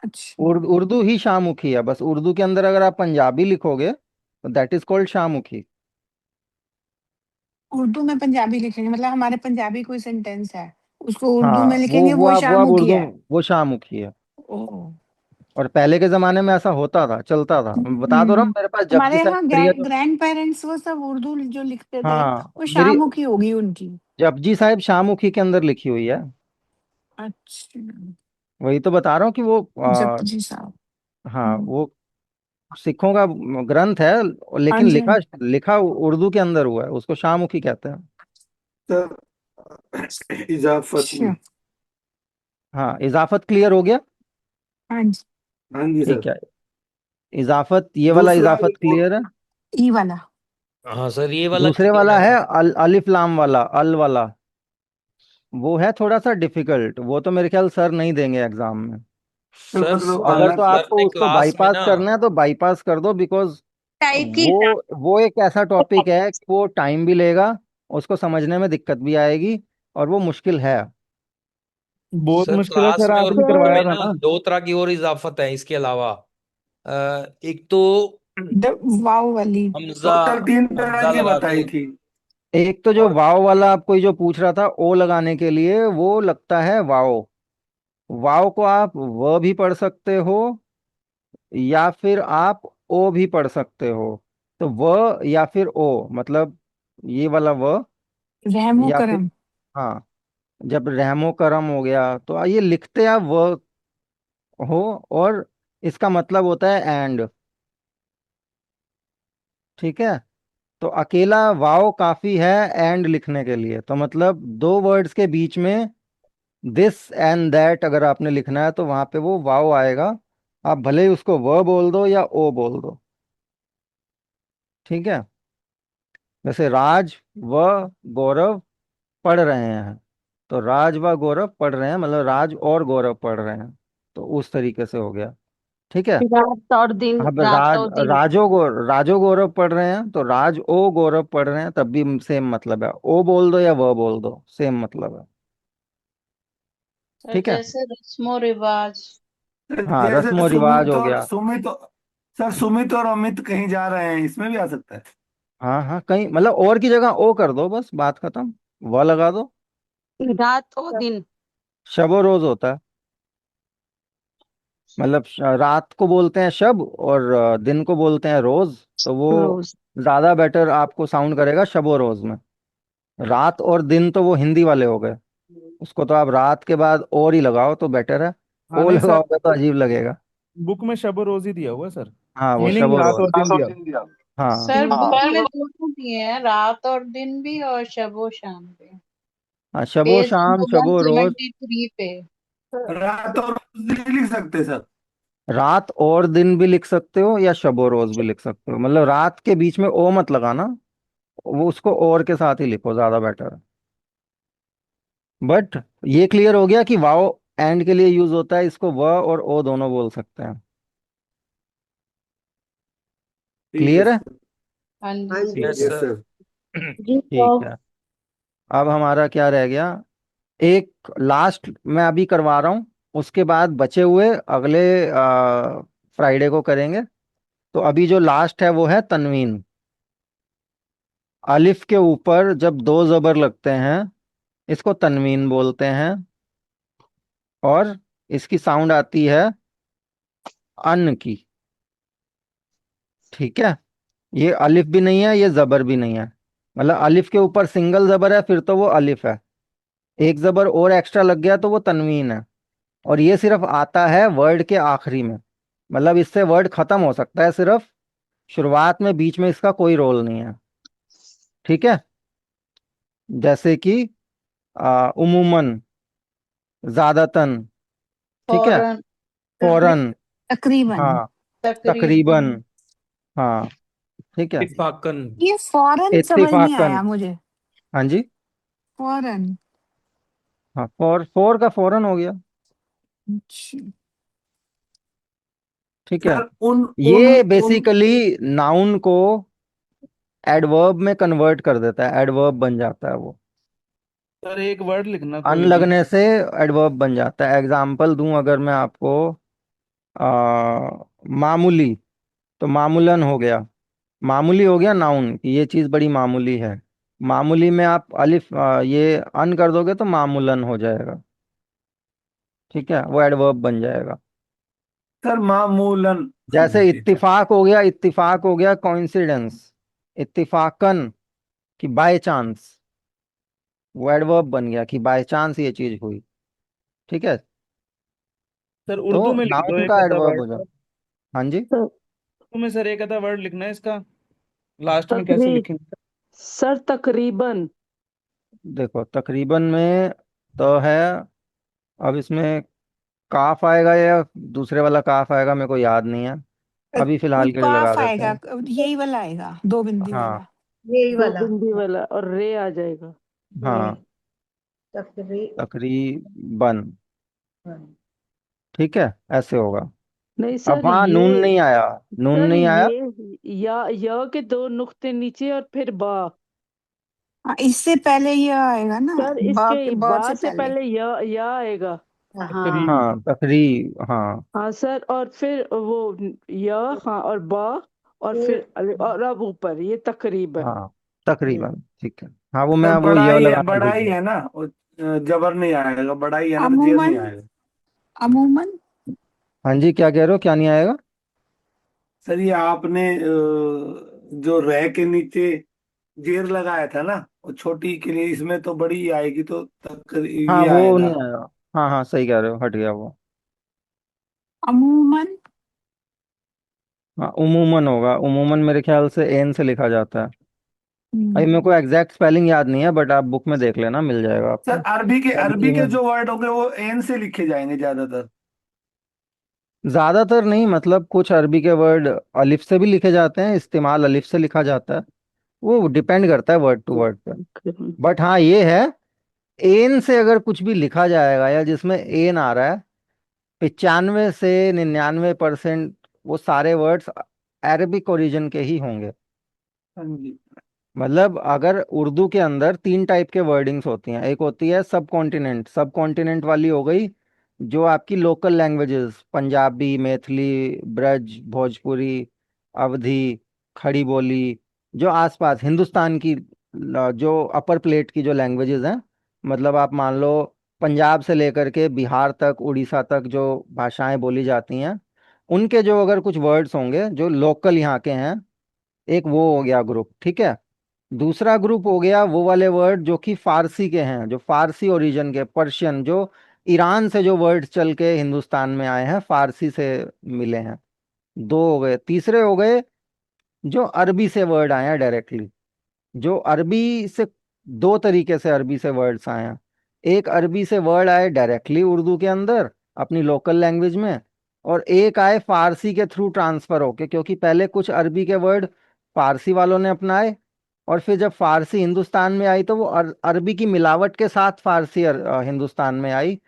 [SPEAKER 9] अच्छा।
[SPEAKER 1] उर्दू ही शाहमुखी है, बस उर्दू के अंदर अगर आप पंजाबी लिखोगे तो that is called Shahmukhi.
[SPEAKER 9] Urdu में पंजाबी लिखेंगे मतलब हमारे पंजाबी कोई सेंटेंस है, उसको उर्दू
[SPEAKER 1] हाँ,
[SPEAKER 9] में लिखेंगे
[SPEAKER 1] वो
[SPEAKER 9] वो
[SPEAKER 1] आप
[SPEAKER 9] शाहमुखी
[SPEAKER 1] उर्दू,
[SPEAKER 9] है।
[SPEAKER 1] वो शाहमुखी है।
[SPEAKER 9] ओह।
[SPEAKER 1] और पहले के जमाने में ऐसा होता था, चलता था। मैं बता तो रहा हूँ, मेरे पास जपजी
[SPEAKER 9] हमारे
[SPEAKER 1] साहब
[SPEAKER 9] यहाँ
[SPEAKER 1] पढ़ी है तो।
[SPEAKER 9] ग्रैंड पेरेंट्स वो सब उर्दू जो लिखते थे
[SPEAKER 1] हाँ,
[SPEAKER 9] वो
[SPEAKER 1] मेरी
[SPEAKER 9] शाहमुखी होगी उनकी।
[SPEAKER 1] जपजी साहब शाहमुखी के अंदर लिखी हुई है।
[SPEAKER 9] अच्छा।
[SPEAKER 1] वही तो बता रहा हूँ कि वो
[SPEAKER 9] जपजी साहब।
[SPEAKER 1] हाँ, वो सिखों का ग्रंथ है,
[SPEAKER 9] हाँ
[SPEAKER 1] लेकिन
[SPEAKER 9] जी।
[SPEAKER 1] लिखा लिखा उर्दू के अंदर हुआ है, उसको शाहमुखी कहते हैं।
[SPEAKER 4] सर इजाफत
[SPEAKER 9] अच्छा।
[SPEAKER 4] में।
[SPEAKER 1] हाँ, इजाफत क्लियर हो गया।
[SPEAKER 9] हाँ जी।
[SPEAKER 4] हाँ जी सर।
[SPEAKER 1] ठीक है, इजाफत, ये वाला
[SPEAKER 4] दूसरा
[SPEAKER 1] इजाफत क्लियर है।
[SPEAKER 9] ई वाला।
[SPEAKER 8] हाँ सर, ये वाला
[SPEAKER 1] दूसरे
[SPEAKER 8] क्लियर
[SPEAKER 1] वाला
[SPEAKER 8] है
[SPEAKER 1] है
[SPEAKER 8] सर।
[SPEAKER 1] अलिफ लाम वाला, अल वाला। वो है थोड़ा सा डिफिकल्ट, वो तो मेरे ख्याल सर नहीं देंगे एग्जाम में।
[SPEAKER 4] सर
[SPEAKER 8] सर
[SPEAKER 4] मतलब
[SPEAKER 1] अगर तो
[SPEAKER 8] सर
[SPEAKER 1] आपको
[SPEAKER 8] ने
[SPEAKER 1] उसको
[SPEAKER 8] क्लास में
[SPEAKER 1] बाईपास
[SPEAKER 8] ना,
[SPEAKER 1] करना है तो बाईपास कर दो, बिकॉज
[SPEAKER 3] टाइप की
[SPEAKER 1] वो एक ऐसा टॉपिक है कि वो टाइम भी लेगा, उसको समझने में दिक्कत भी आएगी, और वो मुश्किल है।
[SPEAKER 7] बहुत
[SPEAKER 8] सर
[SPEAKER 7] मुश्किल है
[SPEAKER 8] क्लास
[SPEAKER 7] सर,
[SPEAKER 8] में और
[SPEAKER 7] आपने
[SPEAKER 8] बुक
[SPEAKER 7] करवाया
[SPEAKER 8] में
[SPEAKER 7] था
[SPEAKER 8] ना
[SPEAKER 7] ना?
[SPEAKER 8] दो तरह की और इजाफत है इसके अलावा। एक तो
[SPEAKER 9] वाव वाली।
[SPEAKER 8] हमजा,
[SPEAKER 4] टोटल 3 तरह
[SPEAKER 8] हमजा
[SPEAKER 4] की
[SPEAKER 8] लगा के।
[SPEAKER 4] बताई थी।
[SPEAKER 1] एक तो जो
[SPEAKER 8] और
[SPEAKER 1] वाव वाला आपको जो पूछ रहा था, ओ लगाने के लिए, वो लगता है वाव। वाव को आप व भी पढ़ सकते हो, या फिर आप ओ भी पढ़ सकते हो। तो व या फिर ओ, मतलब ये वाला व,
[SPEAKER 9] रहमो
[SPEAKER 1] या फिर,
[SPEAKER 9] करम।
[SPEAKER 1] हाँ, जब रहमो करम हो गया तो ये लिखते आप व हो, और इसका मतलब होता है एंड। ठीक है, तो अकेला वाव काफी है एंड लिखने के लिए। तो मतलब दो वर्ड्स के बीच में दिस एंड दैट अगर आपने लिखना है तो वहां पे वो वाव आएगा। आप भले ही उसको व बोल दो या ओ बोल दो। ठीक है। जैसे राज व गौरव पढ़ रहे हैं, तो राज व गौरव पढ़ रहे हैं मतलब राज और गौरव पढ़ रहे हैं। तो उस तरीके से हो गया। ठीक है।
[SPEAKER 12] रात और दिन,
[SPEAKER 1] अब
[SPEAKER 12] रात और दिन।
[SPEAKER 1] राजो गौरव पढ़ रहे हैं तो राज ओ गौरव पढ़ रहे हैं, तब भी सेम मतलब है। ओ बोल दो या व बोल दो, सेम मतलब है।
[SPEAKER 10] और
[SPEAKER 1] ठीक है।
[SPEAKER 10] जैसे रस्मो रिवाज।
[SPEAKER 1] हाँ,
[SPEAKER 4] जैसे
[SPEAKER 1] रस्म रिवाज हो गया।
[SPEAKER 4] सुमित और अमित कहीं जा रहे हैं, इसमें भी आ सकता है।
[SPEAKER 1] हाँ हाँ, कहीं मतलब और की जगह ओ कर दो, बस बात खत्म। व लगा दो।
[SPEAKER 12] रात और दिन।
[SPEAKER 1] शबो रोज होता है। मतलब रात को बोलते हैं शब और दिन को बोलते हैं रोज। तो वो
[SPEAKER 12] रोज।
[SPEAKER 1] ज्यादा बेटर आपको साउंड करेगा शबो रोज में। रात और दिन तो वो हिंदी वाले हो गए। उसको तो आप रात के बाद और ही लगाओ तो बेटर है।
[SPEAKER 7] हाँ
[SPEAKER 1] ओ
[SPEAKER 7] नहीं सर,
[SPEAKER 1] लगाओगे तो अजीब लगेगा।
[SPEAKER 7] बुक में शब रोज ही दिया हुआ है सर।
[SPEAKER 1] हाँ, वो
[SPEAKER 7] मीनिंग
[SPEAKER 1] शबो
[SPEAKER 7] रात
[SPEAKER 1] रोज।
[SPEAKER 7] और दिन दिया।
[SPEAKER 1] हाँ
[SPEAKER 10] सर बुक
[SPEAKER 12] हाँ।
[SPEAKER 10] में दोनों दिए हैं, रात और दिन भी और शबो शाम भी।
[SPEAKER 1] हाँ, शबो
[SPEAKER 10] पेज
[SPEAKER 1] शाम
[SPEAKER 10] नंबर वन
[SPEAKER 1] शबो रोज।
[SPEAKER 10] सेवेंटी थ्री पे।
[SPEAKER 4] रात और रोज नहीं लिख सकते सर?
[SPEAKER 1] रात और दिन भी लिख सकते हो या शबो रोज भी लिख सकते हो, मतलब रात के बीच में ओ मत लगाना। वो उसको और के साथ ही लिखो, ज्यादा बेटर है। बट ये क्लियर हो गया कि वाओ एंड के लिए यूज होता है, इसको व और ओ दोनों बोल सकते हैं।
[SPEAKER 4] ठीक है
[SPEAKER 1] क्लियर है।
[SPEAKER 4] सर।
[SPEAKER 10] हाँ
[SPEAKER 5] हाँ
[SPEAKER 10] जी।
[SPEAKER 5] जी।
[SPEAKER 8] Yes
[SPEAKER 4] yes
[SPEAKER 8] sir.
[SPEAKER 4] सर।
[SPEAKER 12] जी
[SPEAKER 1] ठीक
[SPEAKER 12] सर।
[SPEAKER 1] है। अब हमारा क्या रह गया? एक लास्ट मैं अभी करवा रहा हूँ, उसके बाद बचे हुए अगले फ्राइडे को करेंगे। तो अभी जो लास्ट है वो है तनवीन। अलिफ के ऊपर जब दो जबर लगते हैं, इसको तनवीन बोलते हैं। और इसकी साउंड आती है अन की। ठीक है। ये अलिफ भी नहीं है, ये जबर भी नहीं है। मतलब अलिफ के ऊपर सिंगल जबर है फिर तो वो अलिफ है। एक जबर और एक्स्ट्रा लग गया तो वो तनवीन है। और ये सिर्फ आता है वर्ड के आखिरी में। मतलब इससे वर्ड खत्म हो सकता है सिर्फ, शुरुआत में बीच में इसका कोई रोल नहीं है। ठीक है। जैसे कि उमूमन, ज्यादातन। ठीक है।
[SPEAKER 10] फौरन।
[SPEAKER 1] फौरन।
[SPEAKER 9] तकरीबन।
[SPEAKER 1] हाँ। तकरीबन।
[SPEAKER 10] तकरीबन।
[SPEAKER 1] हाँ। ठीक है।
[SPEAKER 8] इत्तेफाकन।
[SPEAKER 9] ये फौरन समझ नहीं
[SPEAKER 1] इत्तेफाकन।
[SPEAKER 9] आया मुझे।
[SPEAKER 1] हाँ जी।
[SPEAKER 9] फौरन।
[SPEAKER 1] हाँ, फोर का फौरन हो गया।
[SPEAKER 9] अच्छा।
[SPEAKER 1] ठीक है।
[SPEAKER 4] सर उन उन
[SPEAKER 1] ये
[SPEAKER 4] उन
[SPEAKER 1] बेसिकली नाउन को एडवर्ब में कन्वर्ट कर देता है, एडवर्ब बन जाता है वो।
[SPEAKER 7] सर एक वर्ड लिखना
[SPEAKER 1] अन
[SPEAKER 7] कोई भी।
[SPEAKER 1] लगने से एडवर्ब बन जाता है। एग्जाम्पल दूं अगर मैं आपको, मामूली, तो मामूलन हो गया। मामूली हो गया नाउन कि ये चीज बड़ी मामूली है। मामूली में आप अलिफ ये अन कर दोगे तो मामूलन हो जाएगा। ठीक है, वो एडवर्ब बन जाएगा।
[SPEAKER 4] सर मामूलन कर
[SPEAKER 1] जैसे
[SPEAKER 4] दीजिए।
[SPEAKER 1] इत्तिफाक हो गया, इत्तिफाक हो गया कोइंसिडेंस। इत्तिफाकन कि बाय चांस, वो एडवर्ब बन गया कि बाय चांस ये चीज हुई। ठीक है।
[SPEAKER 7] सर
[SPEAKER 1] तो
[SPEAKER 7] उर्दू में लिख दो
[SPEAKER 1] नाउन
[SPEAKER 7] एक
[SPEAKER 1] का
[SPEAKER 7] आधा
[SPEAKER 1] एडवर्ब
[SPEAKER 7] वर्ड।
[SPEAKER 1] हो जाए। हाँ जी।
[SPEAKER 12] सर
[SPEAKER 7] उर्दू में सर एक आधा वर्ड लिखना है इसका, लास्ट में कैसे
[SPEAKER 2] तकरी
[SPEAKER 7] लिखेंगे?
[SPEAKER 2] सर तकरीबन।
[SPEAKER 1] देखो तकरीबन में तो है। अब इसमें काफ आएगा या दूसरे वाला काफ आएगा, मेरे को याद नहीं है। अभी फिलहाल के लिए लगा
[SPEAKER 9] काफ
[SPEAKER 1] देते
[SPEAKER 9] आएगा,
[SPEAKER 1] हैं।
[SPEAKER 9] यही वाला आएगा, दो बिंदी
[SPEAKER 1] हाँ।
[SPEAKER 9] वाला।
[SPEAKER 5] यही
[SPEAKER 2] दो
[SPEAKER 5] वाला।
[SPEAKER 2] बिंदी वाला और रे आ जाएगा।
[SPEAKER 5] रे।
[SPEAKER 1] हाँ,
[SPEAKER 5] तकरीबन।
[SPEAKER 1] तकरीबन। ठीक है, ऐसे होगा।
[SPEAKER 2] नहीं
[SPEAKER 1] अब
[SPEAKER 2] सर,
[SPEAKER 1] वहाँ नून
[SPEAKER 2] ये
[SPEAKER 1] नहीं आया। नून
[SPEAKER 2] सर
[SPEAKER 1] नहीं आया।
[SPEAKER 2] ये या के दो नुक्ते नीचे और फिर बा।
[SPEAKER 9] हाँ, इससे पहले ये आएगा ना,
[SPEAKER 2] सर
[SPEAKER 9] बा
[SPEAKER 2] इसके
[SPEAKER 9] के बाद
[SPEAKER 2] बा
[SPEAKER 9] से
[SPEAKER 2] से
[SPEAKER 9] पहले।
[SPEAKER 2] पहले या आएगा।
[SPEAKER 7] तकरीब।
[SPEAKER 1] हाँ, हाँ।
[SPEAKER 2] हाँ सर, और फिर वो या, हाँ, और बा, और फिर और अब ऊपर ये तकरीबन।
[SPEAKER 1] हाँ, तकरीबन। ठीक है। हाँ, वो मैं
[SPEAKER 4] सर
[SPEAKER 1] वो य लगाना भूल
[SPEAKER 4] बड़ाई
[SPEAKER 1] गया।
[SPEAKER 4] है ना जबर नहीं आएगा, बड़ाई है ना तो जेर नहीं
[SPEAKER 9] अमूमन।
[SPEAKER 4] आएगा।
[SPEAKER 9] अमूमन।
[SPEAKER 1] हाँ जी, क्या कह रहे हो, क्या नहीं आएगा?
[SPEAKER 4] सर ये आपने जो रह के नीचे जेर लगाया था ना, वो छोटी के लिए, इसमें तो बड़ी ही आएगी तो
[SPEAKER 1] हाँ,
[SPEAKER 4] ये
[SPEAKER 1] वो
[SPEAKER 4] आएगा।
[SPEAKER 1] नहीं आएगा। हाँ हाँ, सही कह रहे हो, हट गया वो।
[SPEAKER 9] अमूमन।
[SPEAKER 1] हाँ, उमूमन होगा। उमूमन मेरे ख्याल से एन से लिखा जाता है। अभी मेरे को
[SPEAKER 9] हम्म।
[SPEAKER 1] एग्जैक्ट स्पेलिंग याद नहीं है, बट आप बुक में देख लेना, मिल जाएगा
[SPEAKER 4] सर
[SPEAKER 1] आपको।
[SPEAKER 4] अरबी
[SPEAKER 1] टर्की
[SPEAKER 4] के
[SPEAKER 1] में
[SPEAKER 4] जो वर्ड होंगे वो एन से लिखे जाएंगे ज्यादातर।
[SPEAKER 1] ज्यादातर नहीं, मतलब कुछ अरबी के वर्ड अलिफ से भी लिखे जाते हैं, इस्तेमाल अलिफ से लिखा जाता है। वो डिपेंड करता है वर्ड टू वर्ड पे। बट हाँ ये है, एन से अगर कुछ भी लिखा जाएगा या जिसमें एन आ रहा है, 95 से 99% वो सारे वर्ड्स अरबिक ओरिजिन के ही होंगे।
[SPEAKER 4] हाँ जी।
[SPEAKER 1] मतलब अगर उर्दू के अंदर तीन टाइप के वर्डिंग्स होती हैं, एक होती है सब कॉन्टिनेंट, सब कॉन्टिनेंट वाली हो गई जो आपकी लोकल लैंग्वेजेस, पंजाबी, मैथिली, ब्रज, भोजपुरी, अवधी, खड़ी बोली, जो आसपास हिंदुस्तान की जो अपर प्लेट की जो लैंग्वेजेस हैं, मतलब आप मान लो पंजाब से लेकर के बिहार तक, उड़ीसा तक जो भाषाएं बोली जाती हैं, उनके जो अगर कुछ वर्ड्स होंगे जो लोकल यहाँ के हैं, एक वो हो गया ग्रुप, ठीक है। दूसरा ग्रुप हो गया वो वाले वर्ड जो कि फारसी के हैं, जो फारसी ओरिजिन के, पर्शियन, जो ईरान से जो वर्ड चल के हिंदुस्तान में आए हैं, फारसी से मिले हैं। दो हो गए। तीसरे हो गए जो अरबी से वर्ड आए हैं डायरेक्टली, जो अरबी से, दो तरीके से अरबी से वर्ड्स आए हैं। एक अरबी से वर्ड आए डायरेक्टली उर्दू के अंदर अपनी लोकल लैंग्वेज में, और एक आए फारसी के थ्रू ट्रांसफर होके, क्योंकि पहले कुछ अरबी के वर्ड फारसी वालों ने अपनाए, और फिर जब फारसी हिंदुस्तान में आई तो वो अरबी की मिलावट के साथ फारसी हिंदुस्तान में आई।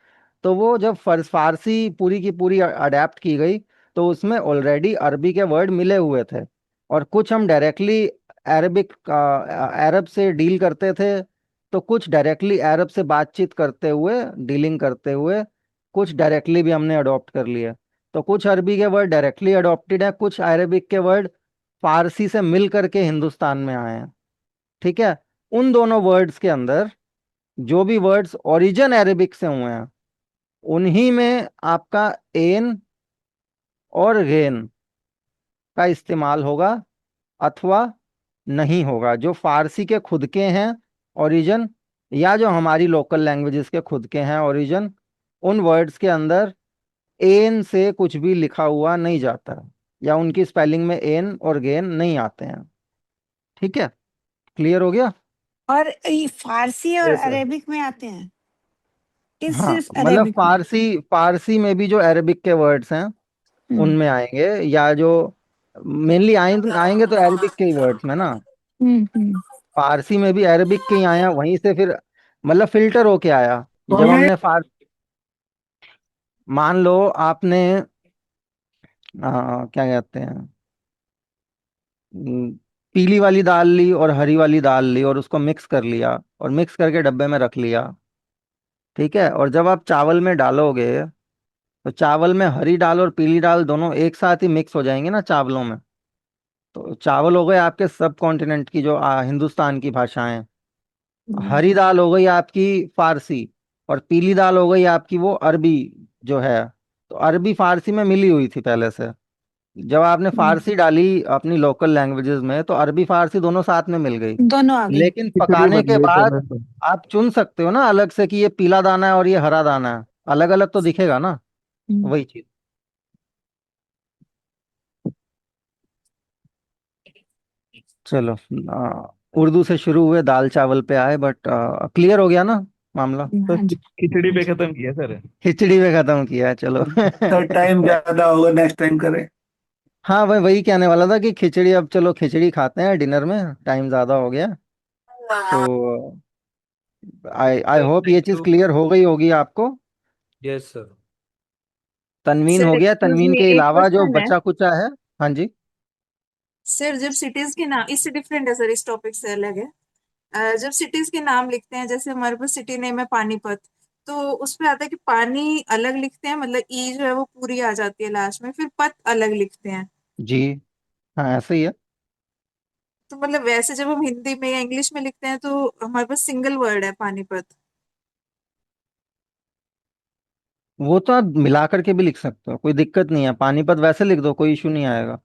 [SPEAKER 1] तो वो जब फारसी पूरी की पूरी अडेप्ट की गई, तो उसमें ऑलरेडी अरबी के वर्ड मिले हुए थे। और कुछ हम डायरेक्टली अरबिक अरब से डील करते थे, तो कुछ डायरेक्टली अरब से बातचीत करते हुए, डीलिंग करते हुए, कुछ डायरेक्टली भी हमने अडॉप्ट कर लिए। तो कुछ अरबी के वर्ड डायरेक्टली अडॉप्टेड है, कुछ अरबिक के वर्ड फारसी से मिल करके हिंदुस्तान में आए हैं, ठीक है। उन दोनों वर्ड्स के अंदर जो भी वर्ड्स ओरिजिन अरेबिक से हुए हैं, उन्हीं में आपका एन और गेन का इस्तेमाल होगा, अथवा नहीं होगा। जो फारसी के खुद के हैं ओरिजिन, या जो हमारी लोकल लैंग्वेजेस के खुद के हैं ओरिजिन, उन वर्ड्स के अंदर एन से कुछ भी लिखा हुआ नहीं जाता, या उनकी स्पेलिंग में एन और गेन नहीं आते हैं। ठीक है, क्लियर हो गया।
[SPEAKER 9] और ये फारसी और
[SPEAKER 7] यस सर।
[SPEAKER 9] अरेबिक में आते हैं कि
[SPEAKER 1] हाँ
[SPEAKER 9] सिर्फ
[SPEAKER 1] मतलब
[SPEAKER 9] अरेबिक में?
[SPEAKER 1] फारसी, फारसी में भी जो अरेबिक के वर्ड्स हैं
[SPEAKER 9] हम्म।
[SPEAKER 1] उनमें आएंगे, या जो मेनली आएंगे आएंगे तो अरबिक के ही वर्ड्स में ना।
[SPEAKER 9] हम्म।
[SPEAKER 1] फारसी में भी अरबिक के ही आया, वहीं से फिर मतलब फिल्टर होके आया। जब
[SPEAKER 4] बोलिए।
[SPEAKER 1] हमने मान लो आपने क्या कहते हैं, हम्म, पीली वाली दाल ली और हरी वाली दाल ली और उसको मिक्स कर लिया, और मिक्स करके डब्बे में रख लिया, ठीक है। और जब आप चावल में डालोगे, तो चावल में हरी दाल और पीली दाल दोनों एक साथ ही मिक्स हो जाएंगे ना चावलों में। तो चावल हो गए आपके सब कॉन्टिनेंट की जो हिंदुस्तान की भाषाएं,
[SPEAKER 9] हम्म।
[SPEAKER 1] हरी दाल हो गई आपकी फारसी, और पीली दाल हो गई आपकी वो अरबी जो है। तो अरबी फारसी में मिली हुई थी पहले से। जब आपने फारसी डाली अपनी लोकल लैंग्वेजेस में, तो अरबी फारसी दोनों साथ में मिल गई।
[SPEAKER 9] दोनों आ गई।
[SPEAKER 1] लेकिन
[SPEAKER 7] खिचड़ी
[SPEAKER 1] पकाने
[SPEAKER 7] बन
[SPEAKER 1] के
[SPEAKER 7] गई
[SPEAKER 1] बाद
[SPEAKER 7] दोनों से।
[SPEAKER 1] आप चुन सकते हो ना अलग से कि ये पीला दाना है और ये हरा दाना है, अलग अलग तो दिखेगा ना,
[SPEAKER 9] हम्म।
[SPEAKER 1] वही चीज। चलो, उर्दू से शुरू हुए दाल चावल पे आए, बट क्लियर हो गया ना मामला।
[SPEAKER 7] सर
[SPEAKER 9] हाँ जी।
[SPEAKER 7] खिचड़ी
[SPEAKER 9] हाँ
[SPEAKER 7] पे
[SPEAKER 9] जी।
[SPEAKER 7] खत्म किया सर।
[SPEAKER 1] खिचड़ी में खत्म किया, चलो।
[SPEAKER 4] सर टाइम ज्यादा होगा, नेक्स्ट टाइम करें।
[SPEAKER 1] हाँ भाई, वही कहने वाला था कि खिचड़ी, अब चलो खिचड़ी खाते हैं डिनर में, टाइम ज्यादा हो गया। तो आई आई
[SPEAKER 8] सर
[SPEAKER 1] होप ये
[SPEAKER 8] थैंक
[SPEAKER 1] चीज
[SPEAKER 8] यू।
[SPEAKER 1] क्लियर हो गई होगी आपको।
[SPEAKER 8] Yes sir.
[SPEAKER 1] तनवीन
[SPEAKER 13] सर
[SPEAKER 1] हो गया,
[SPEAKER 13] एक्सक्यूज
[SPEAKER 1] तनवीन
[SPEAKER 13] मी
[SPEAKER 1] के
[SPEAKER 13] एक
[SPEAKER 1] अलावा जो
[SPEAKER 13] क्वेश्चन है।
[SPEAKER 1] बचा कुचा है। हाँ जी।
[SPEAKER 13] सर जब सिटीज के नाम इससे डिफरेंट है सर, इस टॉपिक से अलग है। जब सिटीज के नाम लिखते हैं, जैसे हमारे पास सिटी नेम है पानीपत, तो उस पे आता है कि पानी अलग लिखते हैं, मतलब ई जो है वो पूरी आ जाती है लास्ट में, फिर पत अलग लिखते हैं।
[SPEAKER 1] जी हाँ, ऐसे ही है।
[SPEAKER 13] तो मतलब वैसे जब हम हिंदी में या इंग्लिश में लिखते हैं तो हमारे पास सिंगल वर्ड है पानीपत।
[SPEAKER 1] वो तो आप मिला करके भी लिख सकते हो, कोई दिक्कत नहीं है। पानीपत वैसे लिख दो, कोई इशू नहीं आएगा।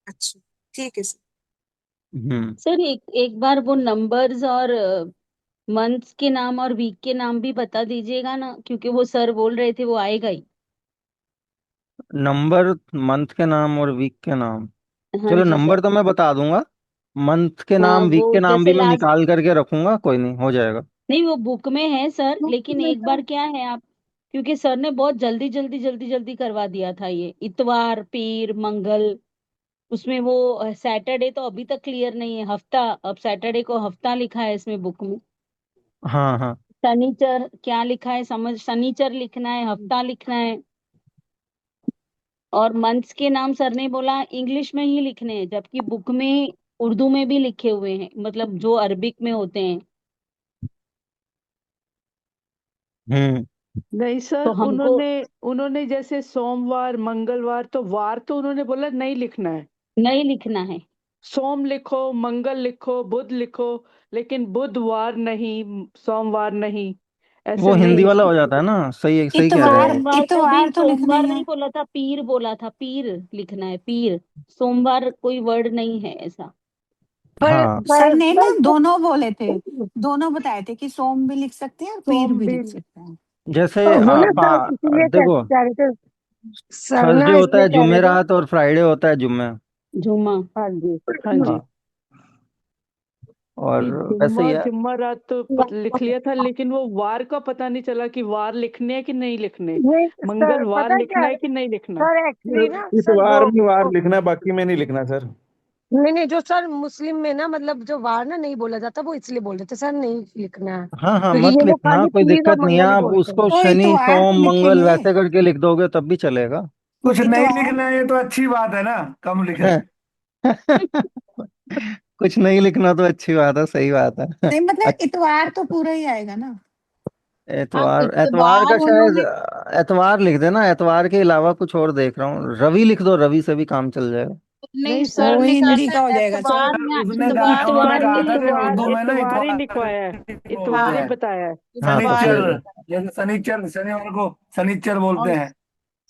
[SPEAKER 13] अच्छा, ठीक है सर।
[SPEAKER 1] हम्म।
[SPEAKER 12] सर एक एक बार वो नंबर्स और मंथ्स के नाम और वीक के नाम भी बता दीजिएगा ना, क्योंकि वो सर बोल रहे थे वो आएगा ही।
[SPEAKER 1] नंबर, मंथ के नाम और वीक के नाम,
[SPEAKER 12] हाँ
[SPEAKER 1] चलो
[SPEAKER 12] जी
[SPEAKER 1] नंबर
[SPEAKER 12] सर।
[SPEAKER 1] तो मैं बता दूंगा। मंथ के
[SPEAKER 12] हाँ
[SPEAKER 1] नाम, वीक
[SPEAKER 12] वो
[SPEAKER 1] के नाम भी
[SPEAKER 12] जैसे
[SPEAKER 1] मैं
[SPEAKER 12] लास्ट,
[SPEAKER 1] निकाल करके रखूंगा, कोई नहीं, हो जाएगा।
[SPEAKER 12] नहीं वो बुक में है सर, लेकिन एक बार क्या है आप, क्योंकि सर ने बहुत जल्दी जल्दी जल्दी जल्दी करवा दिया था ये, इतवार पीर मंगल, उसमें वो सैटरडे तो अभी तक क्लियर नहीं है, हफ्ता, अब सैटरडे को हफ्ता लिखा है इसमें बुक में।
[SPEAKER 1] हाँ हाँ।
[SPEAKER 12] शनिचर क्या लिखा है समझ, शनिचर लिखना है, हफ्ता लिखना है। और मंथ्स के नाम सर ने बोला इंग्लिश में ही लिखने हैं, जबकि बुक में उर्दू में भी लिखे हुए हैं, मतलब जो अरबिक में होते हैं।
[SPEAKER 1] हम्म।
[SPEAKER 2] नहीं सर,
[SPEAKER 12] तो हमको
[SPEAKER 2] उन्होंने उन्होंने जैसे सोमवार मंगलवार, तो वार तो उन्होंने बोला नहीं लिखना है।
[SPEAKER 12] नहीं लिखना है।
[SPEAKER 2] सोम लिखो, मंगल लिखो, बुध लिखो, लेकिन बुधवार नहीं, सोमवार नहीं, ऐसे
[SPEAKER 1] वो
[SPEAKER 2] नहीं
[SPEAKER 1] हिंदी वाला
[SPEAKER 2] लिखना।
[SPEAKER 1] हो जाता है ना, सही सही कह रहे हैं।
[SPEAKER 12] सोमवार को भी,
[SPEAKER 9] इतवार तो लिखना
[SPEAKER 12] सोमवार
[SPEAKER 9] ही
[SPEAKER 12] नहीं
[SPEAKER 9] है।
[SPEAKER 12] बोला था, पीर बोला था, पीर लिखना है, पीर। सोमवार कोई वर्ड नहीं है ऐसा।
[SPEAKER 1] हाँ।
[SPEAKER 9] सर ने ना दोनों बोले थे, दोनों बताए थे कि सोम भी लिख सकते हैं और पीर
[SPEAKER 2] सोम
[SPEAKER 9] भी
[SPEAKER 2] भी।
[SPEAKER 9] लिख सकते हैं।
[SPEAKER 1] जैसे
[SPEAKER 5] वो ना सर इसलिए
[SPEAKER 1] देखो,
[SPEAKER 5] कह रहे थे, सर
[SPEAKER 1] थर्सडे
[SPEAKER 5] ना
[SPEAKER 1] होता
[SPEAKER 5] इसलिए
[SPEAKER 1] है
[SPEAKER 5] कह रहे थे।
[SPEAKER 1] जुमेरात और फ्राइडे होता है जुम्मे।
[SPEAKER 12] जुम्मा।
[SPEAKER 2] हाँ जी, हाँ जी।
[SPEAKER 1] हाँ। और
[SPEAKER 2] ये
[SPEAKER 1] वैसे ही
[SPEAKER 2] जुम्मा
[SPEAKER 1] है।
[SPEAKER 2] जुम्मा रात तो लिख लिया था, लेकिन वो वार का पता नहीं चला कि वार लिखने है कि नहीं लिखने,
[SPEAKER 5] नहीं सर,
[SPEAKER 2] मंगलवार
[SPEAKER 5] पता है क्या
[SPEAKER 2] लिखना
[SPEAKER 5] है
[SPEAKER 2] है कि नहीं लिखना।
[SPEAKER 5] सर, एक्चुअली ना सर
[SPEAKER 7] इतवार में वार लिखना है, बाकी में नहीं लिखना सर।
[SPEAKER 5] नहीं नहीं, जो सर मुस्लिम में ना, मतलब जो वार ना नहीं बोला जाता, वो इसलिए बोल देते सर नहीं लिखना है,
[SPEAKER 1] हाँ हाँ,
[SPEAKER 5] क्योंकि
[SPEAKER 1] मत
[SPEAKER 5] ये लोग
[SPEAKER 1] लिखना,
[SPEAKER 5] खाली
[SPEAKER 1] कोई
[SPEAKER 5] पीर और
[SPEAKER 1] दिक्कत नहीं है,
[SPEAKER 5] मंगल ही
[SPEAKER 1] आप
[SPEAKER 5] बोलते हैं।
[SPEAKER 1] उसको
[SPEAKER 9] तो
[SPEAKER 1] शनि
[SPEAKER 9] इतवार
[SPEAKER 1] सोम
[SPEAKER 9] तो
[SPEAKER 1] मंगल
[SPEAKER 9] लिखेंगे।
[SPEAKER 1] वैसे करके लिख दोगे तब भी चलेगा।
[SPEAKER 4] कुछ नहीं
[SPEAKER 9] इतवार
[SPEAKER 4] लिखना है, ये तो अच्छी बात है ना, कम लिखे।
[SPEAKER 1] कुछ नहीं लिखना तो अच्छी बात है, सही बात है।
[SPEAKER 9] नहीं, मतलब
[SPEAKER 1] अच्छा,
[SPEAKER 9] इतवार तो पूरा ही आएगा ना।
[SPEAKER 10] हाँ
[SPEAKER 1] एतवार, एतवार का
[SPEAKER 10] इतवार
[SPEAKER 1] शायद
[SPEAKER 10] उन्होंने,
[SPEAKER 1] एतवार लिख देना, एतवार के अलावा कुछ और देख रहा हूँ, रवि लिख दो, रवि से भी काम चल जाएगा।
[SPEAKER 10] नहीं
[SPEAKER 2] नहीं
[SPEAKER 10] सर
[SPEAKER 9] वो
[SPEAKER 2] सर,
[SPEAKER 10] ने कहा
[SPEAKER 9] हिंदी
[SPEAKER 10] था
[SPEAKER 9] का हो जाएगा सर।
[SPEAKER 10] एतवार
[SPEAKER 2] सर
[SPEAKER 10] में,
[SPEAKER 4] उसने कहा,
[SPEAKER 10] इतवार
[SPEAKER 4] उन्होंने
[SPEAKER 10] में
[SPEAKER 2] इतवार
[SPEAKER 4] कहा था कि
[SPEAKER 10] लिखेंगे।
[SPEAKER 2] इतवार
[SPEAKER 4] उर्दू में ना
[SPEAKER 2] इतवार ही
[SPEAKER 4] इतवार
[SPEAKER 2] लिखवाया है,
[SPEAKER 4] बोलते
[SPEAKER 2] इतवार ही
[SPEAKER 10] हाँ
[SPEAKER 4] हैं।
[SPEAKER 2] बताया है।
[SPEAKER 1] हाँ तो
[SPEAKER 10] इतवार
[SPEAKER 4] शनिचर,
[SPEAKER 1] फिर।
[SPEAKER 10] ही बताया।
[SPEAKER 4] जैसे शनिचर, शनिवार को शनिचर बोलते
[SPEAKER 10] और
[SPEAKER 4] हैं।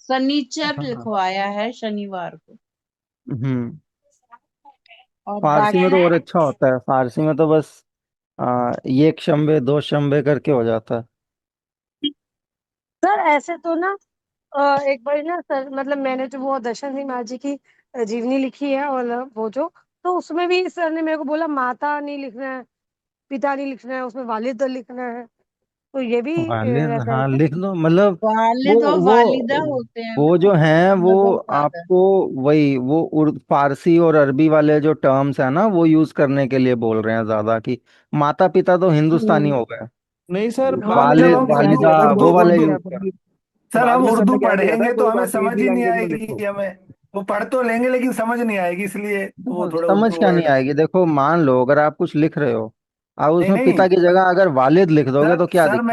[SPEAKER 10] शनिचर
[SPEAKER 1] हाँ।
[SPEAKER 10] लिखवाया है शनिवार को।
[SPEAKER 1] हम्म।
[SPEAKER 10] और
[SPEAKER 1] फारसी में तो
[SPEAKER 10] बाकी
[SPEAKER 1] और अच्छा होता है, फारसी में तो बस एक शंबे दो शंबे करके हो जाता है।
[SPEAKER 5] सर ऐसे तो ना एक बार ना सर, मतलब मैंने जो वो दर्शन सिंह महाराज जी की जीवनी लिखी है, और वो जो, तो उसमें भी सर ने मेरे को बोला माता नहीं लिखना है, पिता नहीं लिखना है, उसमें वालिद लिखना है, तो ये भी
[SPEAKER 1] वालिद,
[SPEAKER 5] रहता है
[SPEAKER 1] हाँ
[SPEAKER 5] क्या?
[SPEAKER 1] लिख दो, मतलब वो
[SPEAKER 10] वालिद और वालिदा
[SPEAKER 1] वो
[SPEAKER 10] होते हैं
[SPEAKER 1] वो
[SPEAKER 10] ना,
[SPEAKER 1] जो है वो
[SPEAKER 10] मदर फादर।
[SPEAKER 1] आपको, वही वो फारसी और अरबी वाले जो टर्म्स है ना वो यूज करने के लिए बोल रहे हैं ज्यादा, कि माता पिता तो हिंदुस्तानी हो गए,
[SPEAKER 7] नहीं सर,
[SPEAKER 2] हाँ
[SPEAKER 7] बाद
[SPEAKER 4] अब
[SPEAKER 7] में
[SPEAKER 4] जब
[SPEAKER 1] वालिद
[SPEAKER 4] हम
[SPEAKER 7] सर ने
[SPEAKER 4] उर्दू
[SPEAKER 7] क्या
[SPEAKER 1] वालिदा
[SPEAKER 7] किया
[SPEAKER 4] उर्दू
[SPEAKER 1] वो
[SPEAKER 7] था,
[SPEAKER 1] वाले
[SPEAKER 4] उर्दू
[SPEAKER 1] यूज कर।
[SPEAKER 4] सर
[SPEAKER 7] बाद
[SPEAKER 4] हम
[SPEAKER 7] में सर
[SPEAKER 4] उर्दू
[SPEAKER 7] ने क्या किया था,
[SPEAKER 4] पढ़ेंगे तो
[SPEAKER 7] कोई
[SPEAKER 4] हमें
[SPEAKER 7] बात नहीं,
[SPEAKER 4] समझ
[SPEAKER 7] इसी
[SPEAKER 4] ही नहीं
[SPEAKER 7] लैंग्वेज में लिखो।
[SPEAKER 4] आएगी, हमें वो पढ़ तो लेंगे लेकिन समझ नहीं आएगी, इसलिए वो थोड़े
[SPEAKER 1] समझ
[SPEAKER 4] उर्दू
[SPEAKER 1] क्या नहीं
[SPEAKER 4] वर्ड।
[SPEAKER 1] आएगी, देखो मान लो अगर आप कुछ लिख रहे हो, आप
[SPEAKER 4] नहीं
[SPEAKER 1] उसमें
[SPEAKER 4] नहीं
[SPEAKER 1] पिता की जगह अगर वालिद लिख दोगे
[SPEAKER 4] सर,
[SPEAKER 1] तो क्या
[SPEAKER 4] सर
[SPEAKER 1] दिक्कत है।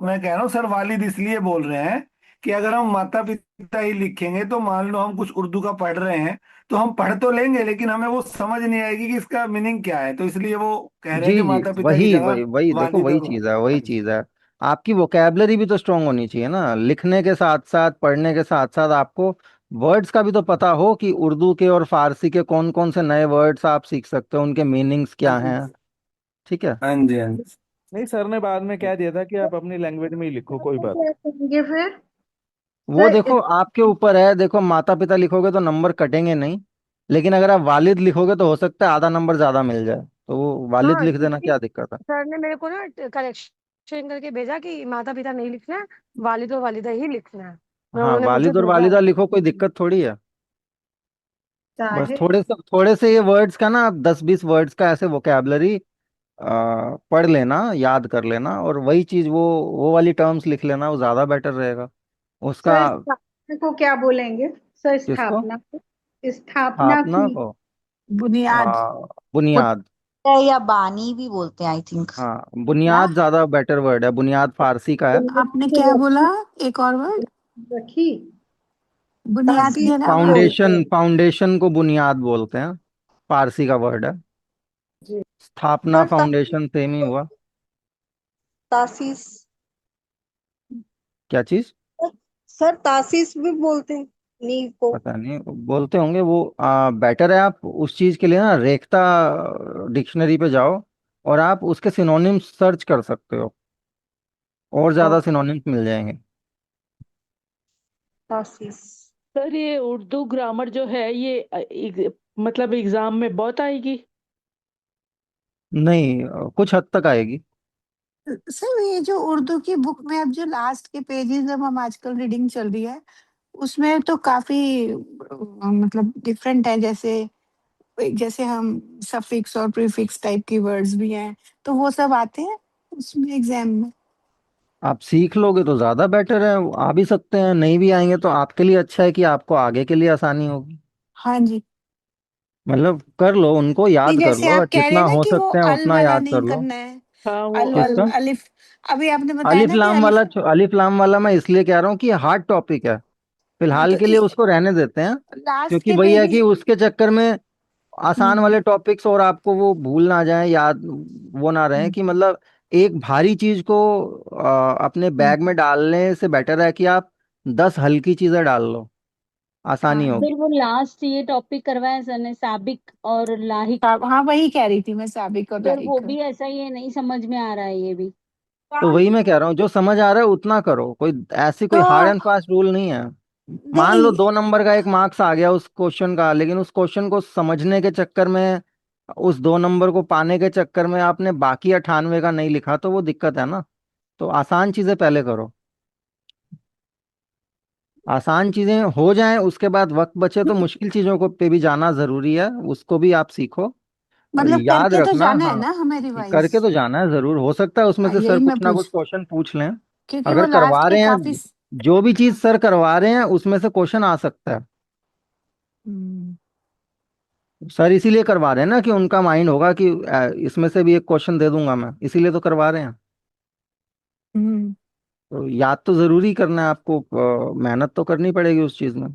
[SPEAKER 4] मैं कह रहा हूँ सर, वालिद इसलिए बोल रहे हैं कि अगर हम माता पिता ही लिखेंगे तो मान लो हम कुछ उर्दू का पढ़ रहे हैं, तो हम पढ़ तो लेंगे लेकिन हमें वो समझ नहीं आएगी कि इसका मीनिंग क्या है, तो इसलिए वो कह रहे हैं
[SPEAKER 1] जी
[SPEAKER 4] कि
[SPEAKER 1] जी,
[SPEAKER 4] माता पिता की
[SPEAKER 1] वही
[SPEAKER 4] जगह
[SPEAKER 1] वही वही देखो,
[SPEAKER 4] वालिद
[SPEAKER 1] वही
[SPEAKER 4] और।
[SPEAKER 1] चीज है, वही
[SPEAKER 4] हाँ जी।
[SPEAKER 1] चीज है। आपकी वोकैबलरी भी तो स्ट्रांग होनी चाहिए ना, लिखने के साथ साथ पढ़ने के साथ साथ आपको वर्ड्स का भी तो पता हो, कि उर्दू के और फारसी के कौन कौन से नए वर्ड्स आप सीख सकते हो, उनके मीनिंग्स क्या हैं। ठीक है।
[SPEAKER 4] हाँ जी, हाँ जी।
[SPEAKER 7] नहीं सर ने बाद में कह दिया था कि आप अपनी लैंग्वेज में ही लिखो, कोई बात
[SPEAKER 5] क्या करेंगे फिर
[SPEAKER 1] वो
[SPEAKER 5] सर?
[SPEAKER 1] देखो आपके ऊपर है, देखो माता पिता लिखोगे तो नंबर कटेंगे नहीं, लेकिन अगर आप वालिद लिखोगे तो हो सकता है आधा नंबर ज्यादा मिल जाए, तो वो वालिद
[SPEAKER 5] हाँ,
[SPEAKER 1] लिख देना,
[SPEAKER 5] क्योंकि
[SPEAKER 1] क्या दिक्कत है।
[SPEAKER 5] सर ने मेरे को ना करेक्शन करके भेजा कि माता पिता नहीं लिखना है, वालिद और वालिदा ही लिखना है, मैं
[SPEAKER 1] हाँ,
[SPEAKER 5] उन्होंने मुझे
[SPEAKER 1] वालिद और
[SPEAKER 5] भेजा
[SPEAKER 1] वालिदा लिखो, कोई
[SPEAKER 5] है।
[SPEAKER 1] दिक्कत थोड़ी है। बस
[SPEAKER 5] साहिब।
[SPEAKER 1] थोड़े से ये वर्ड्स का ना, आप 10-20 वर्ड्स का ऐसे वोकेबलरी पढ़ लेना, याद कर लेना, और वही चीज वो वाली टर्म्स लिख लेना, वो ज्यादा बेटर रहेगा उसका।
[SPEAKER 3] सर स्थापना को क्या बोलेंगे? सर
[SPEAKER 1] किसको?
[SPEAKER 3] स्थापना को, स्थापना
[SPEAKER 1] स्थापना
[SPEAKER 3] की।
[SPEAKER 1] को
[SPEAKER 9] बुनियाद।
[SPEAKER 1] बुनियाद।
[SPEAKER 14] या बानी भी बोलते हैं आई थिंक।
[SPEAKER 1] हाँ,
[SPEAKER 3] ना
[SPEAKER 1] बुनियाद ज्यादा बेटर वर्ड है, बुनियाद फारसी का है।
[SPEAKER 9] आपने क्या बोला? एक और वर्ड।
[SPEAKER 3] रखी
[SPEAKER 9] बुनियाद
[SPEAKER 3] तासीस
[SPEAKER 9] के
[SPEAKER 3] भी
[SPEAKER 9] अलावा।
[SPEAKER 3] बोलते
[SPEAKER 1] फाउंडेशन,
[SPEAKER 3] हैं।
[SPEAKER 1] फाउंडेशन को बुनियाद बोलते हैं, फारसी का वर्ड है।
[SPEAKER 3] जी
[SPEAKER 1] स्थापना
[SPEAKER 3] सर,
[SPEAKER 1] फाउंडेशन सेम ही हुआ।
[SPEAKER 3] तासीस।
[SPEAKER 1] क्या चीज?
[SPEAKER 3] सर तासीस भी बोलते हैं नींव को।
[SPEAKER 1] पता नहीं, बोलते होंगे वो। बेटर है आप उस चीज के लिए ना रेख्ता डिक्शनरी पे जाओ, और आप उसके सिनोनिम्स सर्च कर सकते हो, और ज्यादा
[SPEAKER 3] ओके,
[SPEAKER 1] सिनोनिम्स मिल जाएंगे।
[SPEAKER 3] तासीस।
[SPEAKER 2] सर ये उर्दू ग्रामर जो है, ये मतलब एग्जाम में बहुत आएगी।
[SPEAKER 1] नहीं, कुछ हद तक आएगी।
[SPEAKER 9] सर ये जो उर्दू की बुक में अब जो लास्ट के पेजेस अब हम आजकल रीडिंग चल रही है, उसमें तो काफी मतलब डिफरेंट है। जैसे जैसे हम सफिक्स और प्रीफिक्स टाइप की वर्ड्स भी हैं, तो वो सब आते हैं उसमें एग्जाम में।
[SPEAKER 1] आप सीख लोगे तो ज्यादा बेटर है, आ भी सकते हैं, नहीं भी आएंगे तो आपके लिए अच्छा है कि आपको आगे के लिए आसानी होगी।
[SPEAKER 9] हाँ जी।
[SPEAKER 1] मतलब कर लो, उनको
[SPEAKER 9] नहीं,
[SPEAKER 1] याद कर
[SPEAKER 9] जैसे
[SPEAKER 1] लो,
[SPEAKER 9] आप कह रहे
[SPEAKER 1] जितना
[SPEAKER 9] हैं ना
[SPEAKER 1] हो
[SPEAKER 9] कि वो
[SPEAKER 1] सकते हैं
[SPEAKER 9] अल
[SPEAKER 1] उतना
[SPEAKER 9] वाला
[SPEAKER 1] याद कर
[SPEAKER 9] नहीं
[SPEAKER 1] लो।
[SPEAKER 9] करना है।
[SPEAKER 2] हाँ वो
[SPEAKER 9] अल
[SPEAKER 2] अल
[SPEAKER 1] किसका?
[SPEAKER 9] अलिफ। अभी आपने बताया
[SPEAKER 1] अलिफ
[SPEAKER 9] ना कि
[SPEAKER 1] लाम वाला,
[SPEAKER 9] अलिफ।
[SPEAKER 1] अलिफ लाम वाला मैं इसलिए कह रहा हूँ कि हार्ड टॉपिक है,
[SPEAKER 9] हाँ,
[SPEAKER 1] फिलहाल
[SPEAKER 9] तो
[SPEAKER 1] के लिए
[SPEAKER 9] इस
[SPEAKER 1] उसको रहने देते हैं।
[SPEAKER 9] लास्ट
[SPEAKER 1] क्योंकि
[SPEAKER 9] के
[SPEAKER 1] भैया कि
[SPEAKER 9] पेजेस।
[SPEAKER 1] उसके चक्कर में आसान
[SPEAKER 9] हम्म।
[SPEAKER 1] वाले टॉपिक्स और आपको वो भूल ना जाए, याद वो ना रहे
[SPEAKER 9] हम्म।
[SPEAKER 1] कि मतलब एक भारी चीज को अपने
[SPEAKER 9] हम्म।
[SPEAKER 1] बैग में डालने से बेटर है कि आप 10 हल्की चीजें डाल लो, आसानी
[SPEAKER 9] हाँ।
[SPEAKER 12] फिर
[SPEAKER 1] होगी।
[SPEAKER 12] वो लास्ट ये टॉपिक करवाया सर ने, साबिक और लाहिक।
[SPEAKER 9] हाँ, वही कह रही थी मैं, साबिक और
[SPEAKER 12] सर
[SPEAKER 9] लाहिक
[SPEAKER 12] वो
[SPEAKER 9] का।
[SPEAKER 12] भी ऐसा ही है, नहीं समझ में आ रहा है ये भी।
[SPEAKER 1] तो वही मैं कह रहा हूँ, जो समझ आ रहा है उतना करो, कोई ऐसी कोई
[SPEAKER 9] तो
[SPEAKER 1] हार्ड एंड फास्ट रूल नहीं है। मान लो
[SPEAKER 9] नहीं।
[SPEAKER 1] 2 नंबर का एक मार्क्स आ गया उस क्वेश्चन का, लेकिन उस क्वेश्चन को समझने के चक्कर में, उस 2 नंबर को पाने के चक्कर में आपने बाकी 98 का नहीं लिखा, तो वो दिक्कत है ना। तो आसान चीजें पहले करो, आसान चीजें हो जाएं, उसके बाद वक्त बचे तो मुश्किल चीजों को पे भी जाना जरूरी है, उसको भी आप सीखो। और
[SPEAKER 9] मतलब
[SPEAKER 1] याद
[SPEAKER 9] करके तो
[SPEAKER 1] रखना,
[SPEAKER 9] जाना है
[SPEAKER 1] हाँ,
[SPEAKER 9] ना हमें रिवाइज।
[SPEAKER 1] करके तो जाना है जरूर, हो सकता है उसमें
[SPEAKER 9] हाँ,
[SPEAKER 1] से सर
[SPEAKER 9] यही मैं
[SPEAKER 1] कुछ ना कुछ
[SPEAKER 9] पूछ,
[SPEAKER 1] क्वेश्चन पूछ लें।
[SPEAKER 9] क्योंकि वो
[SPEAKER 1] अगर
[SPEAKER 9] लास्ट
[SPEAKER 1] करवा
[SPEAKER 9] के
[SPEAKER 1] रहे
[SPEAKER 9] काफी
[SPEAKER 1] हैं, जो भी चीज सर करवा रहे हैं उसमें से क्वेश्चन आ सकता है।
[SPEAKER 9] हम्म।
[SPEAKER 1] सर इसीलिए करवा रहे हैं ना कि उनका माइंड होगा कि इसमें से भी एक क्वेश्चन दे दूंगा मैं, इसीलिए तो करवा रहे हैं।
[SPEAKER 9] हम्म।
[SPEAKER 1] तो याद तो जरूरी करना है आपको, मेहनत तो करनी पड़ेगी उस चीज में।